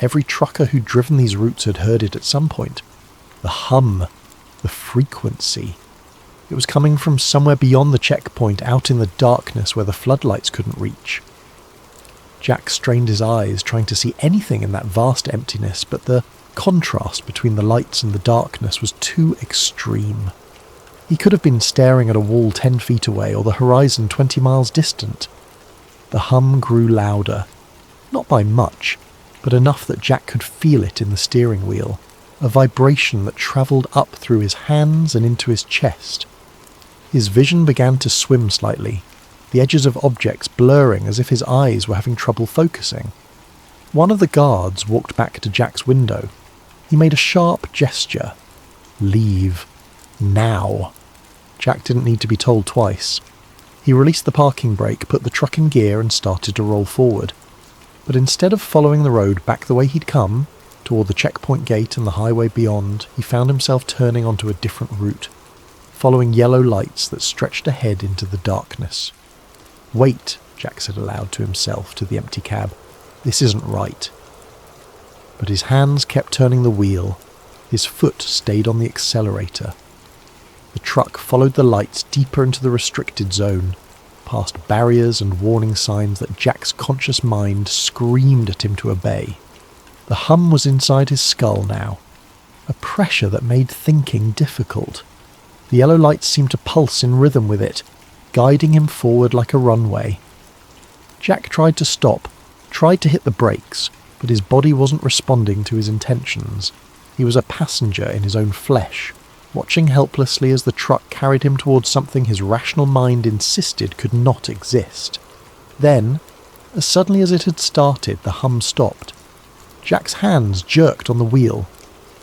Every trucker who'd driven these routes had heard it at some point. The hum, the frequency. It was coming from somewhere beyond the checkpoint, out in the darkness where the floodlights couldn't reach. Jack strained his eyes, trying to see anything in that vast emptiness, but the contrast between the lights and the darkness was too extreme. He could have been staring at a wall 10 feet away or the horizon 20 miles distant. The hum grew louder, not by much, but enough that Jack could feel it in the steering wheel, a vibration that travelled up through his hands and into his chest. His vision began to swim slightly, the edges of objects blurring as if his eyes were having trouble focusing. One of the guards walked back to Jack's window. He made a sharp gesture. Leave. Now. Jack didn't need to be told twice. He released the parking brake, put the truck in gear and started to roll forward. But instead of following the road back the way he'd come, toward the checkpoint gate and the highway beyond, he found himself turning onto a different route, following yellow lights that stretched ahead into the darkness. "Wait," Jack said aloud to himself, to the empty cab. "This isn't right." But his hands kept turning the wheel. His foot stayed on the accelerator. The truck followed the lights deeper into the restricted zone, past barriers and warning signs that Jack's conscious mind screamed at him to obey. The hum was inside his skull now, a pressure that made thinking difficult. The yellow lights seemed to pulse in rhythm with it, guiding him forward like a runway. Jack tried to stop, tried to hit the brakes, but his body wasn't responding to his intentions. He was a passenger in his own flesh, watching helplessly as the truck carried him towards something his rational mind insisted could not exist. Then, as suddenly as it had started, the hum stopped. Jack's hands jerked on the wheel.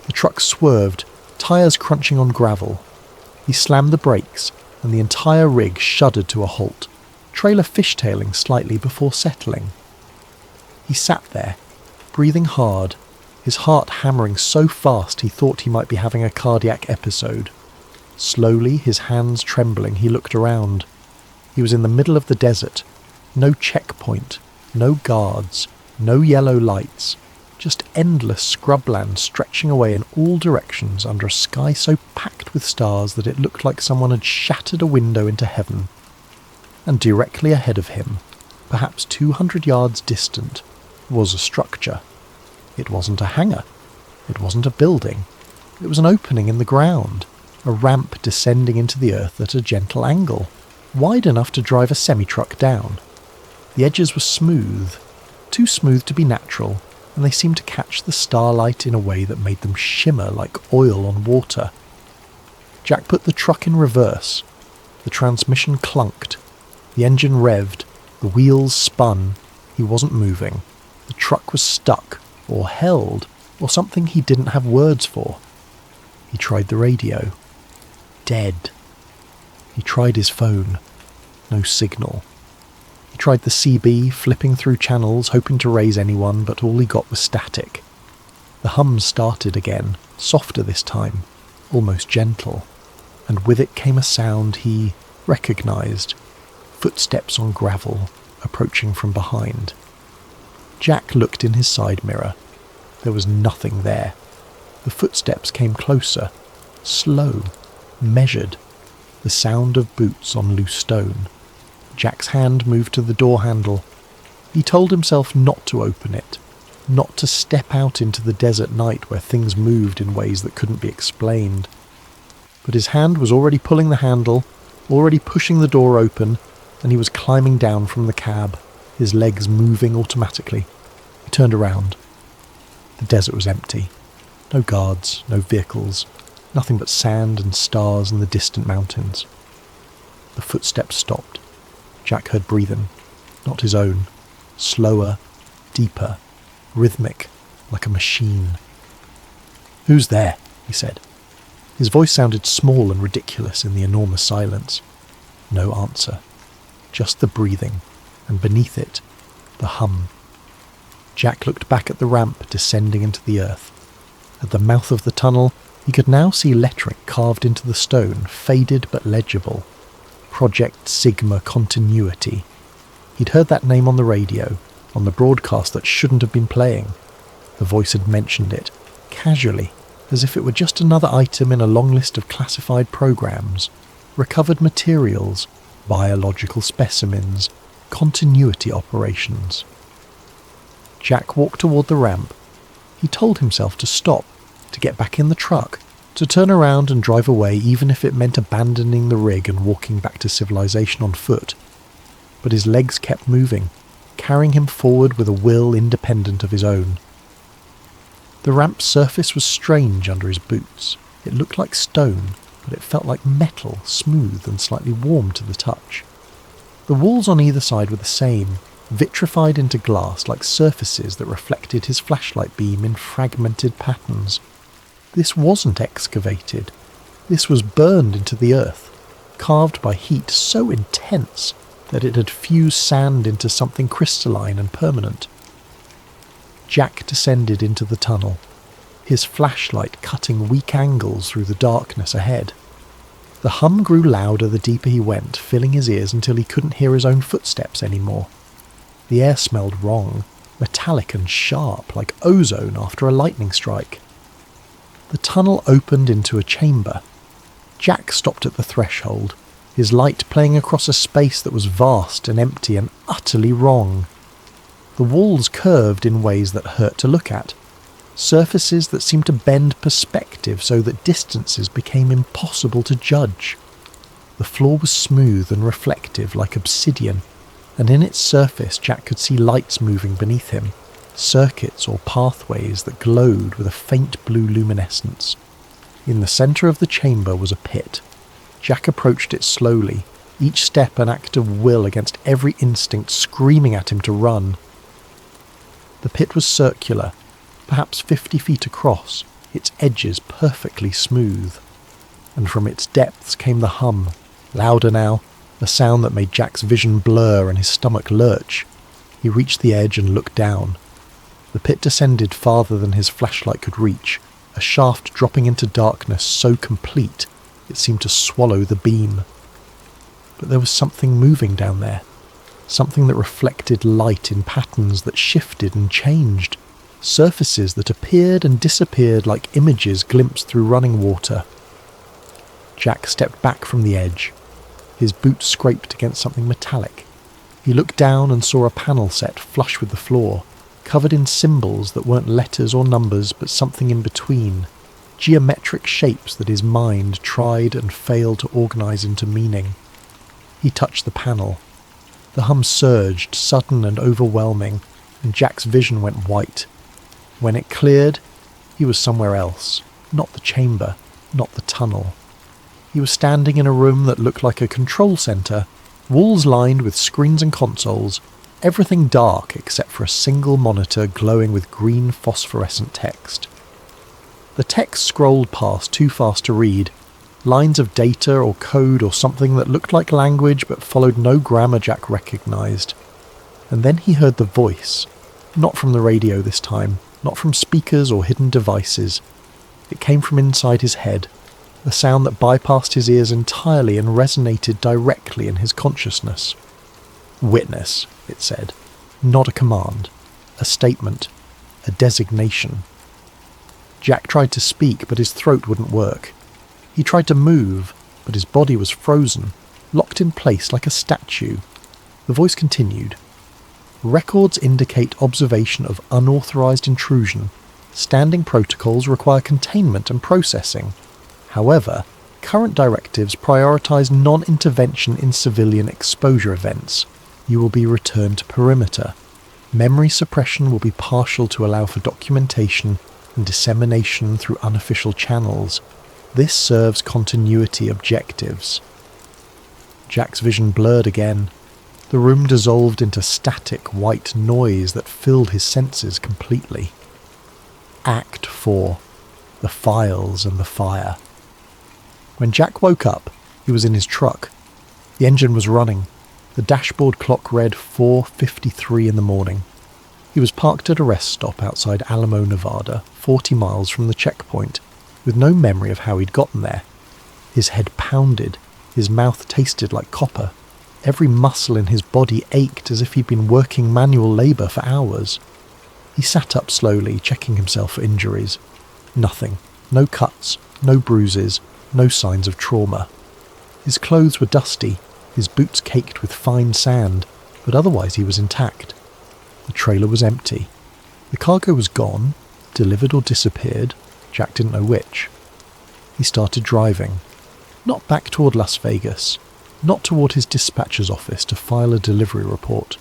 The truck swerved, tyres crunching on gravel. He slammed the brakes, and the entire rig shuddered to a halt, trailer fishtailing slightly before settling. He sat there, breathing hard, his heart hammering so fast he thought he might be having a cardiac episode. Slowly, his hands trembling, he looked around. He was in the middle of the desert. No checkpoint, no guards, no yellow lights. Just endless scrubland stretching away in all directions under a sky so packed with stars that it looked like someone had shattered a window into heaven. And directly ahead of him, perhaps 200 yards distant, was a structure. It wasn't a hangar. It wasn't a building. It was an opening in the ground, a ramp descending into the earth at a gentle angle, wide enough to drive a semi-truck down. The edges were smooth, too smooth to be natural, and they seemed to catch the starlight in a way that made them shimmer like oil on water. Jack put the truck in reverse. The transmission clunked. The engine revved. The wheels spun. He wasn't moving. The truck was stuck, or held, or something he didn't have words for. He tried the radio. Dead. He tried his phone. No signal. He tried the CB, flipping through channels, hoping to raise anyone, but all he got was static. The hum started again, softer this time, almost gentle, and with it came a sound he recognised. Footsteps on gravel, approaching from behind. Jack looked in his side mirror. There was nothing there. The footsteps came closer, slow, measured, the sound of boots on loose stone. Jack's hand moved to the door handle. He told himself not to open it, not to step out into the desert night where things moved in ways that couldn't be explained. But his hand was already pulling the handle, already pushing the door open, and he was climbing down from the cab, his legs moving automatically. He turned around. The desert was empty. No guards, no vehicles, nothing but sand and stars and the distant mountains. The footsteps stopped. Jack heard breathing, not his own, slower, deeper, rhythmic, like a machine. "Who's there?" he said. His voice sounded small and ridiculous in the enormous silence. No answer. Just the breathing, and beneath it, the hum. Jack looked back at the ramp descending into the earth. At the mouth of the tunnel, he could now see lettering carved into the stone, faded but legible. Project Sigma Continuity. He'd heard that name on the radio, on the broadcast that shouldn't have been playing. The voice had mentioned it, casually, as if it were just another item in a long list of classified programs. Recovered materials, biological specimens, continuity operations. Jack walked toward the ramp. He told himself to stop, to get back in the truck, to turn around and drive away even if it meant abandoning the rig and walking back to civilization on foot. But his legs kept moving, carrying him forward with a will independent of his own. The ramp's surface was strange under his boots. It looked like stone, but it felt like metal, smooth and slightly warm to the touch. The walls on either side were the same, vitrified into glass like surfaces that reflected his flashlight beam in fragmented patterns. This wasn't excavated. This was burned into the earth, carved by heat so intense that it had fused sand into something crystalline and permanent. Jack descended into the tunnel, his flashlight cutting weak angles through the darkness ahead. The hum grew louder the deeper he went, filling his ears until he couldn't hear his own footsteps anymore. The air smelled wrong, metallic and sharp, like ozone after a lightning strike. The tunnel opened into a chamber. Jack stopped at the threshold, his light playing across a space that was vast and empty and utterly wrong. The walls curved in ways that hurt to look at, surfaces that seemed to bend perspective so that distances became impossible to judge. The floor was smooth and reflective like obsidian, and in its surface Jack could see lights moving beneath him, circuits or pathways that glowed with a faint blue luminescence. In the centre of the chamber was a pit. Jack approached it slowly, each step an act of will against every instinct screaming at him to run. The pit was circular, perhaps 50 feet across, its edges perfectly smooth. And from its depths came the hum, louder now, a sound that made Jack's vision blur and his stomach lurch. He reached the edge and looked down. The pit descended farther than his flashlight could reach, a shaft dropping into darkness so complete it seemed to swallow the beam. But there was something moving down there, something that reflected light in patterns that shifted and changed. surfaces that appeared and disappeared like images glimpsed through running water. Jack stepped back from the edge. His boot scraped against something metallic. He looked down and saw a panel set flush with the floor, covered in symbols that weren't letters or numbers but something in between, geometric shapes that his mind tried and failed to organise into meaning. He touched the panel. The hum surged, sudden and overwhelming, and Jack's vision went white. When it cleared, he was somewhere else. Not the chamber, not the tunnel. He was standing in a room that looked like a control centre, walls lined with screens and consoles, everything dark except for a single monitor glowing with green phosphorescent text. The text scrolled past too fast to read, lines of data or code or something that looked like language but followed no grammar Jack recognised. And then he heard the voice, not from the radio this time, not from speakers or hidden devices. It came from inside his head, a sound that bypassed his ears entirely and resonated directly in his consciousness. Witness, it said, not a command, a statement, a designation. Jack tried to speak, but his throat wouldn't work. He tried to move, but his body was frozen, locked in place like a statue. The voice continued. Records indicate observation of unauthorized intrusion. Standing protocols require containment and processing. However, current directives prioritize non-intervention in civilian exposure events. You will be returned to perimeter. Memory suppression will be partial to allow for documentation and dissemination through unofficial channels. This serves continuity objectives. Jack's vision blurred again. The room dissolved into static white noise that filled his senses completely. Act 4. The Files and the Fire. When Jack woke up, he was in his truck. The engine was running. The dashboard clock read 4:53 in the morning. He was parked at a rest stop outside Alamo, Nevada, 40 miles from the checkpoint, with no memory of how he'd gotten there. His head pounded. His mouth tasted like copper. Every muscle in his body ached as if he'd been working manual labour for hours. He sat up slowly, checking himself for injuries. Nothing. No cuts, no bruises, no signs of trauma. His clothes were dusty, his boots caked with fine sand, but otherwise he was intact. The trailer was empty. The cargo was gone, delivered or disappeared. Jack didn't know which. He started driving. Not back toward Las Vegas. Not toward his dispatcher's office to file a delivery report.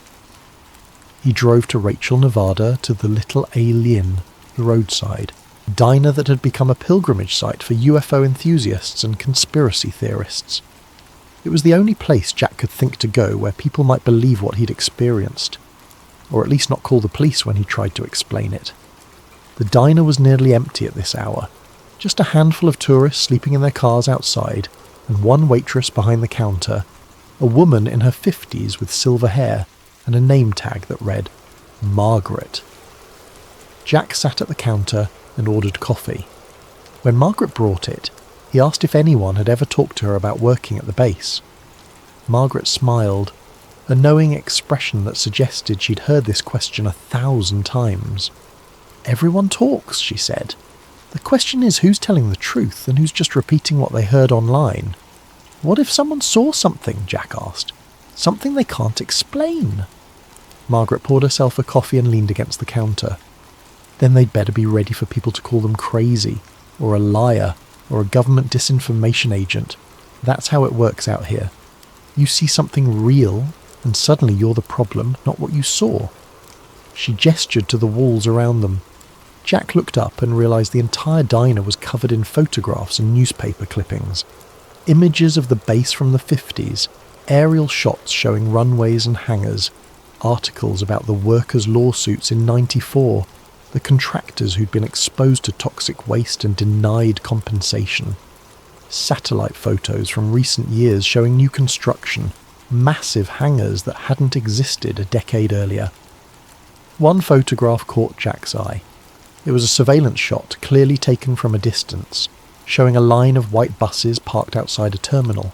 He drove to Rachel, Nevada, to the Little Alien, the roadside, a diner that had become a pilgrimage site for UFO enthusiasts and conspiracy theorists. It was the only place Jack could think to go where people might believe what he'd experienced, or at least not call the police when he tried to explain it. The diner was nearly empty at this hour, just a handful of tourists sleeping in their cars outside, and one waitress behind the counter, a woman in her 50s with silver hair and a name tag that read, Margaret. Jack sat at the counter and ordered coffee. When Margaret brought it, he asked if anyone had ever talked to her about working at the base. Margaret smiled, a knowing expression that suggested she'd heard this question 1,000 times. Everyone talks, she said. The question is who's telling the truth and who's just repeating what they heard online. What if someone saw something, Jack asked. Something they can't explain. Margaret poured herself a coffee and leaned against the counter. Then they'd better be ready for people to call them crazy, or a liar, or a government disinformation agent. That's how it works out here. You see something real, and suddenly you're the problem, not what you saw. She gestured to the walls around them. Jack looked up and realised the entire diner was covered in photographs and newspaper clippings. Images of the base from the 50s, aerial shots showing runways and hangars, articles about the workers' lawsuits in '94, the contractors who'd been exposed to toxic waste and denied compensation. Satellite photos from recent years showing new construction, massive hangars that hadn't existed a decade earlier. One photograph caught Jack's eye. It was a surveillance shot clearly taken from a distance, showing a line of white buses parked outside a terminal.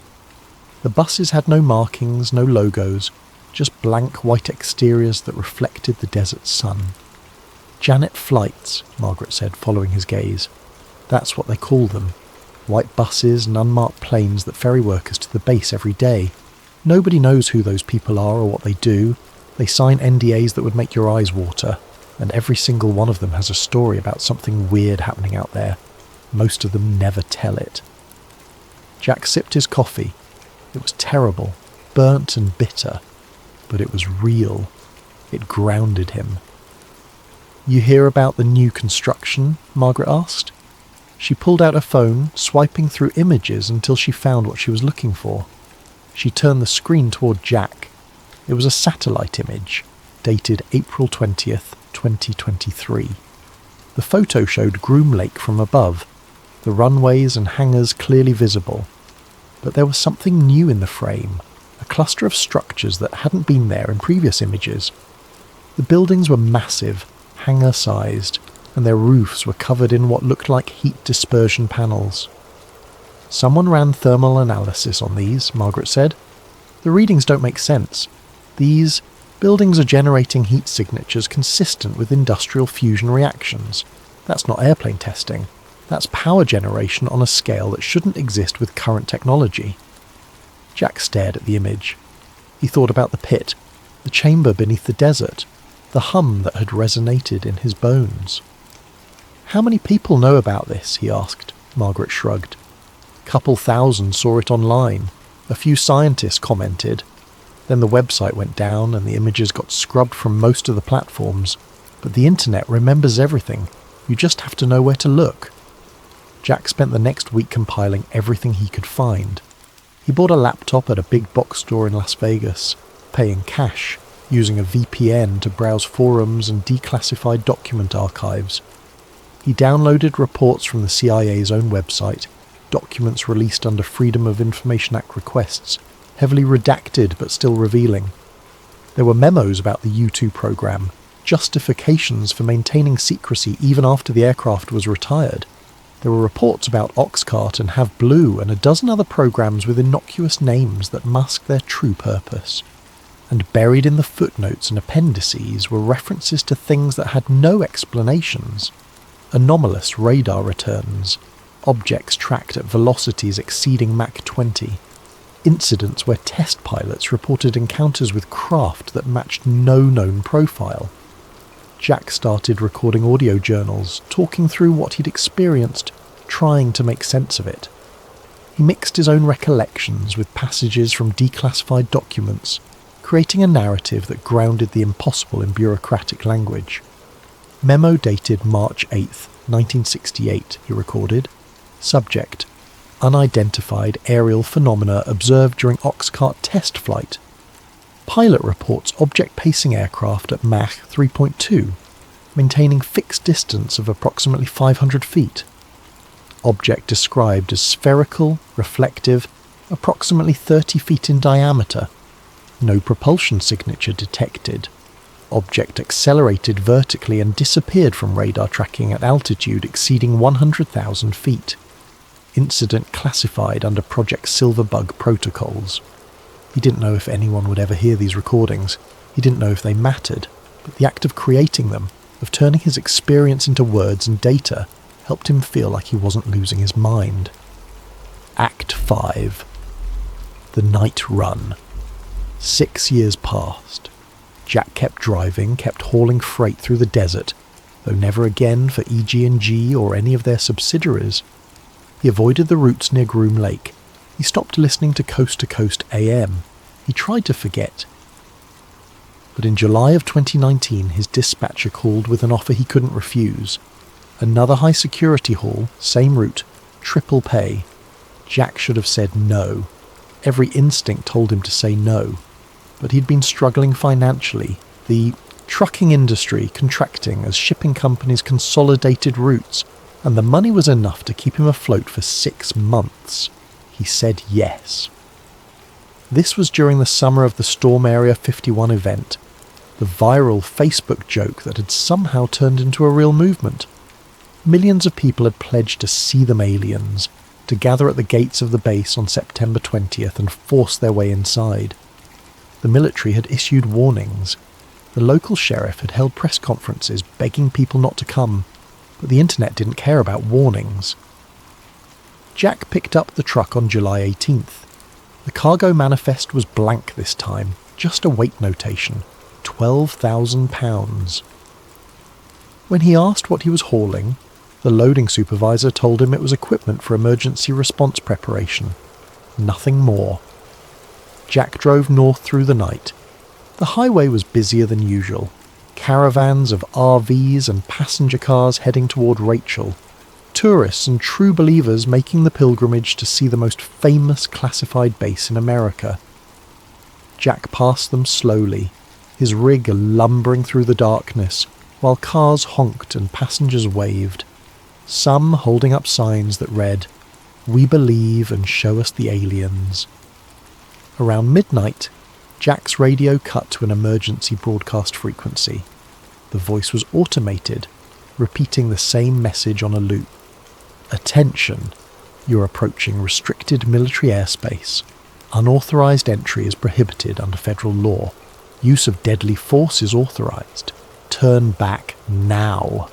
The buses had no markings, no logos, just blank white exteriors that reflected the desert sun. Janet flights, Margaret said, following his gaze. That's what they call them. White buses and unmarked planes that ferry workers to the base every day. Nobody knows who those people are or what they do. They sign NDAs that would make your eyes water, and every single one of them has a story about something weird happening out there. Most of them never tell it. Jack sipped his coffee. It was terrible, burnt and bitter, but it was real. It grounded him. "You hear about the new construction?" Margaret asked. She pulled out her phone, swiping through images until she found what she was looking for. She turned the screen toward Jack. It was a satellite image, dated April 20th, 2023. The photo showed Groom Lake from above, the runways and hangars clearly visible. But there was something new in the frame, a cluster of structures that hadn't been there in previous images. The buildings were massive, hangar-sized, and their roofs were covered in what looked like heat dispersion panels. "Someone ran thermal analysis on these," Margaret said. "The readings don't make sense. These buildings are generating heat signatures consistent with industrial fusion reactions. That's not airplane testing. That's power generation on a scale that shouldn't exist with current technology." Jack stared at the image. He thought about the pit, the chamber beneath the desert, the hum that had resonated in his bones. "How many people know about this?" he asked. Margaret shrugged. "Couple thousand saw it online. A few scientists commented. Then the website went down and the images got scrubbed from most of the platforms. But the internet remembers everything. You just have to know where to look." Jack spent the next week compiling everything he could find. He bought a laptop at a big box store in Las Vegas, paying cash, using a VPN to browse forums and declassified document archives. He downloaded reports from the CIA's own website, documents released under Freedom of Information Act requests, heavily redacted but still revealing. There were memos about the U-2 program, justifications for maintaining secrecy even after the aircraft was retired. There were reports about Oxcart and Have Blue and a dozen other programs with innocuous names that masked their true purpose. And buried in the footnotes and appendices were references to things that had no explanations. Anomalous radar returns, objects tracked at velocities exceeding Mach 20, incidents where test pilots reported encounters with craft that matched no known profile. Jack started recording audio journals, talking through what he'd experienced, trying to make sense of it. He mixed his own recollections with passages from declassified documents, creating a narrative that grounded the impossible in bureaucratic language. Memo dated March 8th, 1968, he recorded. Subject: unidentified aerial phenomena observed during Oxcart test flight. Pilot reports object pacing aircraft at Mach 3.2, maintaining fixed distance of approximately 500 feet. Object described as spherical, reflective, approximately 30 feet in diameter. No propulsion signature detected. Object accelerated vertically and disappeared from radar tracking at altitude exceeding 100,000 feet. Incident classified under Project Silverbug protocols. He didn't know if anyone would ever hear these recordings. He didn't know if they mattered, but the act of creating them, of turning his experience into words and data, helped him feel like he wasn't losing his mind. Act 5. The Night Run. 6 years passed. Jack kept driving, kept hauling freight through the desert, though never again for EG&G or any of their subsidiaries. He avoided the routes near Groom Lake. He stopped listening to Coast AM. He tried to forget. But in July of 2019, his dispatcher called with an offer he couldn't refuse. Another high-security haul, same route, triple pay. Jack should have said no. Every instinct told him to say no. But he'd been struggling financially, the trucking industry contracting as shipping companies consolidated routes, and the money was enough to keep him afloat for 6 months. He said yes. This was during the summer of the Storm Area 51 event, the viral Facebook joke that had somehow turned into a real movement. Millions of people had pledged to see them aliens, to gather at the gates of the base on September 20th and force their way inside. The military had issued warnings. The local sheriff had held press conferences begging people not to come, but the internet didn't care about warnings. Jack picked up the truck on July 18th. The cargo manifest was blank this time, just a weight notation, 12,000 pounds. When he asked what he was hauling, the loading supervisor told him it was equipment for emergency response preparation. Nothing more. Jack drove north through the night. The highway was busier than usual. Caravans of RVs and passenger cars heading toward Rachel. Tourists and true believers making the pilgrimage to see the most famous classified base in America. Jack passed them slowly, his rig lumbering through the darkness, while cars honked and passengers waved, some holding up signs that read, "We believe and show us the aliens." Around midnight, Jack's radio cut to an emergency broadcast frequency. The voice was automated, repeating the same message on a loop. "Attention, you're approaching restricted military airspace. Unauthorized entry is prohibited under federal law. Use of deadly force is authorized. Turn back now."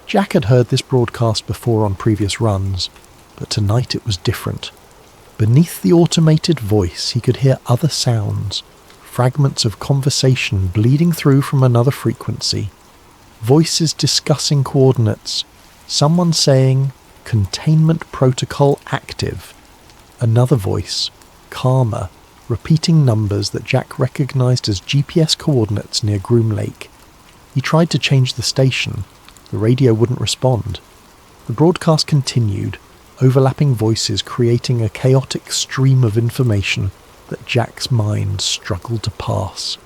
Jack had heard this broadcast before on previous runs, but tonight it was different. Beneath the automated voice he could hear other sounds, fragments of conversation bleeding through from another frequency, voices discussing coordinates, someone saying, "Containment protocol active." Another voice, calmer, repeating numbers that Jack recognized as GPS coordinates near Groom Lake. He tried to change the station. The radio wouldn't respond. The broadcast continued, overlapping voices creating a chaotic stream of information that Jack's mind struggled to parse.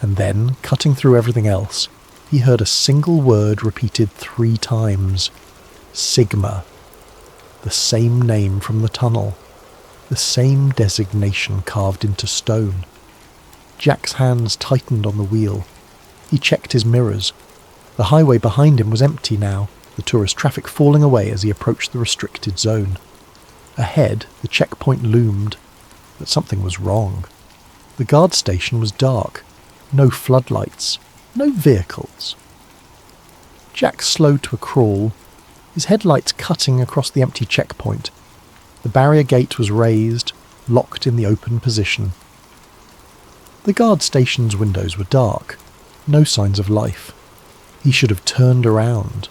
And then, cutting through everything else, he heard a single word repeated 3 times. Sigma. The same name from the tunnel. The same designation carved into stone. Jack's hands tightened on the wheel. He checked his mirrors. The highway behind him was empty now, the tourist traffic falling away as he approached the restricted zone. Ahead, the checkpoint loomed, but something was wrong. The guard station was dark. No floodlights. No vehicles. Jack slowed to a crawl, his headlights cutting across the empty checkpoint. The barrier gate was raised, locked in the open position. The guard station's windows were dark. No signs of life. He should have turned around.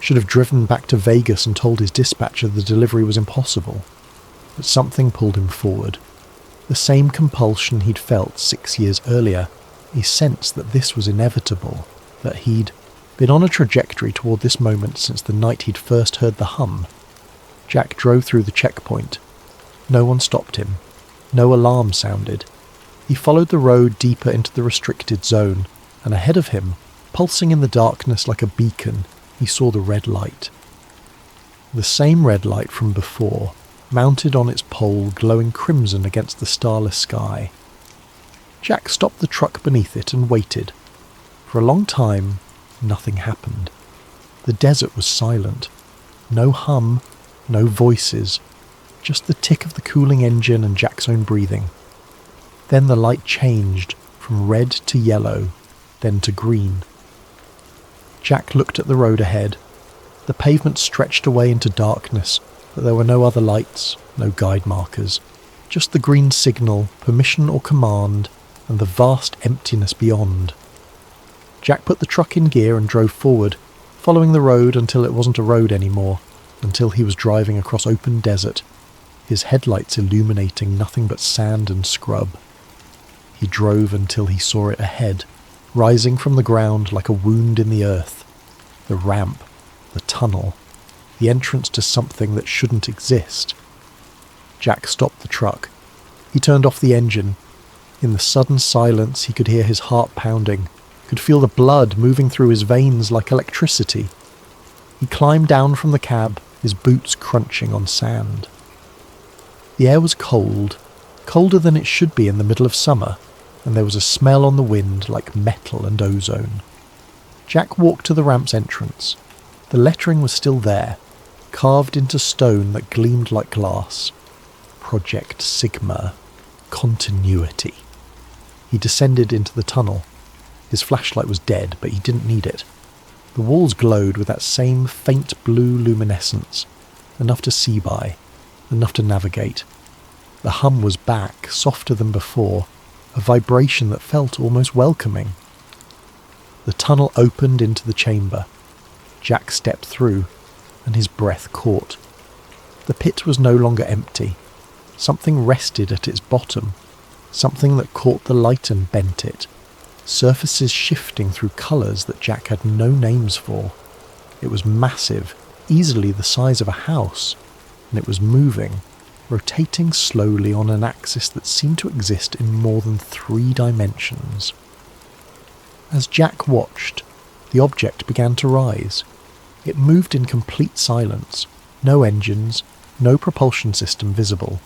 Should have driven back to Vegas and told his dispatcher the delivery was impossible. But something pulled him forward. The same compulsion he'd felt 6 years earlier. He sensed that this was inevitable, that he'd been on a trajectory toward this moment since the night he'd first heard the hum. Jack drove through the checkpoint. No one stopped him. No alarm sounded. He followed the road deeper into the restricted zone, and ahead of him, pulsing in the darkness like a beacon, he saw the red light. The same red light from before, mounted on its pole glowing crimson against the starless sky. Jack stopped the truck beneath it and waited. For a long time, nothing happened. The desert was silent. No hum, no voices, just the tick of the cooling engine and Jack's own breathing. Then the light changed from red to yellow, then to green. Jack looked at the road ahead. The pavement stretched away into darkness, but there were no other lights, no guide markers, just the green signal, permission or command, and the vast emptiness beyond. Jack put the truck in gear and drove forward, following the road until it wasn't a road anymore, until he was driving across open desert, his headlights illuminating nothing but sand and scrub. He drove until he saw it ahead, rising from the ground like a wound in the earth. The ramp, the tunnel, the entrance to something that shouldn't exist. Jack stopped the truck. He turned off the engine. In the sudden silence he could hear his heart pounding, could feel the blood moving through his veins like electricity. He climbed down from the cab, his boots crunching on sand. The air was cold, colder than it should be in the middle of summer, and there was a smell on the wind like metal and ozone. Jack walked to the ramp's entrance. The lettering was still there, carved into stone that gleamed like glass. Project Sigma. Continuity. He descended into the tunnel. His flashlight was dead, but he didn't need it. The walls glowed with that same faint blue luminescence, enough to see by, enough to navigate. The hum was back, softer than before, a vibration that felt almost welcoming. The tunnel opened into the chamber. Jack stepped through, and his breath caught. The pit was no longer empty. Something rested at its bottom, something that caught the light and bent it, surfaces shifting through colours that Jack had no names for. It was massive, easily the size of a house, and it was moving, rotating slowly on an axis that seemed to exist in more than 3 dimensions. As Jack watched, the object began to rise. It moved in complete silence, no engines, no propulsion system visible.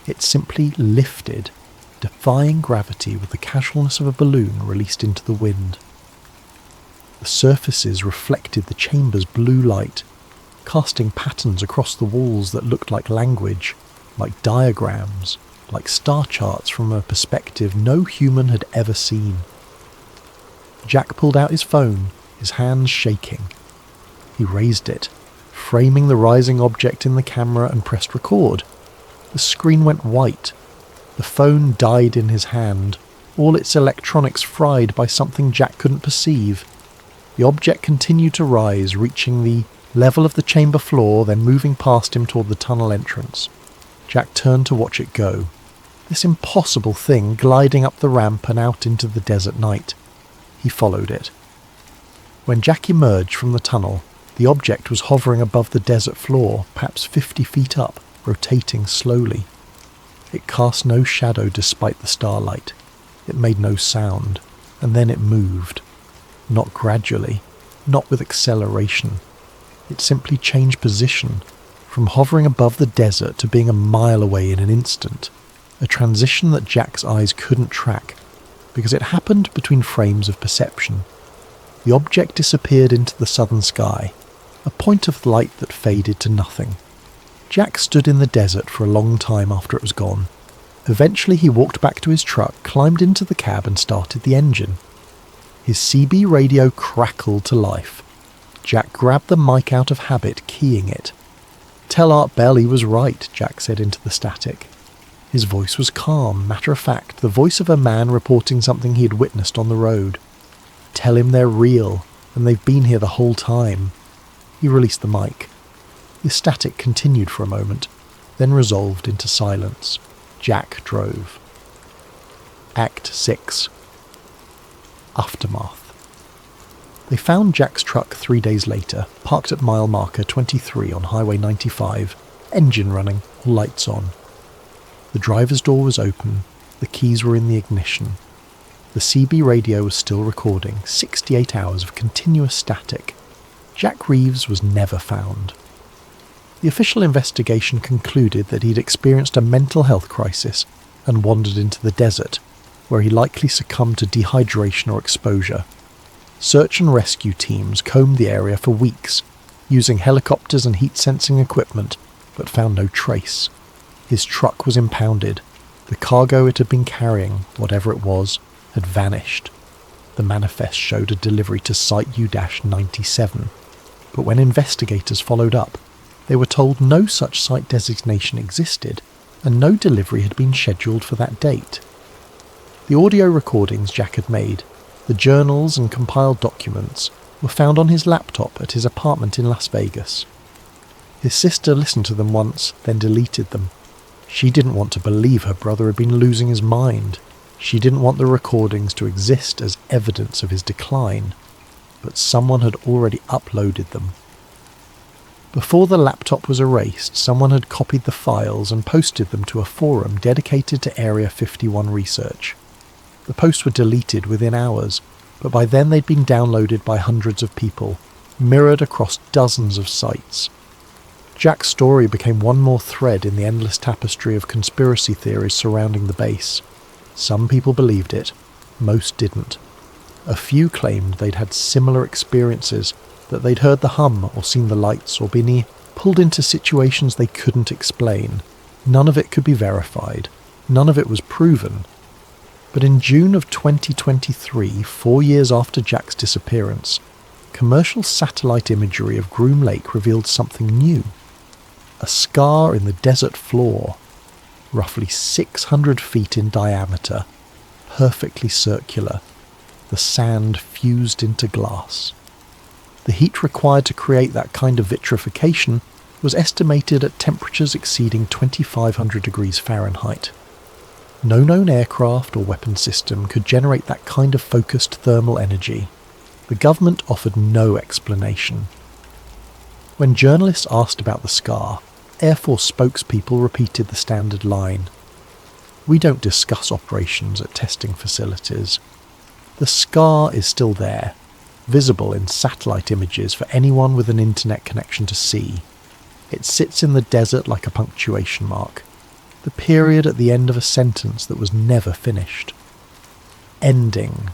It simply lifted, defying gravity with the casualness of a balloon released into the wind. The surfaces reflected the chamber's blue light, casting patterns across the walls that looked like language, like diagrams, like star charts from a perspective no human had ever seen. Jack pulled out his phone, his hands shaking. He raised it, framing the rising object in the camera, and pressed record. The screen went white. The phone died in his hand, all its electronics fried by something Jack couldn't perceive. The object continued to rise, reaching the level of the chamber floor, then moving past him toward the tunnel entrance. Jack turned to watch it go. This impossible thing gliding up the ramp and out into the desert night. He followed it. When Jack emerged from the tunnel, the object was hovering above the desert floor, perhaps 50 feet up, rotating slowly. It cast no shadow despite the starlight. It made no sound, and then it moved. Not gradually, not with acceleration. It simply changed position, from hovering above the desert to being a mile away in an instant, a transition that Jack's eyes couldn't track, because it happened between frames of perception. The object disappeared into the southern sky, a point of light that faded to nothing. Jack stood in the desert for a long time after it was gone. Eventually he walked back to his truck, climbed into the cab and started the engine. His CB radio crackled to life. Jack grabbed the mic out of habit, keying it. "Tell Art Bell he was right," Jack said into the static. His voice was calm, matter-of-fact, the voice of a man reporting something he had witnessed on the road. "Tell him they're real, and they've been here the whole time." He released the mic. The static continued for a moment, then resolved into silence. Jack drove. Act 6. Aftermath. They found Jack's truck 3 days later, parked at mile marker 23 on Highway 95, engine running, lights on. The driver's door was open, the keys were in the ignition. The CB radio was still recording, 68 hours of continuous static. Jack Reeves was never found. The official investigation concluded that he'd experienced a mental health crisis and wandered into the desert, where he likely succumbed to dehydration or exposure. Search and rescue teams combed the area for weeks, using helicopters and heat-sensing equipment, but found no trace. His truck was impounded. The cargo it had been carrying, whatever it was, had vanished. The manifest showed a delivery to Site U-97, but when investigators followed up, they were told no such site designation existed, and no delivery had been scheduled for that date. The audio recordings Jack had made, the journals and compiled documents, were found on his laptop at his apartment in Las Vegas. His sister listened to them once, then deleted them. She didn't want to believe her brother had been losing his mind. She didn't want the recordings to exist as evidence of his decline, but someone had already uploaded them. Before the laptop was erased, someone had copied the files and posted them to a forum dedicated to Area 51 research. The posts were deleted within hours, but by then they'd been downloaded by hundreds of people, mirrored across dozens of sites. Jack's story became one more thread in the endless tapestry of conspiracy theories surrounding the base. Some people believed it, most didn't. A few claimed they'd had similar experiences, that they'd heard the hum or seen the lights or been pulled into situations they couldn't explain. None of it could be verified. None of it was proven. But in June of 2023, 4 years after Jack's disappearance, commercial satellite imagery of Groom Lake revealed something new. A scar in the desert floor, roughly 600 feet in diameter, perfectly circular, the sand fused into glass. The heat required to create that kind of vitrification was estimated at temperatures exceeding 2,500 degrees Fahrenheit. No known aircraft or weapon system could generate that kind of focused thermal energy. The government offered no explanation. When journalists asked about the scar, Air Force spokespeople repeated the standard line: "We don't discuss operations at testing facilities." The scar is still there, visible in satellite images for anyone with an internet connection to see. It sits in the desert like a punctuation mark, the period at the end of a sentence that was never finished. Ending.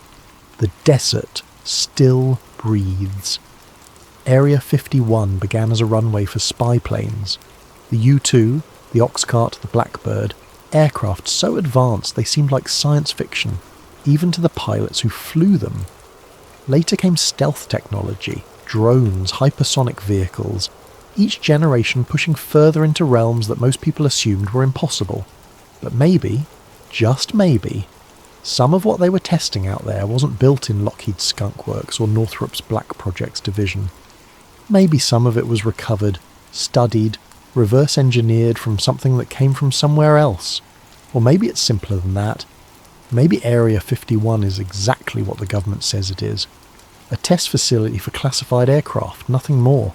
The desert still breathes. Area 51 began as a runway for spy planes. The U-2, the Oxcart, the Blackbird, aircraft so advanced they seemed like science fiction, even to the pilots who flew them. Later came stealth technology, drones, hypersonic vehicles, each generation pushing further into realms that most people assumed were impossible. But maybe, just maybe, some of what they were testing out there wasn't built in Lockheed's Skunk Works or Northrop's Black Projects division. Maybe some of it was recovered, studied, reverse engineered from something that came from somewhere else. Or maybe it's simpler than that. Maybe Area 51 is exactly what the government says it is. A test facility for classified aircraft, nothing more.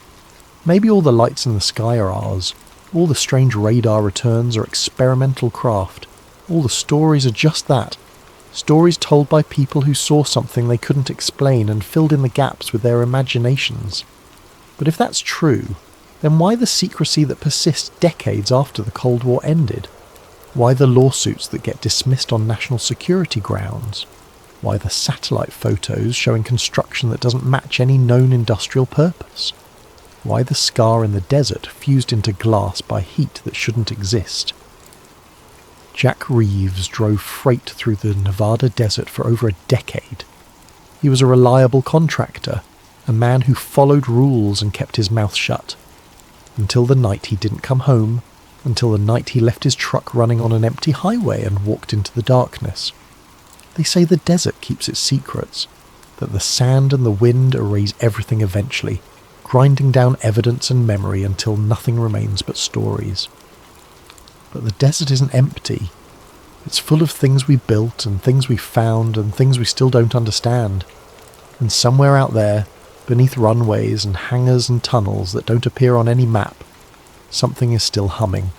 Maybe all the lights in the sky are ours. All the strange radar returns are experimental craft. All the stories are just that. Stories told by people who saw something they couldn't explain and filled in the gaps with their imaginations. But if that's true, then why the secrecy that persists decades after the Cold War ended? Why the lawsuits that get dismissed on national security grounds? Why the satellite photos showing construction that doesn't match any known industrial purpose? Why the scar in the desert fused into glass by heat that shouldn't exist? Jack Reeves drove freight through the Nevada desert for over a decade. He was a reliable contractor, a man who followed rules and kept his mouth shut. Until the night he didn't come home, until the night he left his truck running on an empty highway and walked into the darkness. They say the desert keeps its secrets, that the sand and the wind erase everything eventually, grinding down evidence and memory until nothing remains but stories. But the desert isn't empty. It's full of things we built and things we found and things we still don't understand. And somewhere out there, beneath runways and hangars and tunnels that don't appear on any map, something is still humming,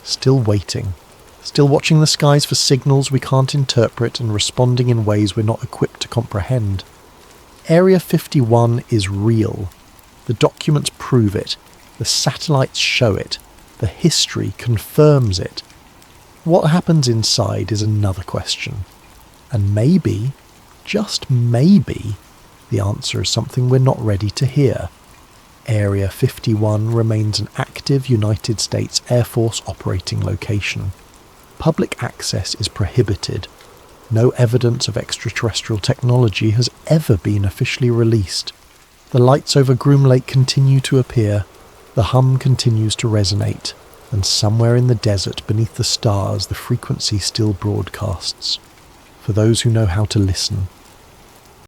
still waiting, still watching the skies for signals we can't interpret and responding in ways we're not equipped to comprehend. Area 51 is real. The documents prove it. The satellites show it. The history confirms it. What happens inside is another question. And maybe, just maybe, the answer is something we're not ready to hear. Area 51 remains an active United States Air Force operating location. Public access is prohibited. No evidence of extraterrestrial technology has ever been officially released. The lights over Groom Lake continue to appear, the hum continues to resonate, and somewhere in the desert beneath the stars the frequency still broadcasts. For those who know how to listen,